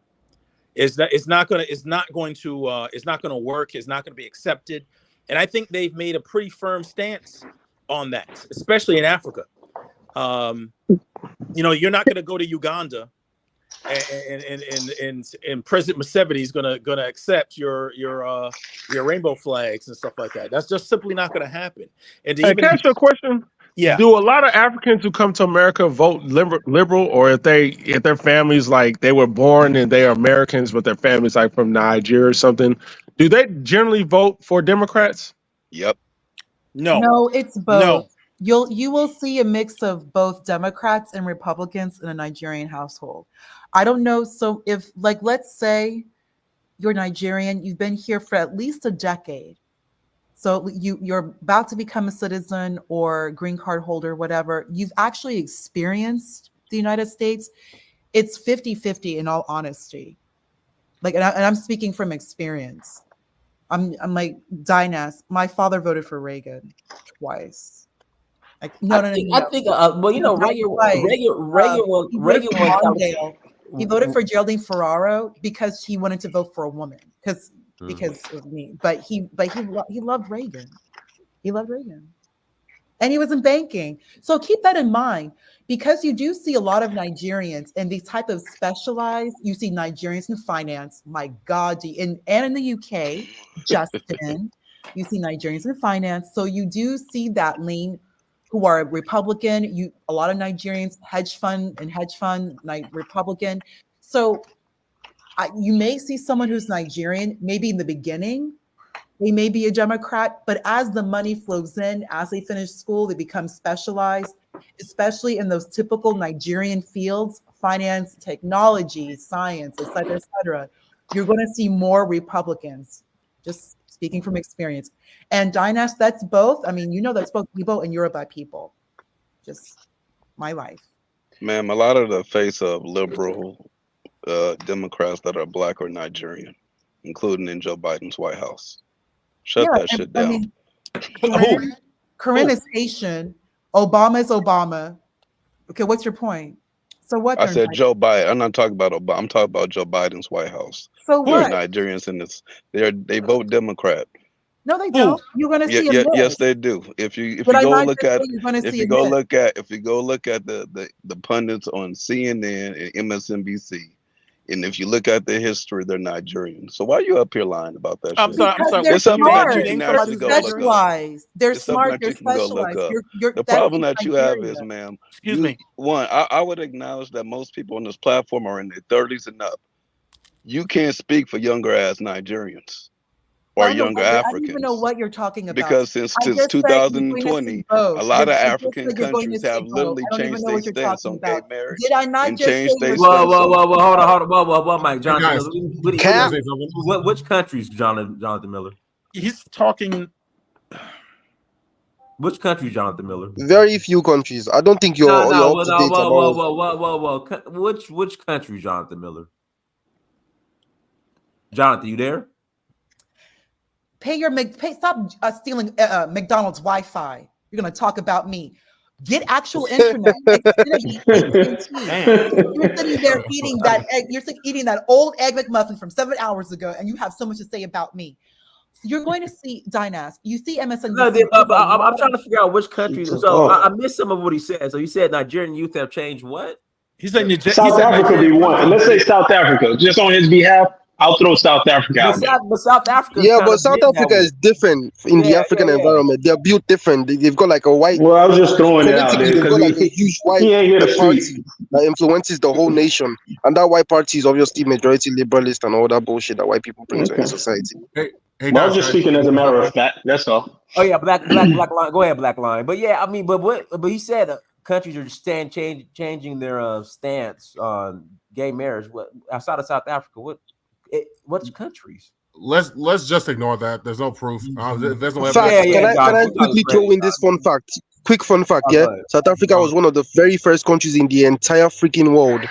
It's not going to work. It's not going to be accepted. And I think they've made a pretty firm stance on that, especially in Africa. You're not going to go to Uganda and President Museveni is gonna accept your rainbow flags and stuff like that. That's just simply not going to happen. And to Hey, can I even ask you a question? yeah, Do a lot of Africans who come to America vote liberal, or if their families like they were born and they are Americans, but their families like from Nigeria or something, do they generally vote for Democrats? Yep. no, No, it's both. no. You will see a mix of both Democrats and Republicans in a Nigerian household. I don't know. So if like let's say you're Nigerian, you've been here for at least a decade. So you're about to become a citizen or green card holder, whatever. You've actually experienced the United States. It's 50-50 in all honesty. Like, and I'm speaking from experience. I'm like Dynas. My father voted for Reagan twice. Like no. I think well, Not twice. He voted Reagan for won Mondale. He voted California. for Geraldine Ferraro because he wanted to vote for a woman Mm. because of me. But he loved Reagan. He loved Reagan. And he was in banking. So keep that in mind because you do see a lot of Nigerians in these type of specialized, you see Nigerians in finance, my God, and in the UK, Justin, you see Nigerians in finance. So you do see that lean who are Republican, a lot of Nigerians, hedge fund, Republican. So you may see someone who's Nigerian, maybe in the beginning, They may be a Democrat, but as the money flows in, as they finish school, they become specialized, especially in those typical Nigerian fields, finance, technology, science, et cetera, you're going to see more Republicans, just speaking from experience. And Dynas, that's both. I mean, you know, that's both Igbo and Yoruba people. Just my life. Ma'am, a lot of the face of liberal Democrats that are black or Nigerian, including in Joe Biden's White House. Shut that shit down. I mean, Corinne is Haitian. Obama is Obama. Okay, what's your point? So what? I said Joe Biden. I'm not talking about Obama. I'm talking about Joe Biden's White House. So There's what? Nigerians in this. They vote Democrat. No, they don't. You're going to see a yes, they do. If you But go I'm look not at just saying you're gonna if see you a go myth. look at the pundits on CNN and MSNBC, and if you look at their history, they're Nigerian. So why are you up here lying about that I'm shit? sorry. Because they're It's something smart. that you can They're actually go look up. specialized. They're It's something smart. that you They're can go look specialized. up. You're The that's problem in that you have Nigeria. is, ma'am, Excuse me. One, I would acknowledge that most people on this platform are in their 30s and up. You can't speak for younger ass Nigerians or younger I don't Africans. even know what you're talking about. Because since I just said you're going to 2020, see both. a lot of I just African said you're going to countries see have both. literally I don't even changed know their what you're stance talking on gay about. marriage Did I not and just say changed their we're stance on. Hold on, Mike. Jonathan guys, Miller. Which countries, Jonathan Miller? He's talking. Which countries, Jonathan Miller? Very few countries. I don't think you're up to date about. Which countries, Jonathan Miller? Jonathan, you there? Stop stealing McDonald's Wi-Fi. You're going to talk about me. Get actual internet. Xfinity, AT&T. You're sitting there eating that egg. You're eating that old egg McMuffin from 7 hours ago, and you have so much to say about me. So you're going to see Dynas. You see MSNBC. No, I'm trying to figure out which countries. So I missed some of what he said. So you said Nigerian youth have changed what? He said South Africa be one. Let's say South Africa. Just on his behalf, I'll throw South Africa out there. But South Africa. Yeah, but South Africa is different in the African environment. They're built different. They've got like a white. Well, I was just throwing it out there They've got like a because huge white he ain't here to party speak. that influences the whole nation, and that white party is obviously majority liberalist and all that bullshit that white people bring to any society. Well, I was just speaking as a matter of fact. That's all. Oh yeah, black line. Go ahead, black line. But yeah, I mean, but he said countries are changing their stance on gay marriage. What outside of South Africa? What's countries? Let's just ignore that. There's no proof. There's no evidence. Fact, can I quickly throw in this fun fact? Quick fun fact, yeah. South Africa was one of the very first countries in the entire freaking world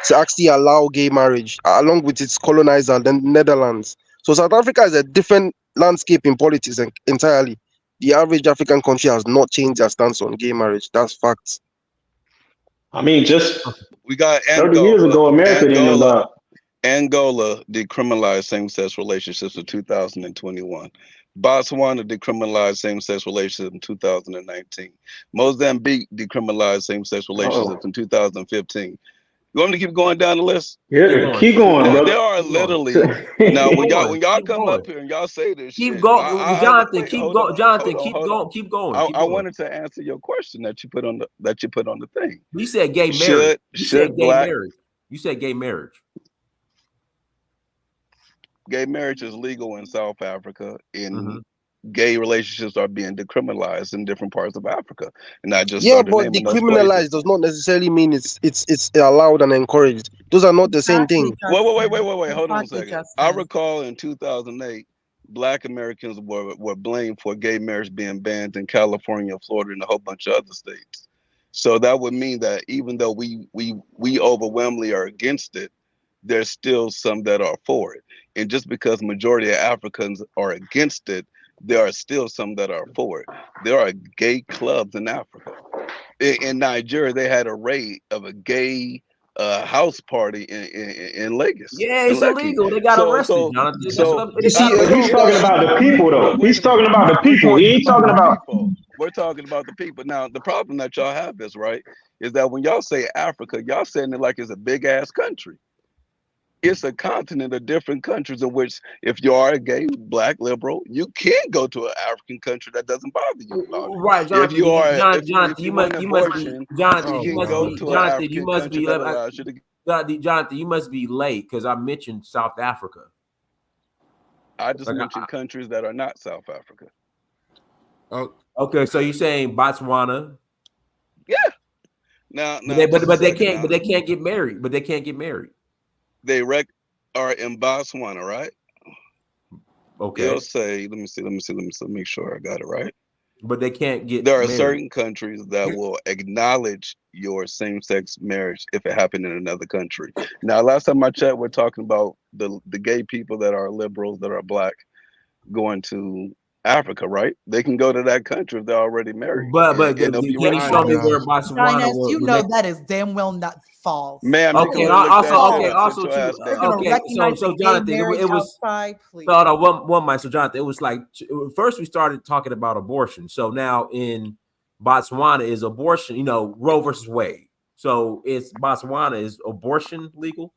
to actually allow gay marriage, along with its colonizer, the Netherlands. So South Africa is a different landscape in politics entirely. The average African country has not changed their stance on gay marriage. That's facts. I mean, just we got 30 years ago, America didn't know that. Angola decriminalized same-sex relationships in 2021. Botswana decriminalized same-sex relationships in 2019. Mozambique decriminalized same-sex relationships in 2015. You want me to keep going down the list? Yeah, keep going, brother. There are literally now when y'all come up here and y'all say this, keep going, Jonathan. Keep going, Jonathan. Keep going. I wanted to answer your question that you put on the thing. You said gay marriage. You said gay marriage. You said gay marriage. Gay marriage is legal in South Africa, and gay relationships are being decriminalized in different parts of Africa. And I just but decriminalized does not necessarily mean it's allowed and encouraged. Those are not the same thing. Wait. Hold on a second. I recall in 2008, Black Americans were blamed for gay marriage being banned in California, Florida, and a whole bunch of other states. So that would mean that even though we overwhelmingly are against it, there's still some that are for it. And just because majority of Africans are against it, there are still some that are for it. There are gay clubs in Africa. In Nigeria, they had a raid of a gay house party in Lagos. Yeah, it's illegal. They got arrested, Jonathan. He's talking about the people, though. He's talking about the people. He ain't talking about. We're talking about the people. Now, the problem that y'all have is that when y'all say Africa, y'all saying it like it's a big ass country. It's a continent of different countries in which, if you are a gay Black liberal, you can go to an African country that doesn't bother you about it. Right, Jonathan. If you are, Jonathan, you must be late because I mentioned South Africa. I just mentioned countries that are not South Africa. Oh, okay. So you're saying Botswana? Yeah. Now, But they can't get married. But they can't get married. They are in Botswana, right? Okay. It'll say, let me make sure I got it right. But they can't get There are married. certain countries that will acknowledge your same-sex marriage if it happened in another country. Now, last time I checked, we're talking about the gay people that are liberals, that are black, going to Africa, right? They can go to that country if they're already married. But and they'll be can you show me where Botswana Dinus, will? you know that is damn well not false. Ma'am, you Okay, can look that shit up. also Sit your too. ass down. They're gonna recognize So the gay Jonathan, marriage it was outside, please. So hold on, one mic. So Jonathan, it was like first we started talking about abortion. So now in Botswana is abortion, you know, Roe versus Wade. So it's Botswana, is abortion legal?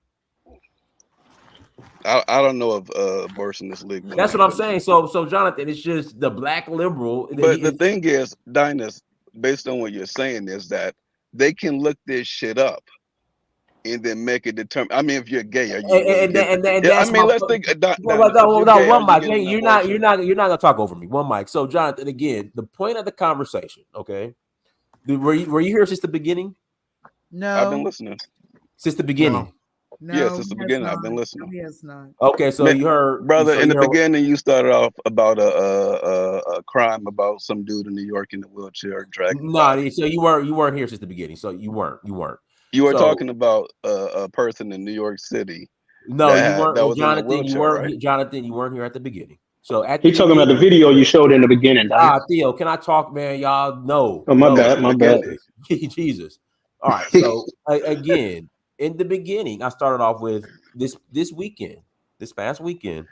I don't know if abortion is legal. That's what I'm saying. So Jonathan, it's just the black liberal. But the thing is, Dinus, based on what you're saying, is that they can look this shit up and then make it determine. I mean, if you're gay, are you? And that's I mean, let's think. One mic. You're not gonna talk over me. One mic. So Jonathan, again, the point of the conversation. Okay, were you here since the beginning? No, I've been listening since the beginning. No, yeah, since the beginning, I've been listening. No, he has not. Okay, so you heard, brother. so in the heard, beginning, you started off about a crime about some dude in New York in a wheelchair dragging. No, so you weren't here since the beginning. So you weren't. You were talking about a person in New York City. No, you weren't. That was Jonathan, in a wheelchair, you weren't. right? Jonathan, you weren't here at the beginning. So He talking about the video you showed in the beginning. Theo, can I talk, man? Y'all know. Oh, my bad. Jesus. All right. So again, in the beginning, I started off with this past weekend.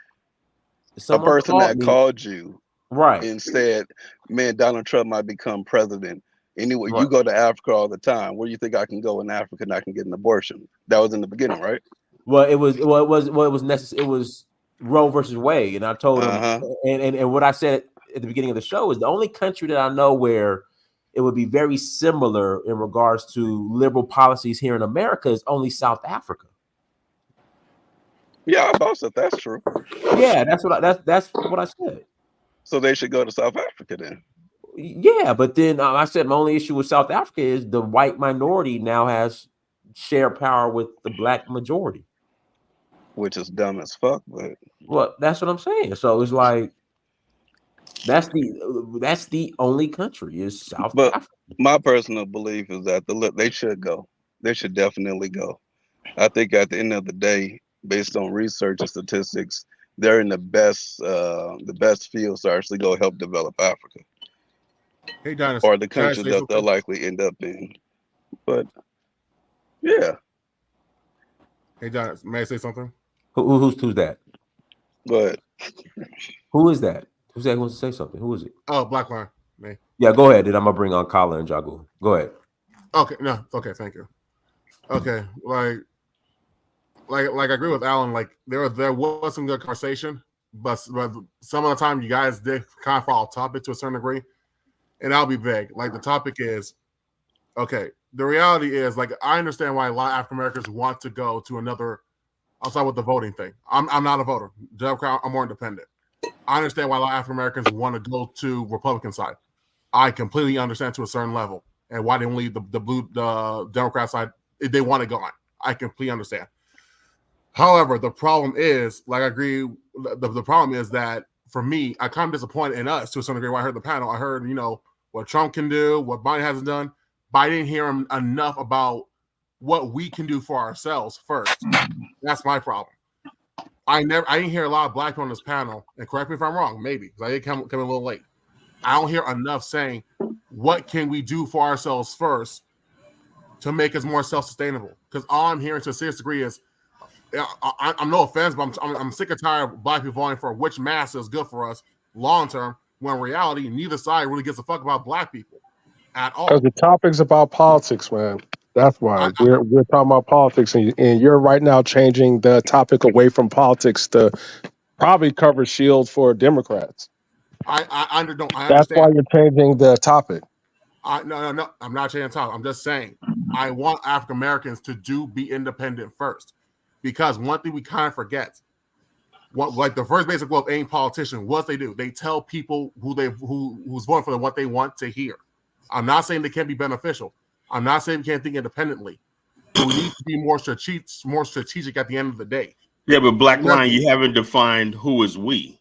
A person that called you, right, and said, "Man, Donald Trump might become president." Anyway, you go to Africa all the time. Where do you think I can go in Africa and I can get an abortion? That was in the beginning, right? Well, it was necessary. It was Roe versus Wade, and I told him, and what I said at the beginning of the show is the only country that I know where it would be very similar in regards to liberal policies here in America is only South Africa. Yeah, I boss if that's true. Yeah, that's what I said. So they should go to South Africa then. Yeah, but then I said my only issue with South Africa is the white minority now has shared power with the black majority, which is dumb as fuck. But well, that's what I'm saying. So it's like that's the only country is South Africa. My personal belief is that they should go. They should definitely go. I think at the end of the day, based on research and statistics, they're in the best fields to actually go help develop Africa. Hey, Dennis, or the countries that they'll likely end up in. But yeah. Hey, Dennis, may I say something? Who's that? Go ahead. Who is that? Who's that who wants to say something? Who is it? Oh, Black Line. Me. Yeah, go ahead. Then I'm gonna bring on Colin and Jagu. Go ahead. Okay, no, okay, thank you. Okay, like I agree with Alan. Like there was some good conversation, but some of the time you guys did kind of fall off topic to a certain degree. And I'll be vague. Like the topic is, okay, the reality is, like, I understand why a lot of African Americans want to go to another. I'll start with the voting thing. I'm not a voter. Democrat, I'm more independent. I understand why a lot of African Americans want to go to Republican side. I completely understand to a certain level, and why they don't leave the Democrat side if they want to go on. I completely understand. However, the problem is, like I agree, the problem is that for me, I kind of disappointed in us to a certain degree. When I heard the panel, I heard, what Trump can do, what Biden hasn't done, but I didn't hear him enough about what we can do for ourselves first. That's my problem. I didn't hear a lot of black people on this panel, and correct me if I'm wrong, maybe, because I did come a little late. I don't hear enough saying, what can we do for ourselves first to make us more self-sustainable? Because all I'm hearing to a serious degree is, I'm no offense, but I'm sick and tired of black people voting for which mask is good for us long-term, when in reality, neither side really gives a fuck about black people at all. Because the topic's about politics, man. That's why we're talking about politics, and you're right now changing the topic away from politics to probably cover shield for Democrats. I understand. That's why you're changing the topic. No. I'm not changing the topic. I'm just saying I want African Americans to be independent first, because one thing we kind of forget, what like the first basic rule of any politician, what they do, they tell people who's voting for them what they want to hear. I'm not saying they can't be beneficial. I'm not saying we can't think independently. But we need to be more strategic at the end of the day. Yeah, but Black Lion, you haven't defined who is we.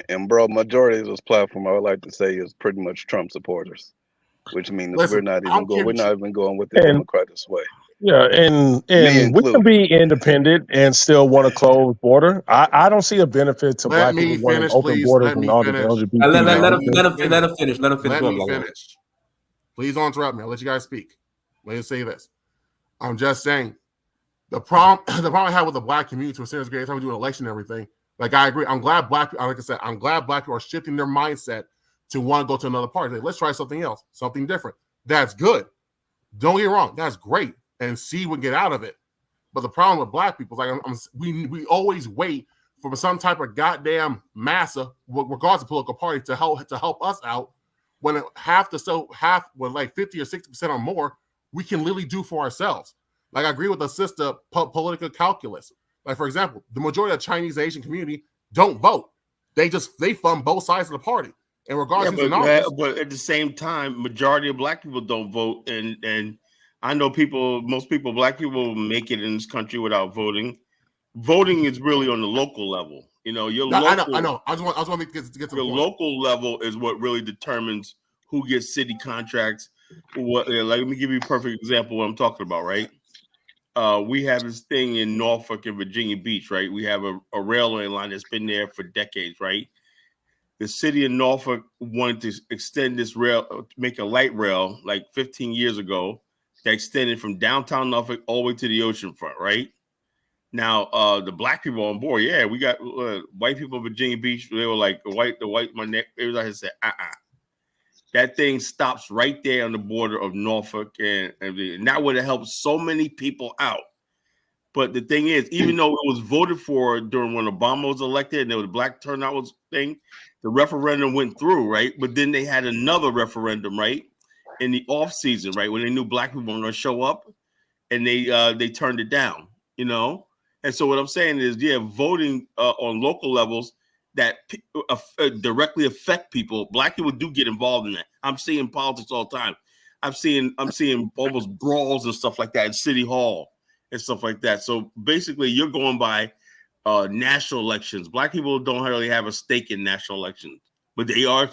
And bro, majority of this platform, I would like to say, is pretty much Trump supporters, which means we're not even going with the Democratic way. Yeah, and we can be independent and still want a closed border. I don't see a benefit to black people wanting open borders and all the LGBT. Let him finish. Let me finish. Please don't interrupt me. I'll let you guys speak. Let me say this. I'm just saying the problem I have with the black community to a certain degree, every time we do an election and everything. Like I agree. I'm glad black people are shifting their mindset to want to go to another party. Like, let's try something else, something different. That's good. Don't get me wrong. That's great. And see what we get out of it. But the problem with black people is like we always wait for some type of goddamn massa, regardless of political party, to help us out. When half when like 50 or 60% or more, we can literally do for ourselves. Like I agree with the sister political calculus. Like for example, the majority of the Chinese Asian community don't vote. They fund both sides of the party. And regardless, but at the same time, majority of black people don't vote, and I know black people make it in this country without voting. Voting is really on the local level. You know, I know. I just want to get to the point. Local level is what really determines who gets city contracts. Let me give you a perfect example of what I'm talking about, right? We have this thing in Norfolk and Virginia Beach, right? We have a railway line that's been there for decades, right? The city of Norfolk wanted to extend this rail, make a light rail like 15 years ago that extended from downtown Norfolk all the way to the ocean front, right? Now, the black people on board, yeah, we got white people in Virginia Beach. They were like, my neck, everybody said, That thing stops right there on the border of Norfolk, and that would have helped so many people out. But the thing is, even though it was voted for during when Obama was elected and there was a black turnout was thing, the referendum went through, right? But then they had another referendum, right, in the off season, right, when they knew black people were going to show up, and they turned it down, you know. And so what I'm saying is, yeah, voting on local levels that directly affect people. Black people do get involved in that. I'm seeing politics all the time. I'm seeing almost brawls and stuff like that in City Hall and stuff like that. So basically, you're going by national elections. Black people don't really have a stake in national elections, but they are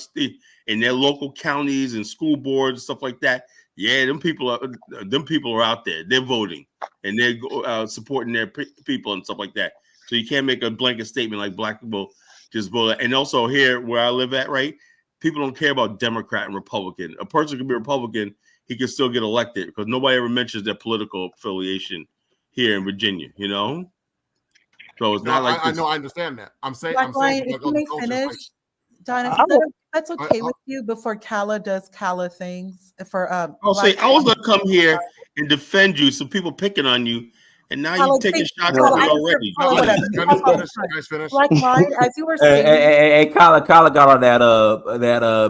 in their local counties and school boards and stuff like that. Yeah, them people are out there. They're voting and they're supporting their people and stuff like that. So you can't make a blanket statement like black people just vote. And also here where I live at, right, people don't care about Democrat and Republican. A person can be Republican, he can still get elected because nobody ever mentions their political affiliation here in Virginia, you know? So it's not like I know, I understand that. I'm saying if you may finish, Don, that's okay with you before Kala does Kala things for I was gonna come here and defend you, so people picking on you, and now you're taking shots at me already. Like mine, as you were saying, hey, Kala got on that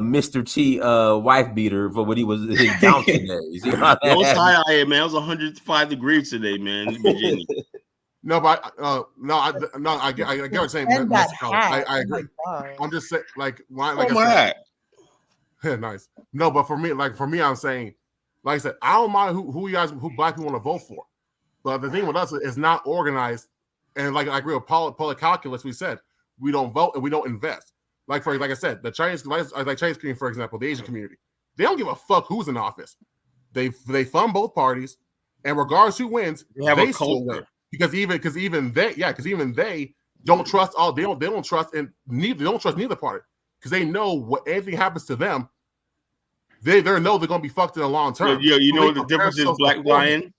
Mr. T wife beater for when he was in Johnson days. You know it was high out here, man. It was 105 degrees today, man, in Virginia. No, but I get what you're saying. I agree. I'm just saying, like I said, nice. No, but for me, I'm saying, like I said, I don't mind who black people want to vote for, but the thing with us is not organized, and like I agree with public calculus. We said we don't vote and we don't invest. Like I said, the Chinese community, for example, the Asian community, they don't give a fuck who's in office. They fund both parties, and regardless who wins, they still win. Because even they don't trust they don't trust neither party, because they know what anything happens to them, they know they're gonna be fucked in the long term. Yeah, you know what the difference is, Black Lion.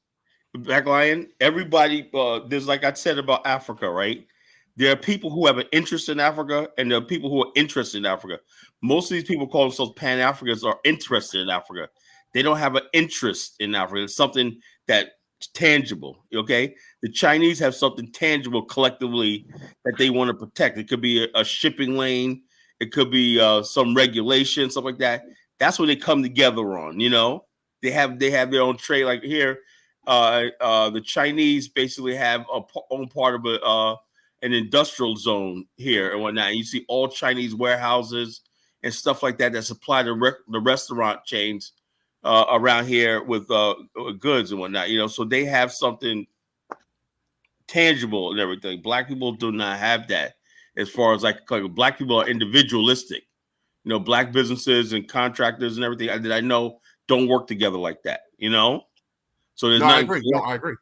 Everybody, there's like I said about Africa, right? There are people who have an interest in Africa, and there are people who are interested in Africa. Most of these people call themselves Pan-Africans are interested in Africa. They don't have an interest in Africa. It's something that's tangible, okay? The Chinese have something tangible collectively that they want to protect. It could be a shipping lane. It could be some regulation, stuff like that. That's what they come together on, you know? They have their own trade. Like here, the Chinese basically have own part of an industrial zone here and whatnot. And you see all Chinese warehouses and stuff like that supply the restaurant chains around here with goods and whatnot. So they have something tangible and everything. Black people do not have that. As far as like Black people are individualistic. Black businesses and contractors and everything that I know don't work together like that. So there's I agree. No, I agree.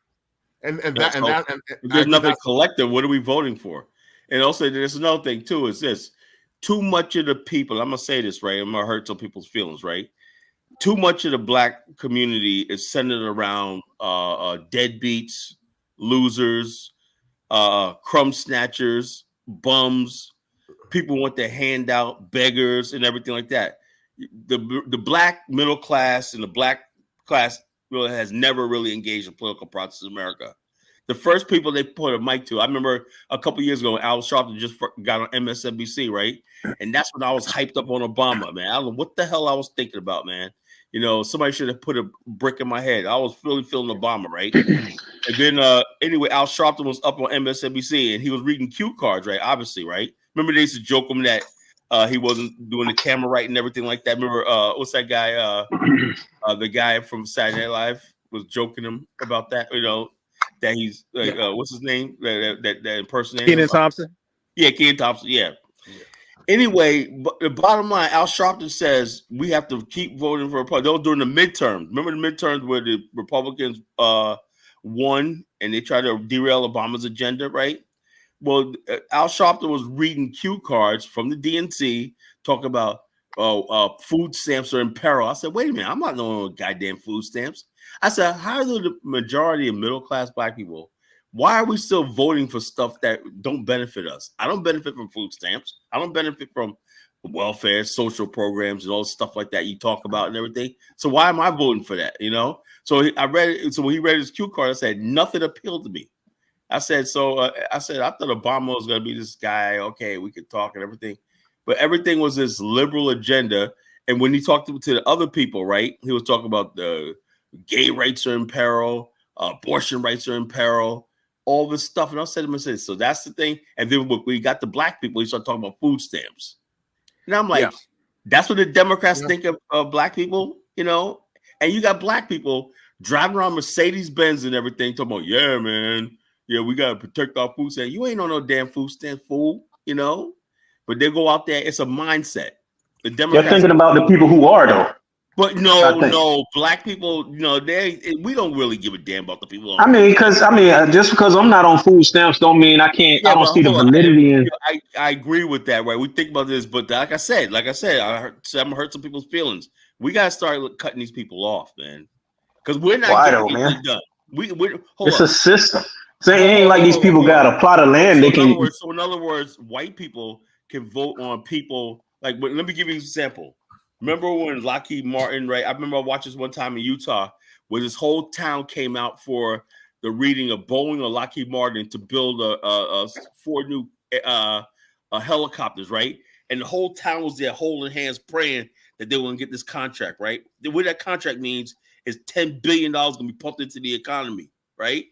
And there's nothing collective. What are we voting for? And also, there's another thing too. Is this too much of the people? I'm gonna say this right. I'm gonna hurt some people's feelings, right? Too much of the Black community is centered around deadbeats, losers, crumb snatchers, bums. People want their handout, beggars, and everything like that. The Black middle class and the Black class really has never really engaged in political process in America. The first people they put a mic to, I remember a couple years ago, Al Sharpton just got on MSNBC, right? And that's when I was hyped up on Obama, man. I don't know what the hell I was thinking about, man. Somebody should have put a brick in my head. I was really feeling Obama, right? And then anyway, Al Sharpton was up on MSNBC and he was reading cue cards, right? Obviously, right? Remember they used to joke him that he wasn't doing the camera right and everything like that. Remember what's that guy? The guy from Saturday Night Live was joking him about that. That he's like, what's his name? That impersonator. Kenan Thompson. Yeah, Kenan Thompson. Yeah. Anyway, but the bottom line, Al Sharpton says we have to keep voting for Republicans. That was during the midterms. Remember the midterms where the Republicans won and they tried to derail Obama's agenda, right? Well, Al Sharpton was reading cue cards from the DNC talking about food stamps are in peril. I said, wait a minute, I'm not knowing goddamn food stamps. I said, how do the majority of middle-class Black people, why are we still voting for stuff that don't benefit us? I don't benefit from food stamps. I don't benefit from welfare, social programs, and all stuff like that you talk about and everything. So why am I voting for that? So I read it. So when he read his cue card, I said, nothing appealed to me. I said, I thought Obama was going to be this guy. Okay, we could talk and everything. But everything was this liberal agenda. And when he talked to the other people, right, he was talking about the gay rights are in peril, abortion rights are in peril, all this stuff. And I said to him, so that's the thing. And then when we got the Black people, he started talking about food stamps. And I'm like, that's what the Democrats think of Black people, And you got Black people driving around Mercedes-Benz and everything, talking about, yeah, man. Yeah, we gotta protect our food stamps. You ain't on no damn food stamp, fool, But they go out there. It's a mindset. The Democrats. They're thinking about the people who are though. But no, Black people, we don't really give a damn about the people. Just because I'm not on food stamps don't mean I can't. I don't see the validity in. I agree with that, right? We think about this, but like I said, I'm gonna hurt some people's feelings. We gotta start cutting these people off, man, because we're not getting it done. It's a system. So it ain't like these people got a plot of land. So in other words, white people can vote on people. Like, let me give you an example. Remember when Lockheed Martin, right? I remember I watched this one time in Utah where this whole town came out for the reading of Boeing or Lockheed Martin to build 4 new helicopters, right? And the whole town was there holding hands, praying that they were going to get this contract, right? What that contract means is $10 billion going to be pumped into the economy, right?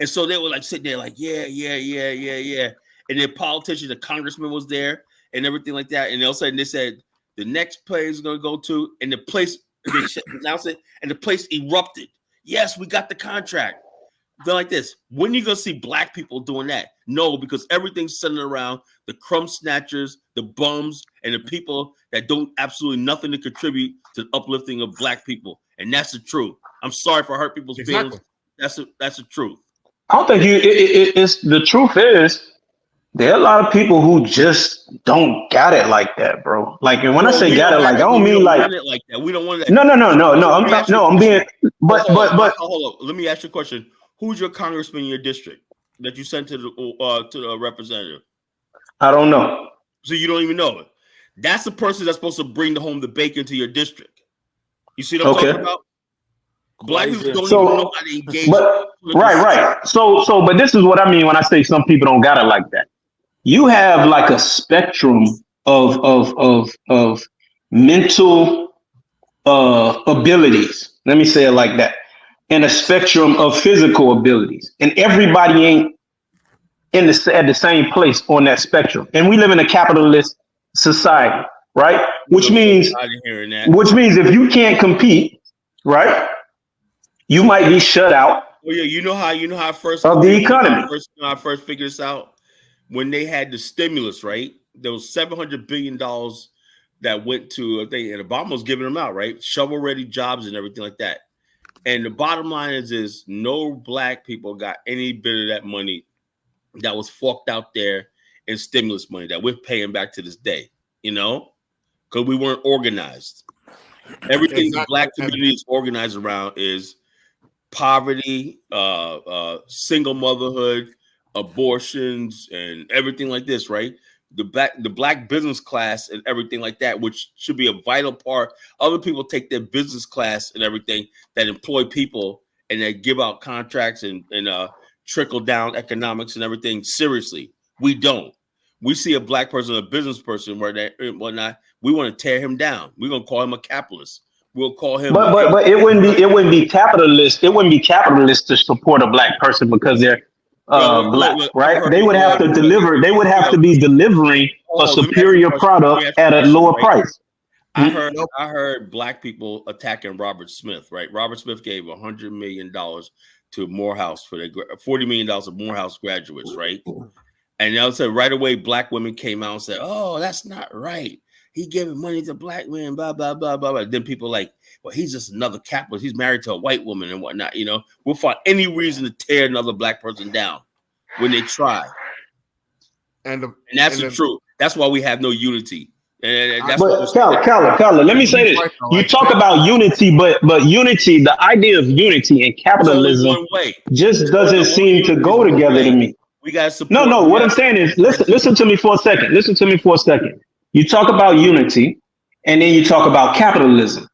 And so they were like sitting there like, yeah. And the politician, the congressman was there and everything like that. And all of a sudden they said, the next place is going to go to, and the place, they announced it, and the place erupted. Yes, we got the contract. They're like this. When are you going to see Black people doing that? No, because everything's centered around the crumb snatchers, the bums, and the people that don't absolutely nothing to contribute to the uplifting of Black people. And that's the truth. I'm sorry for hurt people's feelings. That's the truth. I don't think it's the truth is there are a lot of people who just don't got it like that, bro. Like, and when I say got it, like I don't mean like that. We don't want that. No. I'm being, but hold on. Let me ask you a question. Who's your congressman in your district that you sent to the representative? I don't know. So you don't even know it. That's the person that's supposed to bring home the bacon to your district. You see what I'm talking about? Black people don't even know how to engage. Right. So, but this is what I mean when I say some people don't got it like that. You have like a spectrum of mental abilities. Let me say it like that, and a spectrum of physical abilities. And everybody ain't at the same place on that spectrum. And we live in a capitalist society, right? Which means if you can't compete, right, you might be shut out. Oh yeah, you know how I first of the economy. I first figured this out when they had the stimulus, right? There was $700 billion that went to, I think, and Obama was giving them out, right? Shovel-ready jobs and everything like that. And the bottom line is no black people got any bit of that money that was forked out there in stimulus money that we're paying back to this day, you know, because we weren't organized. Everything the black community is organized around is poverty, single motherhood, abortions, and everything like this, right? The black business class and everything like that, which should be a vital part. Other people take their business class and everything that employ people and they give out contracts and trickle down economics and everything seriously. We don't. We see a black person, a business person, whatnot. We want to tear him down. We're gonna call him a capitalist. We'll call him. But it wouldn't be capitalist. It wouldn't be capitalist to support a black person because they're black, right? They would have to deliver. They would have to be delivering a superior product at a lower price. I heard black people attacking Robert Smith, right? Robert Smith gave $100 million to Morehouse for the $40 million of Morehouse graduates, right? And they'll say right away, black women came out and said, "Oh, that's not right. He giving money to black men, blah, blah, blah, blah, blah." Then people like, well, he's just another capitalist. He's married to a white woman and whatnot. You know, we'll find any reason to tear another black person down when they try. And that's the truth. That's why we have no unity. And that's Kala, let me say this. You talk about unity, but unity, the idea of unity and capitalism just doesn't seem to go together to me. We got to support. No. What I'm saying is, listen to me for a second. Listen to me for a second. You talk about unity, and then you talk about capitalism.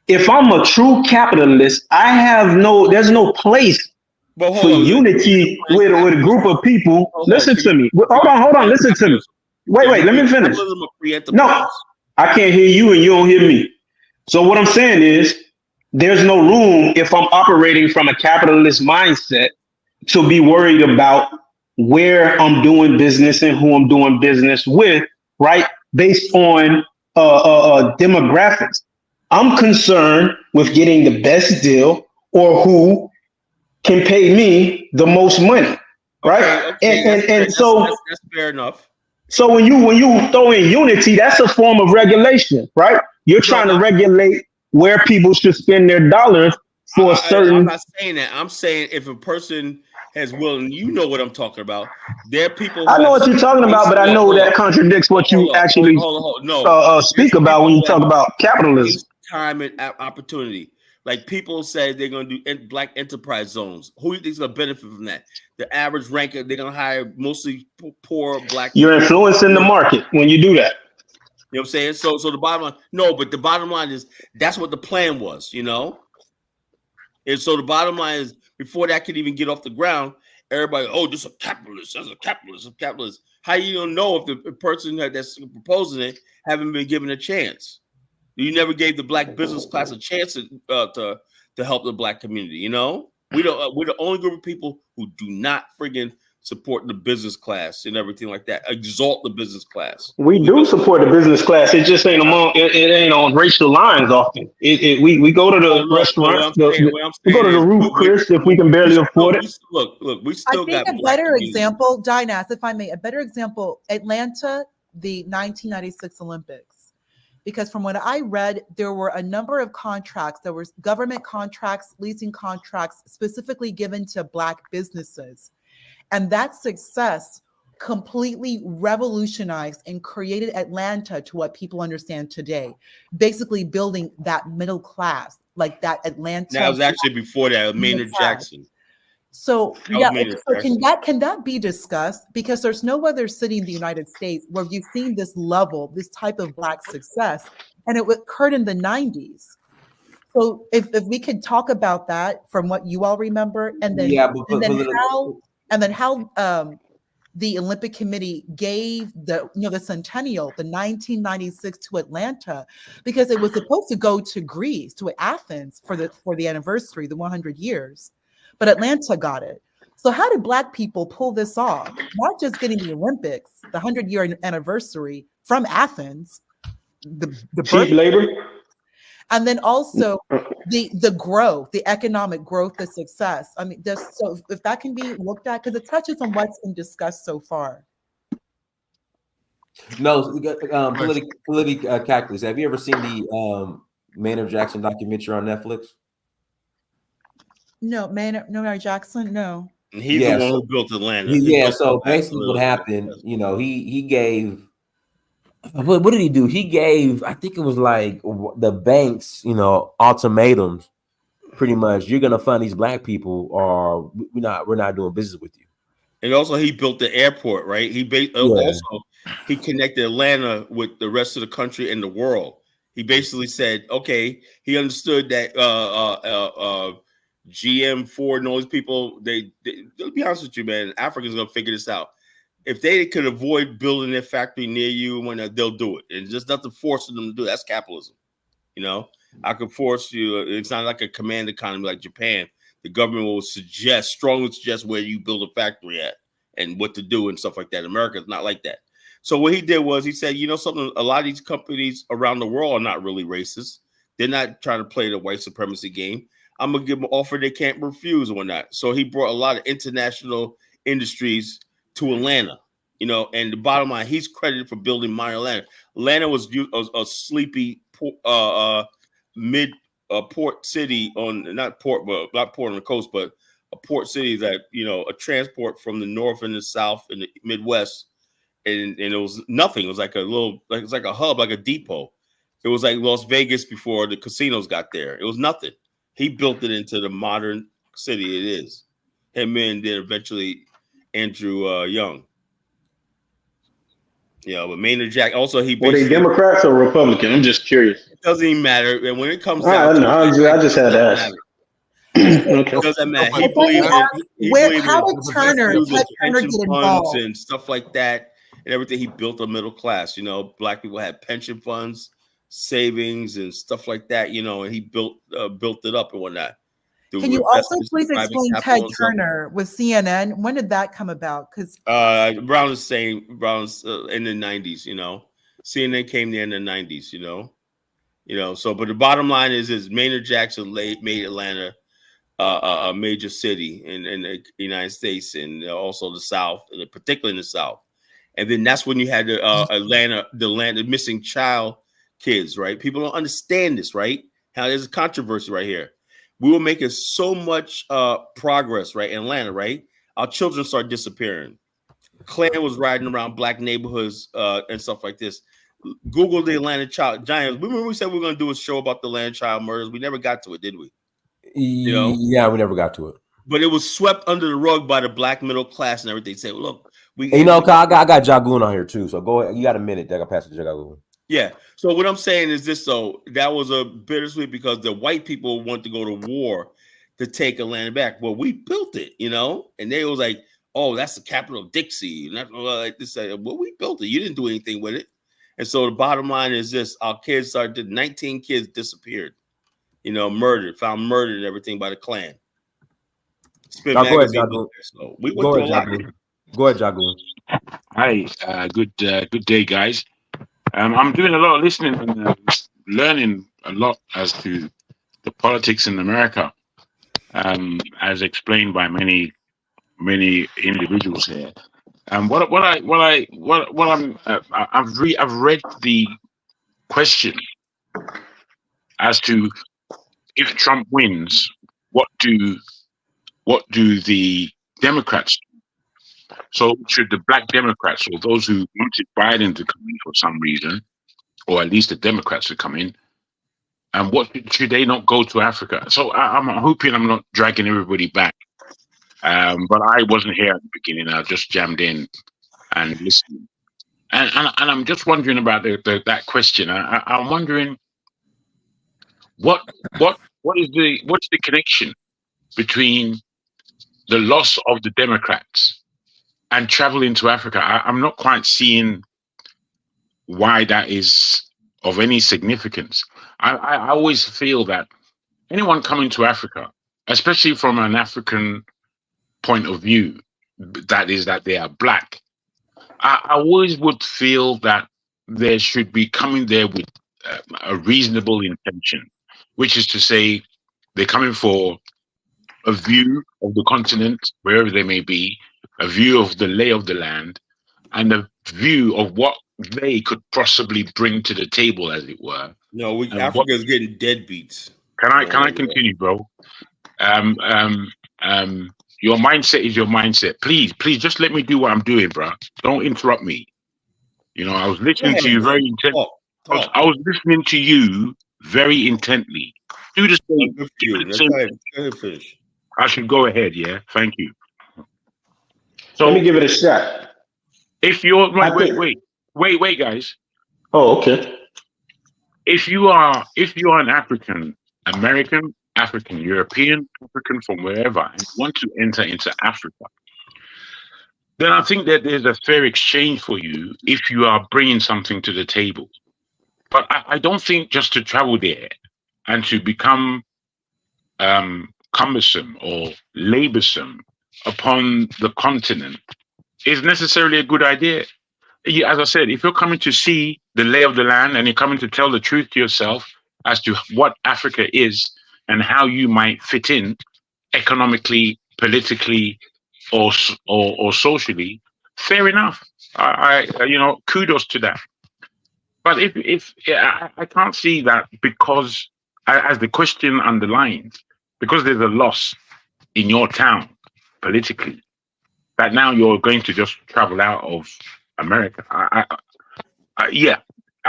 If I'm a true capitalist, there's no place for unity with a group of people. Listen to me. Hold on. Listen to me. Wait. Let me finish. No, I can't hear you, and you don't hear me. So what I'm saying is, there's no room if I'm operating from a capitalist mindset to be worried about where I'm doing business and who I'm doing business with, right? Based on demographics. I'm concerned with getting the best deal or who can pay me the most money, right? And so that's fair enough. So when you throw in unity, that's a form of regulation, right? You're trying to regulate where people should spend their dollars for a certain. I'm not saying that. I'm saying if a person has willing, you know what I'm talking about. There are people. I know what you're talking about, but I know that contradicts what you actually speak about when you talk about capitalism. Time and opportunity. Like people say they're going to do black enterprise zones. Who do you think is going to benefit from that? The average ranker, they're going to hire mostly poor black. You're influencing the market when you do that. You know what I'm saying? So the bottom line, but the bottom line is that's what the plan was, you know? And so the bottom line is before that could even get off the ground, everybody, this is a capitalist, that's a capitalist. How you don't know if the person that's proposing it haven't been given a chance? You never gave the black business class a chance to help the black community. You know, we're the only group of people who do not friggin' support the business class and everything like that. Exalt the business class. We do support the business class. It just ain't it ain't on racial lines often. We go to the restaurant. We go to the Ruth Chris if we can barely afford it. Look, we still I think got a better example, Dynas, if I may, a better example, Atlanta, the 1996 Olympics. Because from what I read, there were a number of contracts. There were government contracts, leasing contracts specifically given to Black businesses. And that success completely revolutionized and created Atlanta to what people understand today, basically building that middle class, like that Atlanta. That was actually before that, Maynard Jackson. So can that be discussed? Because there's no other city in the United States where you've seen this level, this type of Black success, and it occurred in the 90s. So if we could talk about that from what you all remember, and then how the Olympic Committee gave the centennial, the 1996 to Atlanta, because it was supposed to go to Greece, to Athens for the anniversary, the 100 years. But Atlanta got it. So how did Black people pull this off? Not just getting the Olympics, the 100-year anniversary from Athens, the cheap labor, and then also the growth, the economic growth, the success. I mean, so if that can be looked at, because it touches on what's been discussed so far. No, politic calculus. Have you ever seen the Maynard Jackson documentary on Netflix? No, Maynard Jackson, no. And he's the one who built Atlanta. So basically, what happened? You know, he gave. What did he do? He gave, I think it was like the banks, you know, ultimatums. Pretty much, you're gonna fund these Black people, or we're not doing business with you. And also, he built the airport, right? Also he connected Atlanta with the rest of the country and the world. He basically said, okay, he understood that GM, Ford, and all these people, they'll be honest with you, man, Africa's gonna figure this out. If they could avoid building their factory near you, they'll do it. It's just nothing forcing them to do it. That's capitalism. You know, I could force you. It's not like a command economy like Japan. The government will strongly suggest where you build a factory at and what to do and stuff like that. America's not like that. So what he did was he said, you know something, a lot of these companies around the world are not really racist. They're not trying to play the white supremacy game. I'm going to give them an offer they can't refuse or not. So he brought a lot of international industries to Atlanta, you know, and the bottom line, he's credited for building modern Atlanta. Atlanta was a sleepy mid port city not port on the coast, but a port city that, you know, a transport from the north and the south and the Midwest, and it was nothing. It was like it's like a hub, like a depot. It was like Las Vegas before the casinos got there. It was nothing. He built it into the modern city it is. Him and then eventually Andrew Young. Yeah, but Maynard Jack also were they Democrats or Republican? I'm just curious. It doesn't even matter. And when it comes down to I just had to ask. It doesn't matter. He believed how did Turner get involved and stuff like that and everything. He built a middle class. You know, Black people had pension funds, savings, and stuff like that. You know, and he built it up and whatnot. Can you also please explain Ted Turner with CNN? When did that come about? Because around the same, in the 90s, you know, CNN came there in the 90s, you know. So, but the bottom line is Maynard Jackson made Atlanta a major city in the United States and also the South, particularly in the South. And then that's when you had the missing child kids, right? People don't understand this, right? How there's a controversy right here. We were making so much progress, right, in Atlanta, right? Our children started disappearing. Klan was riding around Black neighborhoods and stuff like this. Google the Atlanta child giants. Remember we said we were going to do a show about the Atlanta child murders? We never got to it, did we? You know? Yeah, we never got to it. But it was swept under the rug by the Black middle class and everything. Say, well, look, I got Jagoon on here too. So go ahead. You got a minute. I got to pass it to Jagoon. Yeah. So what I'm saying is this, though, that was a bittersweet because the white people wanted to go to war to take Atlanta back. Well, we built it, you know, and they was like, oh, that's the capital of Dixie. And like this, well, we built it. You didn't do anything with it. And so the bottom line is this: our kids started. 19 kids disappeared, you know, found murdered and everything by the Klan. Go ahead, Jagoon. So we went through a lot. Go ahead, Jagoon. Hi, good day, guys. I'm doing a lot of listening and learning a lot as to the politics in America, as explained by many individuals here. And I've read the question as to if Trump wins, what do the Democrats do? So should the Black Democrats, or those who wanted Biden to come in for some reason, or at least the Democrats to come in, and what should they not go to Africa? So I'm hoping I'm not dragging everybody back. But I wasn't here at the beginning. I just jammed in and listened. And I'm just wondering about that question. I'm wondering what's the connection between the loss of the Democrats and traveling to Africa? I'm not quite seeing why that is of any significance. I always feel that anyone coming to Africa, especially from an African point of view, that is that they are black. I always would feel that there should be coming there with a reasonable intention, which is to say they're coming for a view of the continent, wherever they may be, a view of the lay of the land, and a view of what they could possibly bring to the table, as it were. No, Africa's getting deadbeats. Can I continue, bro? Your mindset is your mindset. Please, just let me do what I'm doing, bro. Don't interrupt me. You know, I was listening to you very intently. I was listening to you very intently. Do the same. I should go ahead, yeah? Thank you. So let me give it a shot. If you're wait, guys. Oh, okay. If you are an African American, African European, African from wherever, and you want to enter into Africa, then I think that there's a fair exchange for you if you are bringing something to the table. But I don't think just to travel there and to become cumbersome or laborsome upon the continent is necessarily a good idea. As I said, if you're coming to see the lay of the land and you're coming to tell the truth to yourself as to what Africa is and how you might fit in economically, politically, or socially, fair enough. I kudos to that. But if I can't see that, because as the question underlines, because there's a loss in your town politically, that now you're going to just travel out of America. I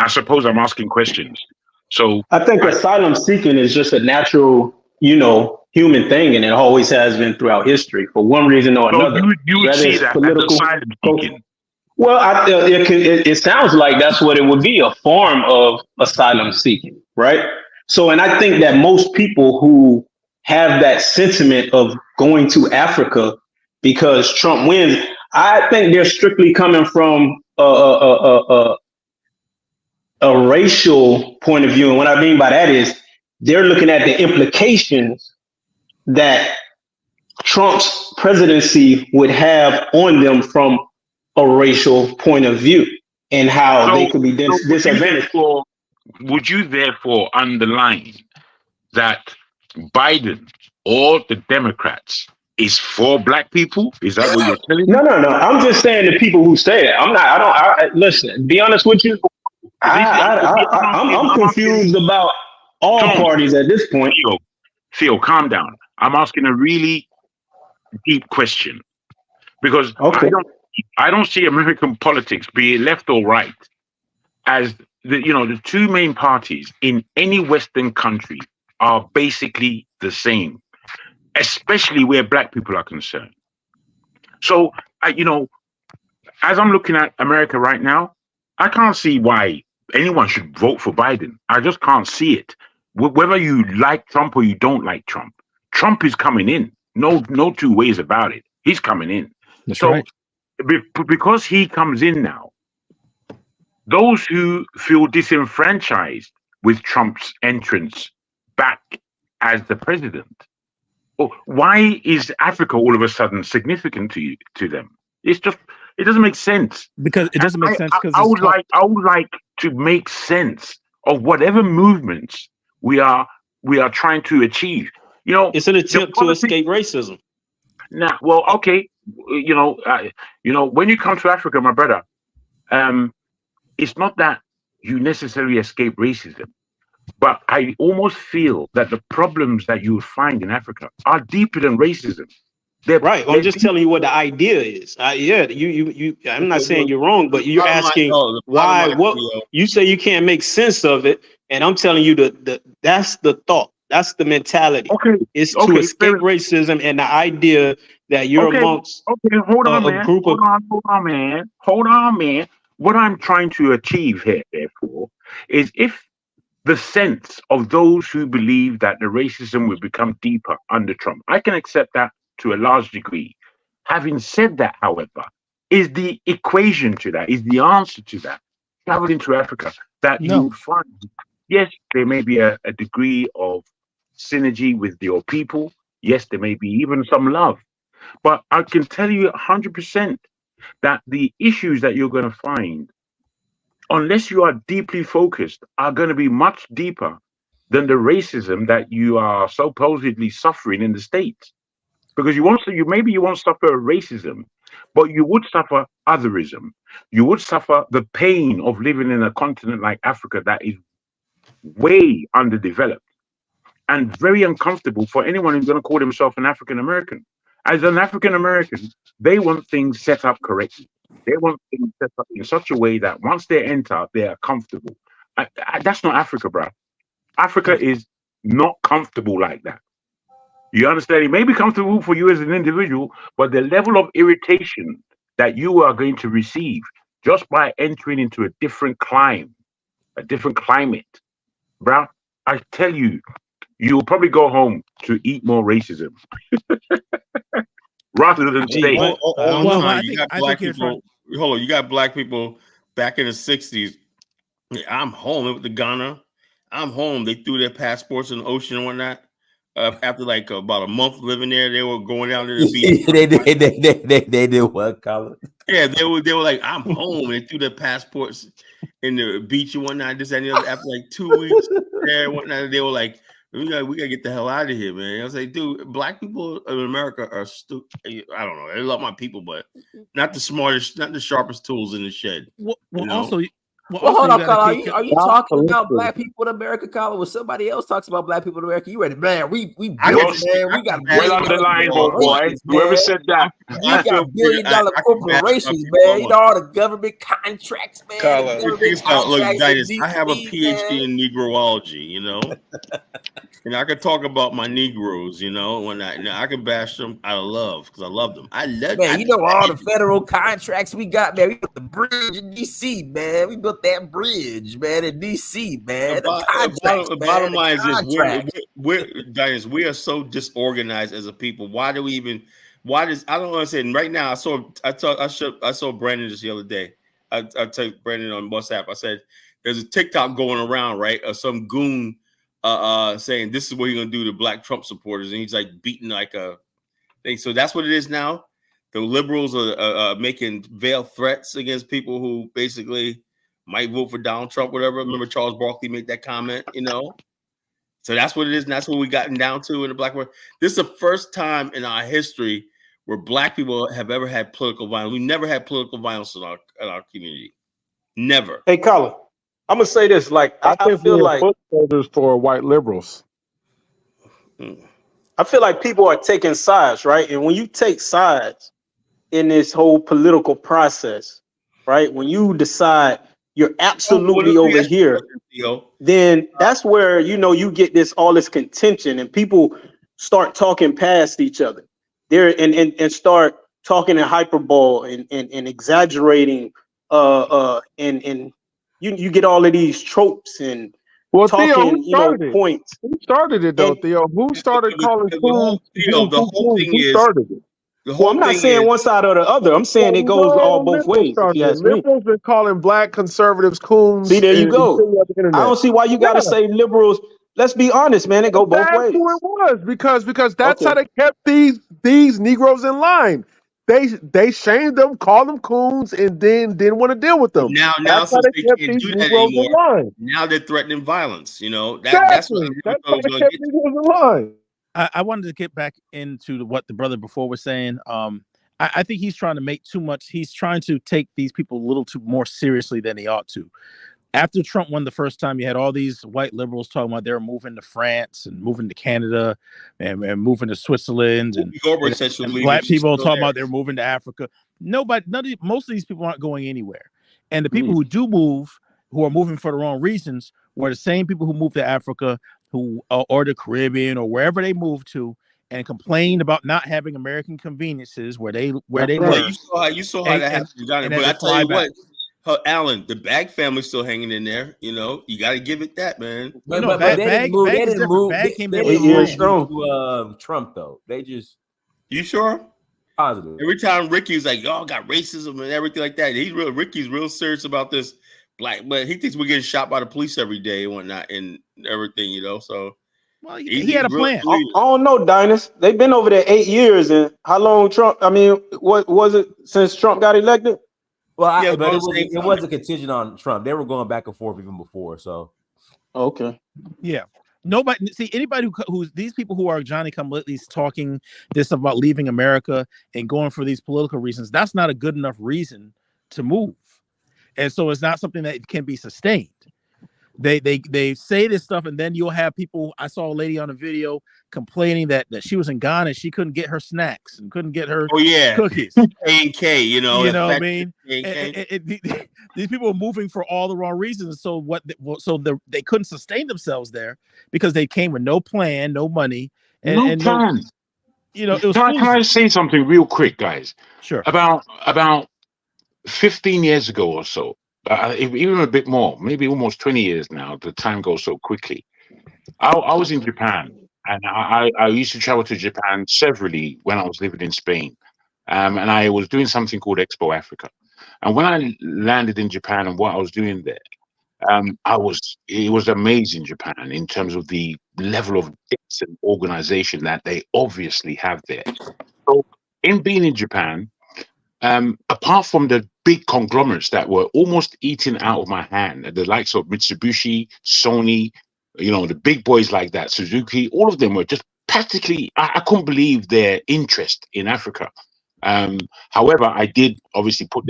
suppose I'm asking questions. So I think asylum seeking is just a natural, human thing, and it always has been throughout history for one reason or another. You would see that as asylum seeking. Well, it sounds like that's what it would be, a form of asylum seeking, right? So, and I think that most people who have that sentiment of going to Africa because Trump wins, I think they're strictly coming from a racial point of view. And what I mean by that is they're looking at the implications that Trump's presidency would have on them from a racial point of view and how they could be disadvantaged. Would you therefore underline that Biden or the Democrats is for black people? Is that what you're telling me? No. I'm just saying the people who say that. Listen, be honest with you. I'm confused about all parties at this point. Theo, calm down. I'm asking a really deep question because I don't see American politics, be it left or right, as the two main parties in any Western country are basically the same, especially where black people are concerned. So, as I'm looking at America right now, I can't see why anyone should vote for Biden. I just can't see it. Whether you like Trump or you don't like Trump, Trump is coming in. No two ways about it. He's coming in. That's right. Because he comes in now, those who feel disenfranchised with Trump's entrance back as the president, why is Africa all of a sudden significant to them? It doesn't make sense. Because it doesn't make sense. I would like to make sense of whatever movements we are trying to achieve. It's an attempt to escape racism. Nah, well, okay. When you come to Africa, my brother, it's not that you necessarily escape racism, but I almost feel that the problems that you find in Africa are deeper than racism. Right. I'm just telling you what the idea is. I'm not saying you're wrong, but you're asking why. What you say you can't make sense of it, and I'm telling you that's the thought. That's the mentality. It's to escape racism and the idea that you're amongst hold on, a group of. Hold on, man. What I'm trying to achieve here, therefore, is if the sense of those who believe that the racism will become deeper under Trump, I can accept that to a large degree. Having said that, however, is the equation to that, is the answer to that, traveling to Africa, that you find, yes, there may be a degree of synergy with your people. Yes, there may be even some love. But I can tell you 100% that the issues that you're going to find, unless you are deeply focused, are going to be much deeper than the racism that you are supposedly suffering in the States. Because you won't suffer racism, but you would suffer otherism. You would suffer the pain of living in a continent like Africa that is way underdeveloped and very uncomfortable for anyone who's going to call himself an African American. As an African American, they want things set up correctly. They want things set up in such a way that once they enter, they are comfortable. That's not Africa, bro. Africa is not comfortable like that. You understand? It may be comfortable for you as an individual, but the level of irritation that you are going to receive just by entering into a different climate, bro, I tell you, you'll probably go home to eat more racism rather than stay. You got black people. Hold on, you got black people back in the 60s. I'm home with the Ghana. I'm home. They threw their passports in the ocean and whatnot. After like about a month living there, they were going down to the beach. they did what, Colin? Yeah, they were like, I'm home. They threw their passports in the beach and whatnot. This and the other. After like 2 weeks there and whatnot, they were like, we gotta get the hell out of here, man. I was like, dude, black people in America are stupid. I don't know. I love my people, but not the smartest, not the sharpest tools in the shed. Also, hold on, Colin. Are you talking about black people in America, Colin? When somebody else talks about black people in America, you ready, man? We built, man. We got right on the line, boy. Whoever said that, we got $1 billion corporations, man. You know all the government contracts, man. Look, Dinas, I have a PhD in Negroology, you know. And I could talk about my Negroes, you know, when I can bash them out of love because I love them. I love man. You know all the federal contracts we got, man. We built the bridge in DC, man. We built that bridge, man, in DC, man. The bottom line is this: we are so disorganized as a people. Why do we even? Why does I don't understand? Right now, I saw Brandon just the other day. I took Brandon on WhatsApp. I said, "There's a TikTok going around, right? Of some goon." Saying this is what you're gonna do to black Trump supporters, and he's like beating like a thing. So that's what it is now. The liberals are making veiled threats against people who basically might vote for Donald Trump, whatever. Remember Charles Barkley made that comment, you know. So that's what it is, and that's what we gotten down to in the black world. This is the first time in our history where black people have ever had political violence. We never had political violence in our community. Never. Hey, Colin. I'm gonna say this, like I feel like foot soldiers for white liberals. I feel like people are taking sides, right? And when you take sides in this whole political process, right? When you decide you're absolutely over here, then that's where you get all this contention and people start talking past each other. And start talking in hyperbole and exaggerating and you get all of these tropes and talking, Theo, points. Who started it though, Theo? Who started calling coons? The whole thing is started it? I'm not saying one side or the other. I'm saying it goes all both ways. If you ask me. Liberals been calling black conservatives coons. See, there you go. I don't see why you got to say liberals. Let's be honest, man. It go both ways. That's who it was because that's how they kept these Negroes in line. They shamed them, called them coons, and then didn't want to deal with them. Now since they can't do that anymore, now they're threatening violence. You know that's what how they kept Negroes in line. I wanted to get back into what the brother before was saying. I think he's trying to make too much. He's trying to take these people a little too more seriously than he ought to. After Trump won the first time, you had all these white liberals talking about they're moving to France and moving to Canada and moving to Switzerland and black people talking about they're moving to Africa. Most of these people aren't going anywhere. And the people who do move, who are moving for the wrong reasons, were the same people who moved to Africa, or the Caribbean or wherever they moved to, and complained about not having American conveniences where they live. You saw how that happened, but I tell you what. Alan, the Bag family's still hanging in there. You know, you got to give it that, man. But they didn't move. They didn't move to Trump though. They just. You sure? Positive. Every time Ricky's like, "Y'all got racism and everything like that," Ricky's real serious about this black, but he thinks we're getting shot by the police every day and whatnot and everything. You know, so Well, he had a plan. I don't know, Dynas. They've been over there 8 years, and how long Trump? I mean, what was it since Trump got elected? Well, but it wasn't contingent on Trump. They were going back and forth even before. So, okay, yeah. Nobody see anybody who's these people who are Johnny come latelys talking this about leaving America and going for these political reasons. That's not a good enough reason to move, and so it's not something that can be sustained. They say this stuff, and then you'll have people. I saw a lady on a video complaining that she was in Ghana and she couldn't get her snacks and couldn't get her cookies. A&K, you know what I mean? These people are moving for all the wrong reasons. So they couldn't sustain themselves there because they came with no plan, no money, and plan. It was. Can I say something real quick, guys? Sure. About 15 years ago or so. Even a bit more, maybe almost 20 years now. The time goes so quickly. I was in Japan, and I used to travel to Japan severally when I was living in Spain, and I was doing something called Expo Africa. And when I landed in Japan and what I was doing there, it was amazing, Japan, in terms of the level of depth and organization that they obviously have there. So in being in Japan, apart from the big conglomerates that were almost eating out of my hand, the likes of Mitsubishi, Sony, the big boys like that, Suzuki, all of them were just practically, I couldn't believe their interest in Africa. However, I did obviously put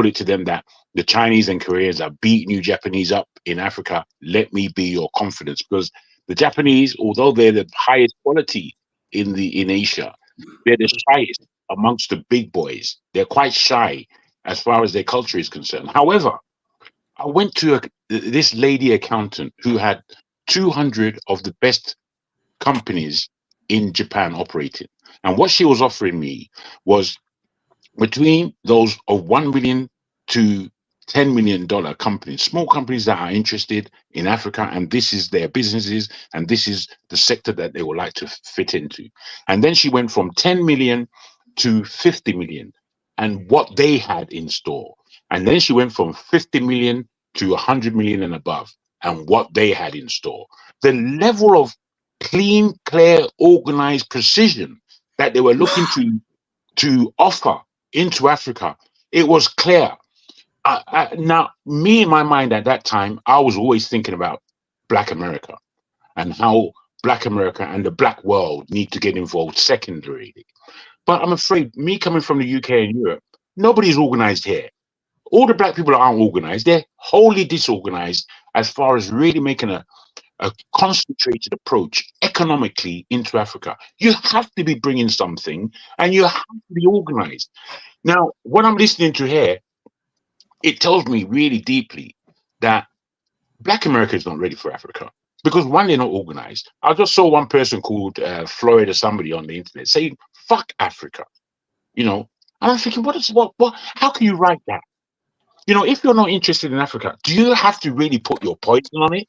it to them that the Chinese and Koreans are beating you Japanese up in Africa. Let me be your confidence, because the Japanese, although they're the highest quality in Asia, they're the shyest amongst the big boys. They're quite shy as far as their culture is concerned. However, I went to this lady accountant who had 200 of the best companies in Japan operating. And what she was offering me was between those of $1 million to $10 million companies, small companies that are interested in Africa, and this is their businesses, and this is the sector that they would like to fit into. And then she went from 10 million to 50 million and what they had in store. And then she went from 50 million to 100 million and above and what they had in store. The level of clean, clear, organized precision that they were looking to offer into Africa, it was clear. Now, me in my mind at that time, I was always thinking about Black America and how Black America and the Black world need to get involved secondarily. But I'm afraid, me coming from the UK and Europe, nobody's organized here. All the Black people aren't organized. They're wholly disorganized as far as really making a concentrated approach economically into Africa. You have to be bringing something and you have to be organized. Now, what I'm listening to here, it tells me really deeply that Black America is not ready for Africa because one, they're not organized. I just saw one person called Florida somebody on the internet saying, fuck Africa, and I'm thinking, what, how can you write that? If you're not interested in Africa, do you have to really put your poison on it?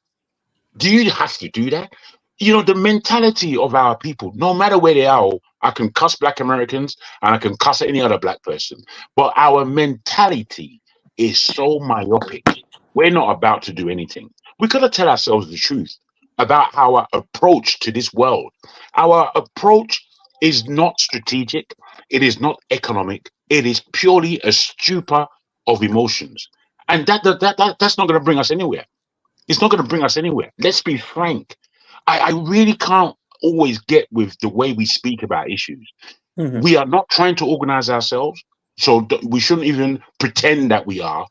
Do you have to do that? The mentality of our people, no matter where they are, I can cuss Black Americans and I can cuss any other Black person, but our mentality is so myopic. We're not about to do anything. We got to tell ourselves the truth about our approach to this world. Our approach is not strategic. It is not economic. It is purely a stupor of emotions. And that's not going to bring us anywhere. It's not going to bring us anywhere. Let's be frank. I really can't always get with the way we speak about issues. Mm-hmm. We are not trying to organize ourselves, so we shouldn't even pretend that we are.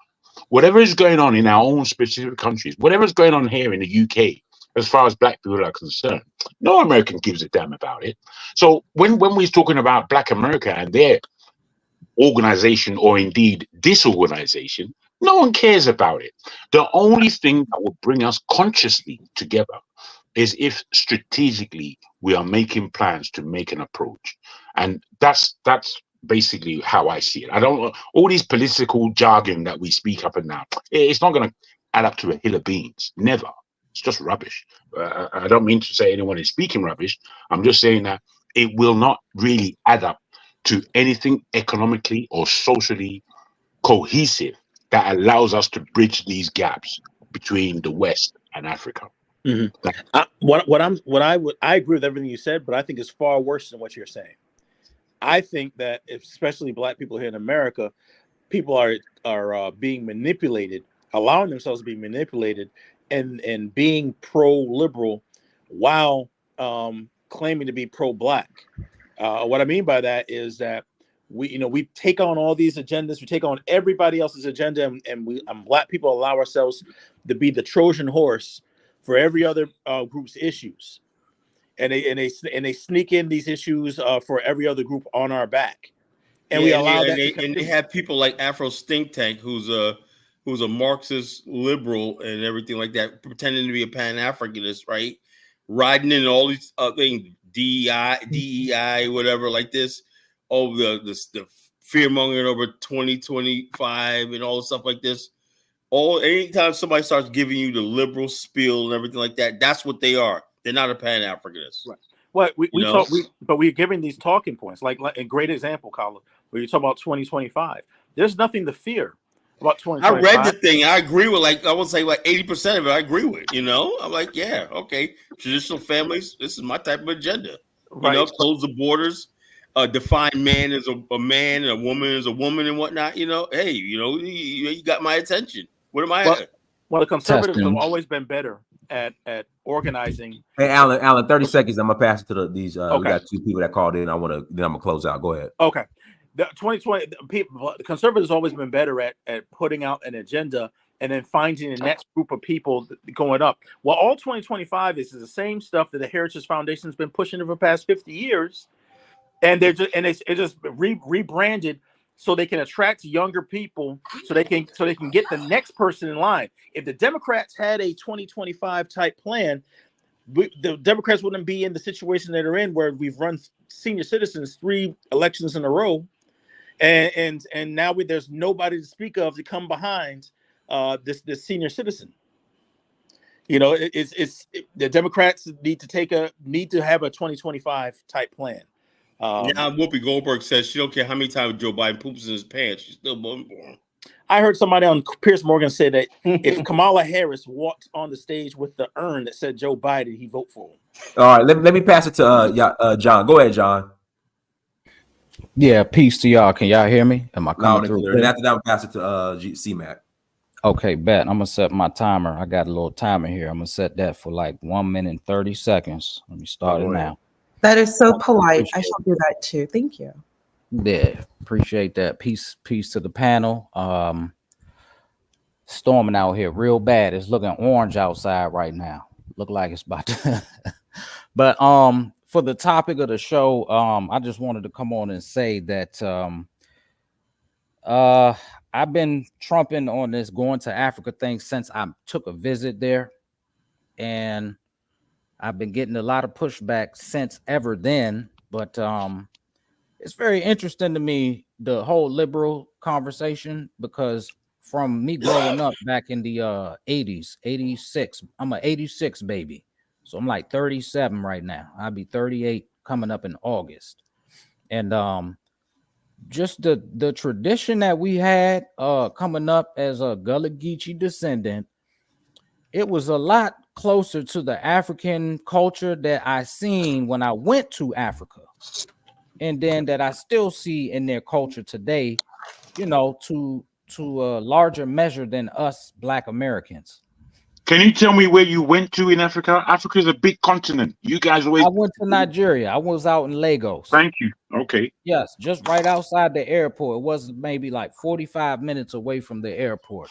Whatever is going on in our own specific countries, whatever is going on here in the UK, as far as Black people are concerned, no American gives a damn about it. So when we're talking about Black America and their organization or indeed disorganization, no one cares about it. The only thing that will bring us consciously together is if strategically we are making plans to make an approach. And that's basically how I see it. I don't all these political jargon that we speak up and down, it's not going to add up to a hill of beans. Never. It's just rubbish. I don't mean to say anyone is speaking rubbish. I'm just saying that it will not really add up to anything economically or socially cohesive that allows us to bridge these gaps between the West and Africa. I agree with everything you said, but I think it's far worse than what you're saying. I think that especially Black people here in America, people are being manipulated, allowing themselves to be manipulated, and being pro-liberal while claiming to be pro-Black. What I mean by that is that we take on all these agendas, we take on everybody else's agenda, and we Black people allow ourselves to be the Trojan horse for every other group's issues, and they sneak in these issues for every other group on our back, and we allow that. And they have people like Afro Stink Tank, who's a Marxist liberal and everything like that, pretending to be a Pan-Africanist, right? Riding in all these things, DEI, whatever, like this. Oh, the fear mongering over 2025 and all the stuff like this. Anytime somebody starts giving you the liberal spiel and everything like that, that's what they are. They're not a Pan-Africanist. Right. Well, but we're giving these talking points. Like a great example, Colin, where you talk about 2025. There's nothing to fear about 2025. I read the thing. I agree with I would say 80% of it. I agree with. I'm like, yeah, okay. Traditional families. This is my type of agenda. Right. Close the borders. Define man as a man and a woman as a woman and whatnot. Hey, you got my attention. What am I? Well, the conservatives have always been better at organizing. Hey, Alan, 30 seconds. I'm gonna pass it to these. Okay. We got two people that called in. Then I'm gonna close out. Go ahead. Okay. The 2020 the conservatives always been better at putting out an agenda and then finding the next group of people going up. Well, all 2025 is the same stuff that the Heritage Foundation has been pushing for the past 50 years, and it's just rebranded so they can attract younger people, so they can get the next person in line. If the Democrats had a 2025 type plan, the Democrats wouldn't be in the situation that they're in, where we've run senior citizens 3 elections in a row, and now there's nobody to speak of to come behind this senior citizen. The Democrats need to have a 2025 type plan. Now Whoopi Goldberg says she don't care how many times Joe Biden poops in his pants, she's still voting for him. I heard somebody on Piers Morgan say that if Kamala Harris walked on the stage with the urn that said Joe Biden, he'd vote for him. All right, let me pass it to John. Go ahead, John. Yeah, peace to y'all. Can y'all hear me? Am I coming through? And after that, we'll pass it to C-Mac. Okay, bet. I'm gonna set my timer. I got a little timer here. I'm gonna set that for 1 minute and 30 seconds. Let me start it now. That is so polite. I shall do that too. Thank you. Yeah, appreciate that. Peace to the panel. Storming out here real bad. It's looking orange outside right now. Look like it's about to. But for the topic of the show, I just wanted to come on and say that I've been trumping on this going to Africa thing since I took a visit there, and I've been getting a lot of pushback since ever then. But it's very interesting to me, the whole liberal conversation, because from me growing up back in the 80s, 86, I'm an 86 baby. So I'm 37 right now. I'll be 38 coming up in August. And just the tradition that we had coming up as a Gullah Geechee descendant, it was a lot closer to the African culture that I seen when I went to Africa, and then that I still see in their culture today, to a larger measure than us Black Americans. Can you tell me where you went to in Africa? Africa is a big continent. You guys always. I went to Nigeria. I was out in Lagos. Thank you. Okay. Yes, just right outside the airport. It was maybe 45 minutes away from the airport.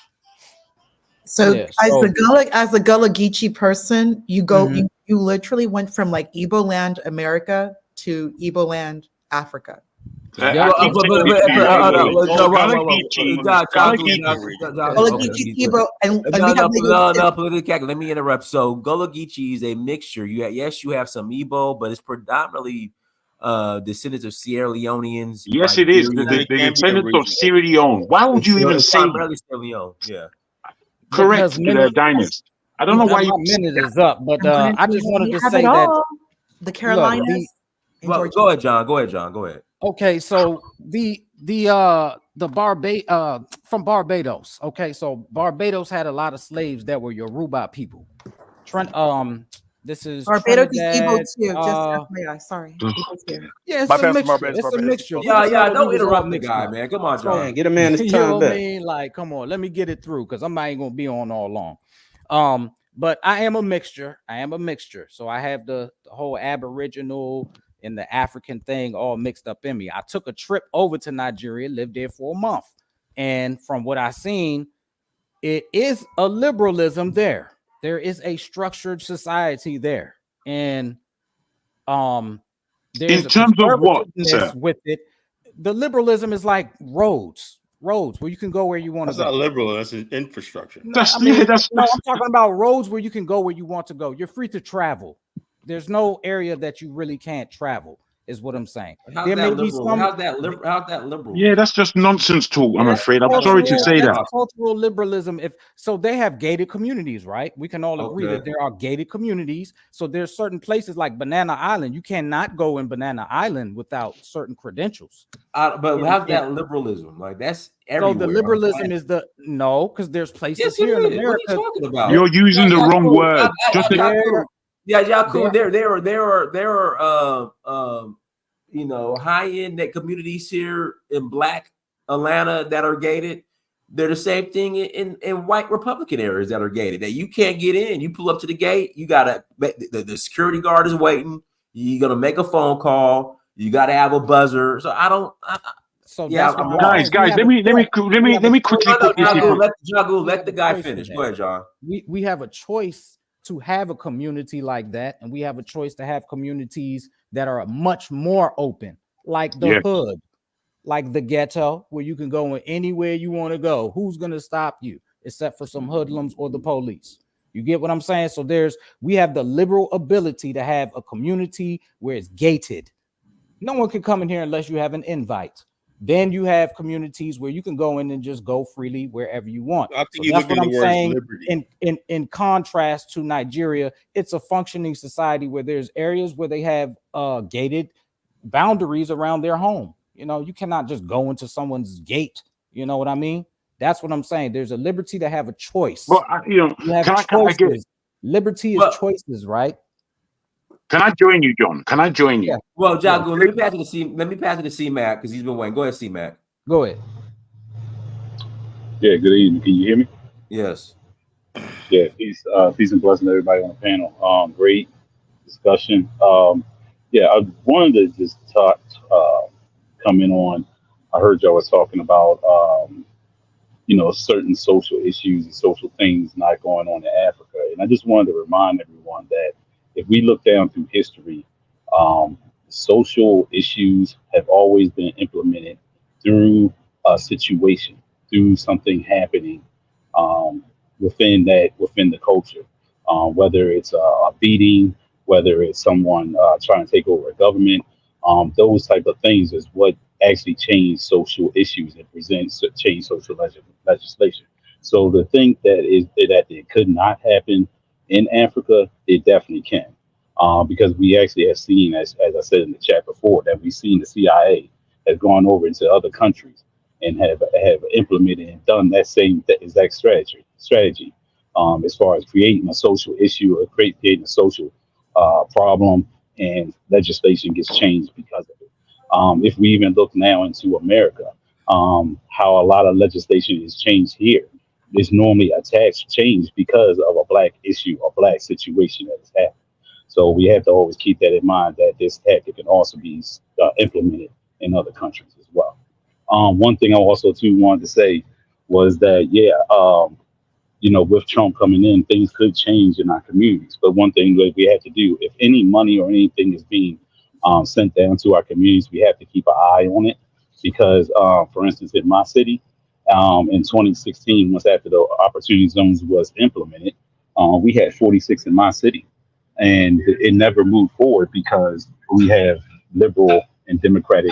So, as a Gullah Geechee person, you go, you literally went from Igbo land America to Igbo land Africa. Let me interrupt. So Gullah Geechee is a mixture. You have some Igbo, but it's predominantly descendants of Sierra Leoneans. Yes, it is. The descendants of Sierra Leone. Why would you even say Sierra Leone? Yeah. Correct, Dinus. I don't know why my minute is up, but I just wanted to say that the Carolinas. Well, go ahead, John. Go ahead. Okay, so the from Barbados. Okay, so Barbados had a lot of slaves that were Yoruba people, This is Barbados is Igbo Trinidad. too. Just FYI, sorry. Igbo too. Yeah, it's My a bad, mixture. Barbados, It's a Barbados. mixture. We Yeah, just yeah. know that we Don't was all interrupt the mixed guy, up. man. Come on, So, John. Man, get a man his you know time what I back. mean? Like, come on, let me get it through because I'm not even gonna be on all long. But I am a mixture. So I have the whole Aboriginal and the African thing all mixed up in me. I took a trip over to Nigeria, lived there for a month, and from what I seen, it is a liberalism there. There is a structured society there, and there's In a terms of what, conservativeness sir? with it. The liberalism is like roads where you can go where you want to That's go. not liberal. That's an infrastructure. No, I'm talking about roads where you can go where you want to go. You're free to travel. There's no area that you really can't travel, is what I'm saying. How's There that may be liberal? some. How's that liberal? Yeah, that's just nonsense talk. I'm That's afraid. I'm sorry to say that's that. cultural liberalism. If so, they have gated communities, right? We can all agree that Okay. there are gated communities. So there's certain places like Banana Island. You cannot go in Banana Island without certain credentials. But how's that liberalism? Like that's everywhere. So the liberalism is because there's places Yes, here in it is. What are America. you talking about? You're using the wrong word. Just Yaku, there are you know, high-end net communities here in Black Atlanta that are gated. They're the same thing in white Republican areas that are gated. That you can't get in. You pull up to the gate, you gotta the security guard is waiting. You're gonna make a phone call. You gotta have a buzzer. So that's what I'm saying. guys, let me quickly put this before. Let the guy finish. Go ahead, John. We have a choice to have a community like that, and we have a choice to have communities that are much more open, like the hood, like the ghetto, where you can go anywhere you want to go. Who's gonna stop you except for some hoodlums or the police? You get what I'm saying? So we have the liberal ability to have a community where it's gated. No one can come in here unless you have an invite. Then you have communities where you can go in and just go freely wherever you want. I think So that's what I'm saying. liberty. In contrast to Nigeria, it's a functioning society where there's areas where they have gated boundaries around their home. You know, you cannot just go into someone's gate. You know what I mean? That's what I'm saying. There's a liberty to have a choice. Well, you have choices. get it? Liberty is choices, right? Can I join you, John? Can I join you? Yeah. Well, John, let me pass it to C Mac because he's been waiting. Go ahead, C Mac. Go ahead. Yeah, good evening. Can you hear me? Yes. Yeah, peace and blessing to everybody on the panel. Great discussion. Yeah, I wanted to just come in on. I heard y'all was talking about you know, certain social issues and social things not going on in Africa, and I just wanted to remind everyone that if we look down through history, social issues have always been implemented through a situation, through something happening within the culture, whether it's a beating, whether it's someone trying to take over a government, those type of things is what actually change social issues and change social legislation. So to think that it could not happen in Africa, it definitely can, because we actually have seen, as I said in the chat before, that we've seen the CIA has gone over into other countries and have implemented and done that same exact strategy as far as creating a social issue or creating a social problem, and legislation gets changed because of it. If we even look now into America, how a lot of legislation is changed here, there's normally a tax change because of a black issue, a black situation that has happened. So we have to always keep that in mind, that this tactic can also be implemented in other countries as well. One thing I also too wanted to say was that, you know, with Trump coming in, things could change in our communities. But one thing that we have to do, if any money or anything is being sent down to our communities, we have to keep an eye on it. Because, for instance, in my city, in 2016, once after the opportunity zones was implemented, we had 46 in my city. And it never moved forward because we have liberal and democratic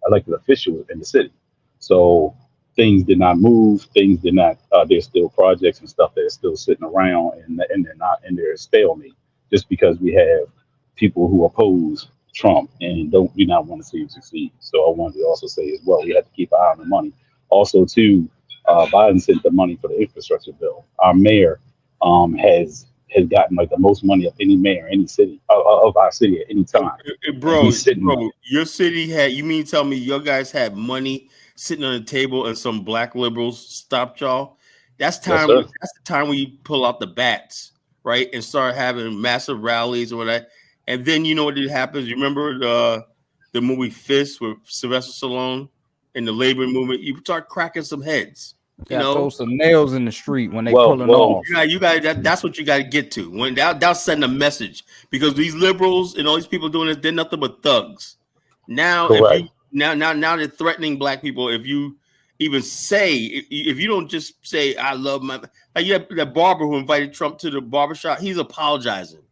elected officials in the city. So things did not move. Things did not. There's still projects and stuff that are still sitting around, and they're not. And they're stalemate just because we have people who oppose Trump and do not want to see him succeed. So I wanted to also say as well, we have to keep an eye on the money. Also, too, Biden sent the money for the infrastructure bill. Our mayor has has gotten like the most money of any mayor, any city of our city at any time. Bro, He's sitting there. your city had, you mean tell me your guys had money sitting on the table and some black liberals stopped y'all? That's Yes, time. sir. That's the time when you pull out the bats, right, and start having massive rallies or whatever. And then you know what happens. You remember the movie Fist with Sylvester Stallone and the labor movement? You start cracking some heads. You Got know, throw some nails in the street when they Well, pulling well, off. you got that's what you got to get to. When that'll send a message, because these liberals and all these people doing this, they're nothing but thugs. Now, if correct. you now they're threatening black people. If you even say, if you don't just say I love my, like you have that barber who invited Trump to the barbershop, he's apologizing.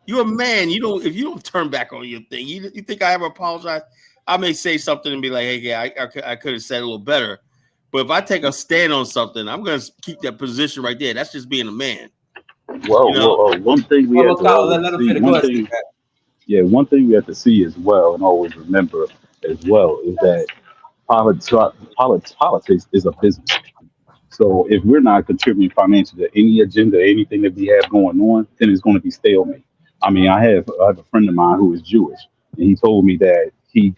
You're a man. You don't, if you don't turn back on your thing, you think I ever apologize? I may say something and be like, hey, yeah, I could have said a little better. But if I take a stand on something, I'm going to keep that position right there. That's just being a man. Well, You know? one thing we have to always see, one thing we have to see as well and always remember as well is that politics is a business. So if we're not contributing financially to any agenda, anything that we have going on, then it's going to be stalemate. I mean, I have a friend of mine who is Jewish, and he told me that he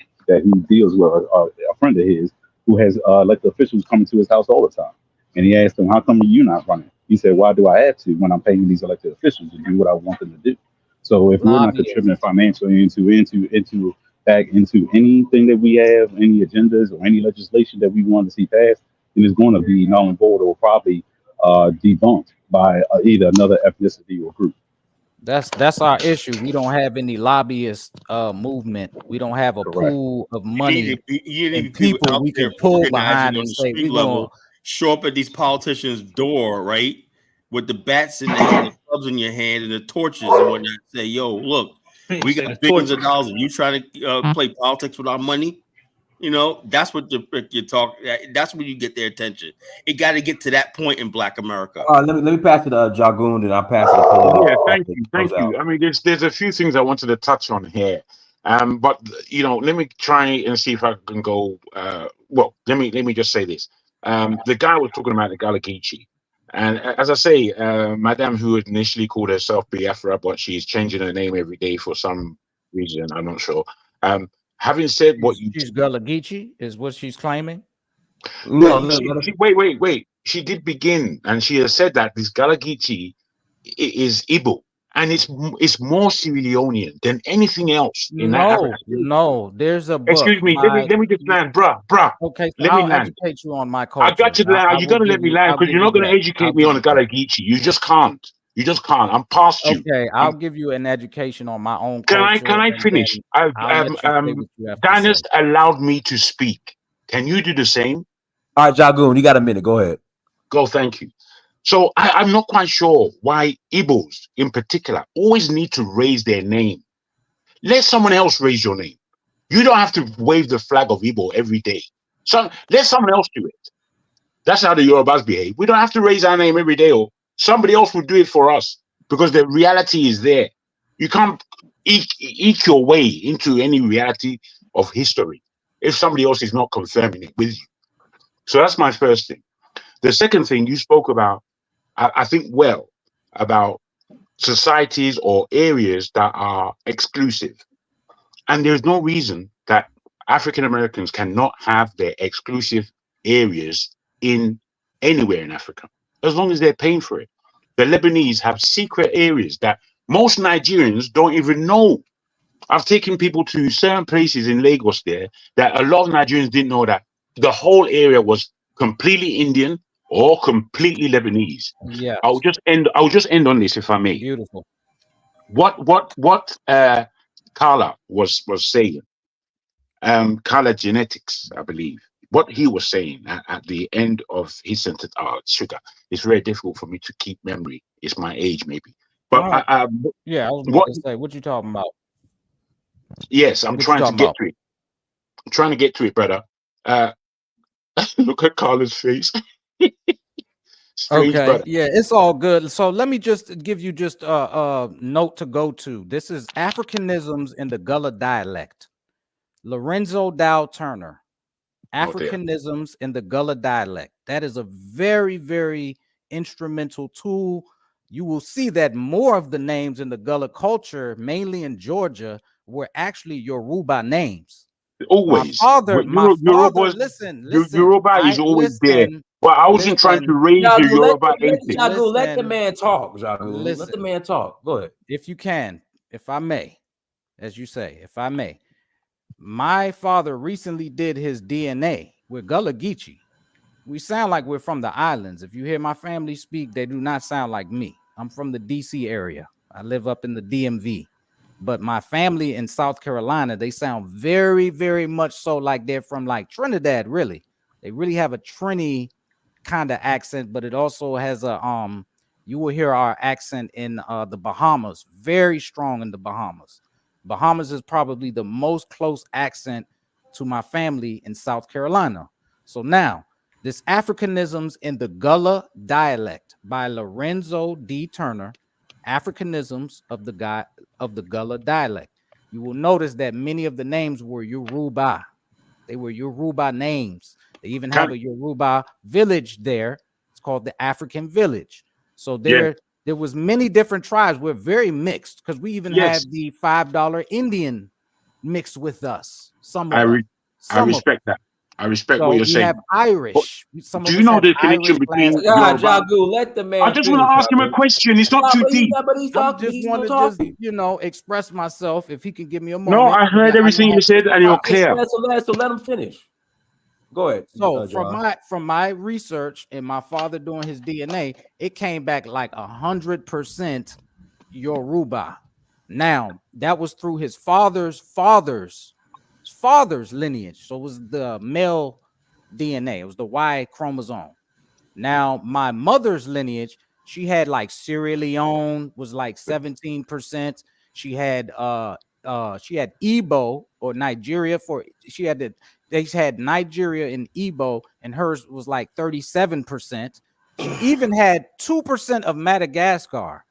deals with a friend of his who has elected officials coming to his house all the time. And he asked him, "How come you're not running?" He said, "Why do I have to when I'm paying these elected officials to do what I want them to do?" So if we're not contributing financially into back into anything that we have, any agendas or any legislation that we want to see passed, then it's going to be null and void or probably debunked by either another ethnicity or group. That's our issue. We don't have any lobbyist movement. We don't have a pool of money You need and people people out we there can pull organizing behind on and the say street we going. level, show up at these politicians' door, right, with the bats in the hand, the clubs in your hand, and the torches and whatnot. Say, yo, look, we got billions of dollars, and you trying to play politics with our money. You know, that's what you're talking. That's when you get their attention. It got to get to that point in Black America. Let me pass it to Jagoon, and I'll pass it to Yeah, thank you. I mean, there's a few things I wanted to touch on here, but you know, let me try and see if I can go. Well, let me just say this. The guy was talking about the Galagici, and as I say, Madame, who initially called herself Biafra, but she's changing her name every day for some reason, I'm not sure. Having said what you, she's Galagici is what she's claiming. Wait. She did begin, and she has said that this Galagici is Igbo, and it's more Sierra Leonean than anything else in that Africa. No, there's a book. Excuse me, let me just land, bruh. Okay, so let me I'll land. educate you on my culture. I got you to land. You got to let me land because you're not going to educate me on the Galagici. You just can't. I'm past you. Okay, I'll give you an education on my own Can culture. I finish? Dynast allowed me to speak. Can you do the same? All right, Jagoon, you got a minute. Go ahead. Go, thank you. So I'm not quite sure why Igbos in particular always need to raise their name. Let someone else raise your name. You don't have to wave the flag of Igbo every day. So let someone else do it. That's how the Yorubas behave. We don't have to raise our name every day, or somebody else will do it for us because the reality is there. You can't eke your way into any reality of history if somebody else is not confirming it with you. So that's my first thing. The second thing you spoke about, I think well, about societies or areas that are exclusive. And there's no reason that African Americans cannot have their exclusive areas in anywhere in Africa, as long as they're paying for it. The Lebanese have secret areas that most Nigerians don't even know. I've taken people to certain places in Lagos there that a lot of Nigerians didn't know that the whole area was completely Indian or completely Lebanese. Yeah. I'll just end on this, if I may. Beautiful. What Carla was saying, Carla Genetics, I believe, what he was saying at the end of his sentence, sugar, it's very difficult for me to keep memory. It's my age, maybe. But I was about to say, what you talking about? Yes, I'm trying to get to it. I'm trying to get to it, brother. Look at Carla's face. Strange, okay, brother. yeah, it's all good. So let me just give you just a note to go to. This is Africanisms in the Gullah dialect. Lorenzo Dow Turner. Africanisms in the Gullah dialect. That is a very, very instrumental tool you will see that more of the names in the Gullah culture, mainly in Georgia, were actually Yoruba names. Always. My father, Yoruba, listen, Yoruba is always there. But I wasn't trying to raise the Yoruba anything. Let the man talk, Jagu. Let the man talk. Go ahead. If you can, if I may, as you say, if I may. My father recently did his DNA with Gullah Geechee. We sound like we're from the islands. If you hear my family speak, they do not sound like me. I'm from the DC area. I live up in the DMV. But my family in South Carolina, they sound very, very much so like they're from like Trinidad, really. They really have a Trini kind of accent, but it also has a you will hear our accent in the Bahamas, very strong in the Bahamas. Bahamas is probably the most close accent to my family in South Carolina. So now, this Africanisms in the Gullah dialect by Lorenzo D. Turner, Africanisms of the Gullah dialect. You will notice that many of the names were Yoruba. They were Yoruba names. They even have a Yoruba village there. It's called the African Village. So there was many different tribes. We're very mixed because we even have the $5 Indian mixed with us. I respect that. I respect what you're saying. We have Irish. Do you know the connection between Yoruba? Let the man. I just want to ask him a question. It's not too deep. I just want to express myself. If he can give me a moment. No, I heard everything you said, and you're clear. So let him finish. Go ahead. So from my research and my father doing his DNA, it came back like 100% Yoruba. Now that was through his father's lineage. So it was the male DNA. It was the Y chromosome. Now my mother's lineage, she had like Sierra Leone was like 17%. She had Igbo or Nigeria they had Nigeria and Igbo, and hers was like 37%. She even had 2% of Madagascar.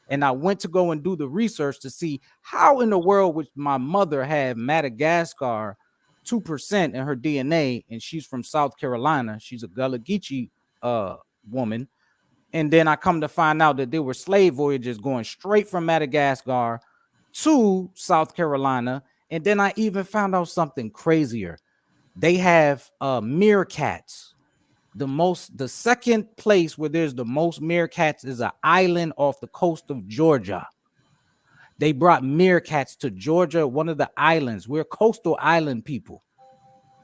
And I went to go and do the research to see how in the world would my mother have Madagascar 2% in her DNA, and she's from South Carolina. She's a Gullah Geechee woman. And then I come to find out that there were slave voyages going straight from Madagascar to South Carolina. And then I even found out something crazier. They have meerkats. The second place where there's the most meerkats is an island off the coast of Georgia. They brought meerkats to Georgia, one of the islands. We're coastal island people.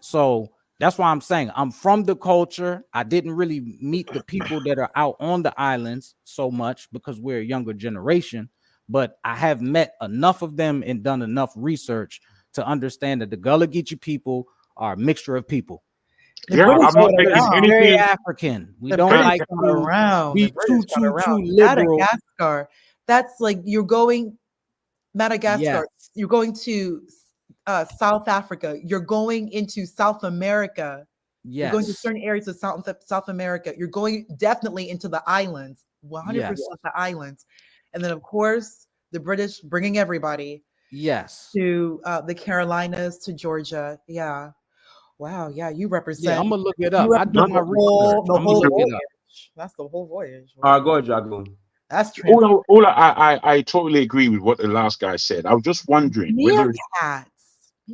So that's why I'm saying I'm from the culture. I didn't really meet the people that are out on the islands so much because we're a younger generation, but I have met enough of them and done enough research to understand that the Gullah Geechee people are a mixture of people. I'm not taking anything. Very African. We don't like to be too liberal. Madagascar. That's like you're going Madagascar. Yes. You're going to South Africa. You're going into South America. Yes. You're going to certain areas of South America. You're going definitely into the islands. 100% the islands, and then of course the British bringing everybody. Yes. To the Carolinas, to Georgia. Yeah. Wow, yeah, you represent. Yeah, I'm gonna look it up. I do my research. The whole voyage. That's the whole voyage. All right, go ahead, Jagu. That's true. I totally agree with what the last guy said. I was just wondering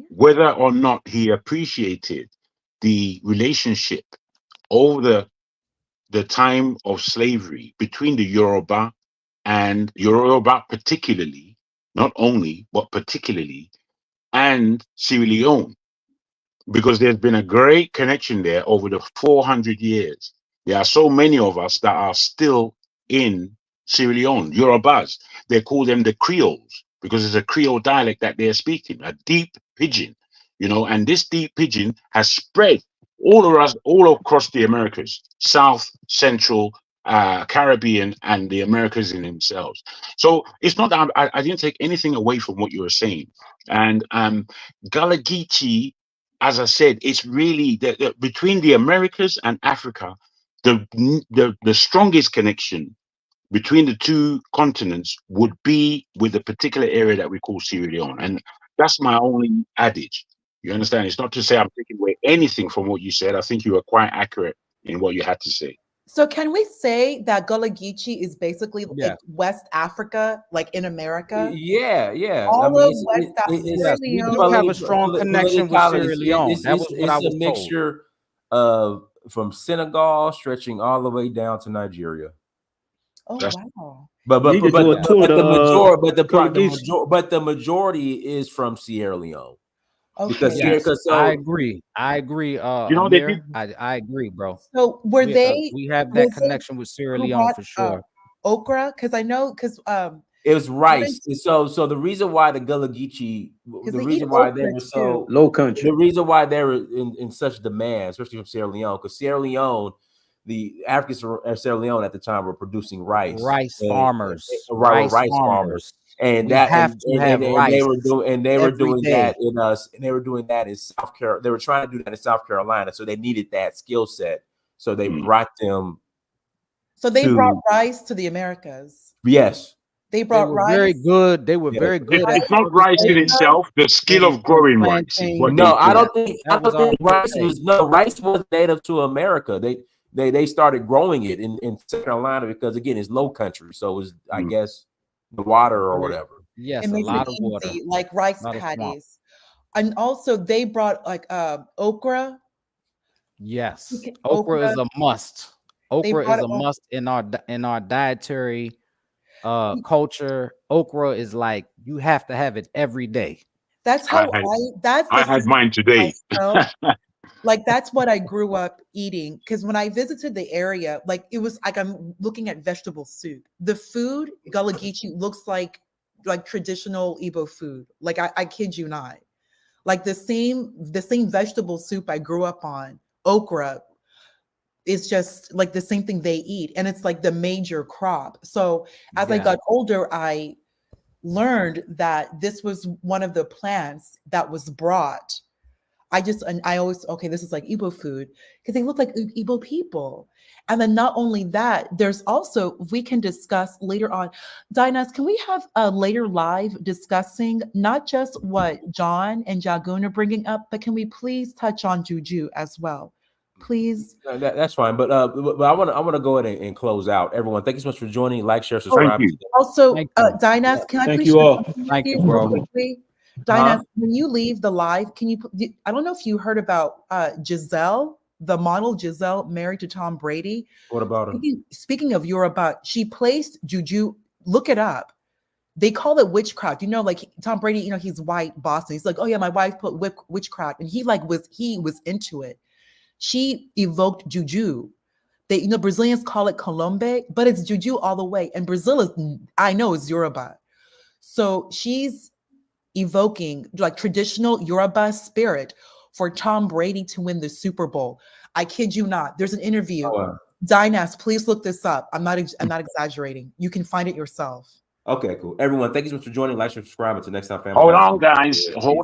whether or not he appreciated the relationship over the time of slavery between the Yoruba and Yoruba particularly, not only, but particularly, and Sierra Leone. Because there's been a great connection there over the 400 years. There are so many of us that are still in Sierra Leone, Yorubas. They call them the Creoles because it's a Creole dialect that they're speaking, a deep pidgin, and this deep pidgin has spread all across the Americas, South, Central, Caribbean, and the Americas in themselves. So it's not that I didn't take anything away from what you were saying. And Gullah Geechee, as I said, it's really between the Americas and Africa, the strongest connection between the two continents would be with the particular area that we call Sierra Leone. And that's my only adage. You understand? It's not to say I'm taking away anything from what you said. I think you were quite accurate in what you had to say. So can we say that Gullah Geechee is basically like West Africa, like in America? Yeah. I All mean, of West Yes, we do have a strong connection with Sierra Leone. That was what I was a mixture of from Senegal stretching all the way down to Nigeria. Oh wow! But the majority is from Sierra Leone. Okay. Because I agree. Amir, I agree, bro. So were they? We have that connection with Sierra Leone for sure. Okra, because I know, it was rice. So the reason why the Gullah Geechee, the reason why they were so low country, the reason why they were in such demand, especially from Sierra Leone, because Sierra Leone, the Africans of Sierra Leone at the time were producing rice. Rice farmers. And they were doing that in South Carolina. They were trying to do that in South Carolina, so they needed that skill set. So they brought them. So they brought rice to the Americas. Yes, they brought rice. Very good. They were very good. It's not rice in itself. The skill of growing rice. I don't think rice was rice was native to America. They started growing it in South Carolina because again it's low country, so it was I guess the water or whatever. Yes, a lot of water, like rice paddies, and also they brought like okra. Yes, okra is a must. Okra is a must in our dietary culture. Okra is like you have to have it every day. That's how I had mine today. Like that's what I grew up eating, because when I visited the area, like it was like I'm looking at vegetable soup. The food, Gullah Geechee, looks like traditional Igbo food. Like I kid you not. Like the same vegetable soup I grew up on, okra, is just like the same thing they eat, and it's like the major crop. So as I got older, I learned that this was one of the plants that was brought. I always, okay, this is like Igbo food because they look like Igbo people. And then not only that, there's also, we can discuss later on, Dinah's, can we have a later live discussing not just what John and Jagun are bringing up, but can we please touch on Juju as well? Please. That's fine, but I want to go ahead and close out. Everyone, thank you so much for joining. Like, share, subscribe. Thank you. Also, Dinah's, can I thank please you all. Thank you, bro. Quickly? Dinah, when you leave the live, can you? I don't know if you heard about Giselle, the model Giselle, married to Tom Brady. What about her? Speaking of Yoruba, she placed Juju. Look it up. They call it witchcraft. You know, like Tom Brady. You know, he's white Boston. He's like, oh yeah, my wife put witchcraft, and he was into it. She evoked Juju. Brazilians call it Colombe, but it's Juju all the way. And Brazil is Yoruba. So she's evoking like traditional Yoruba spirit for Tom Brady to win the Super Bowl. I kid you not. There's an interview. Dynas, please look this up. I'm not exaggerating. You can find it yourself. Okay, cool. Everyone, thank you so much for joining. Like, subscribe. Until next time, family. Hold on, guys. Hold on.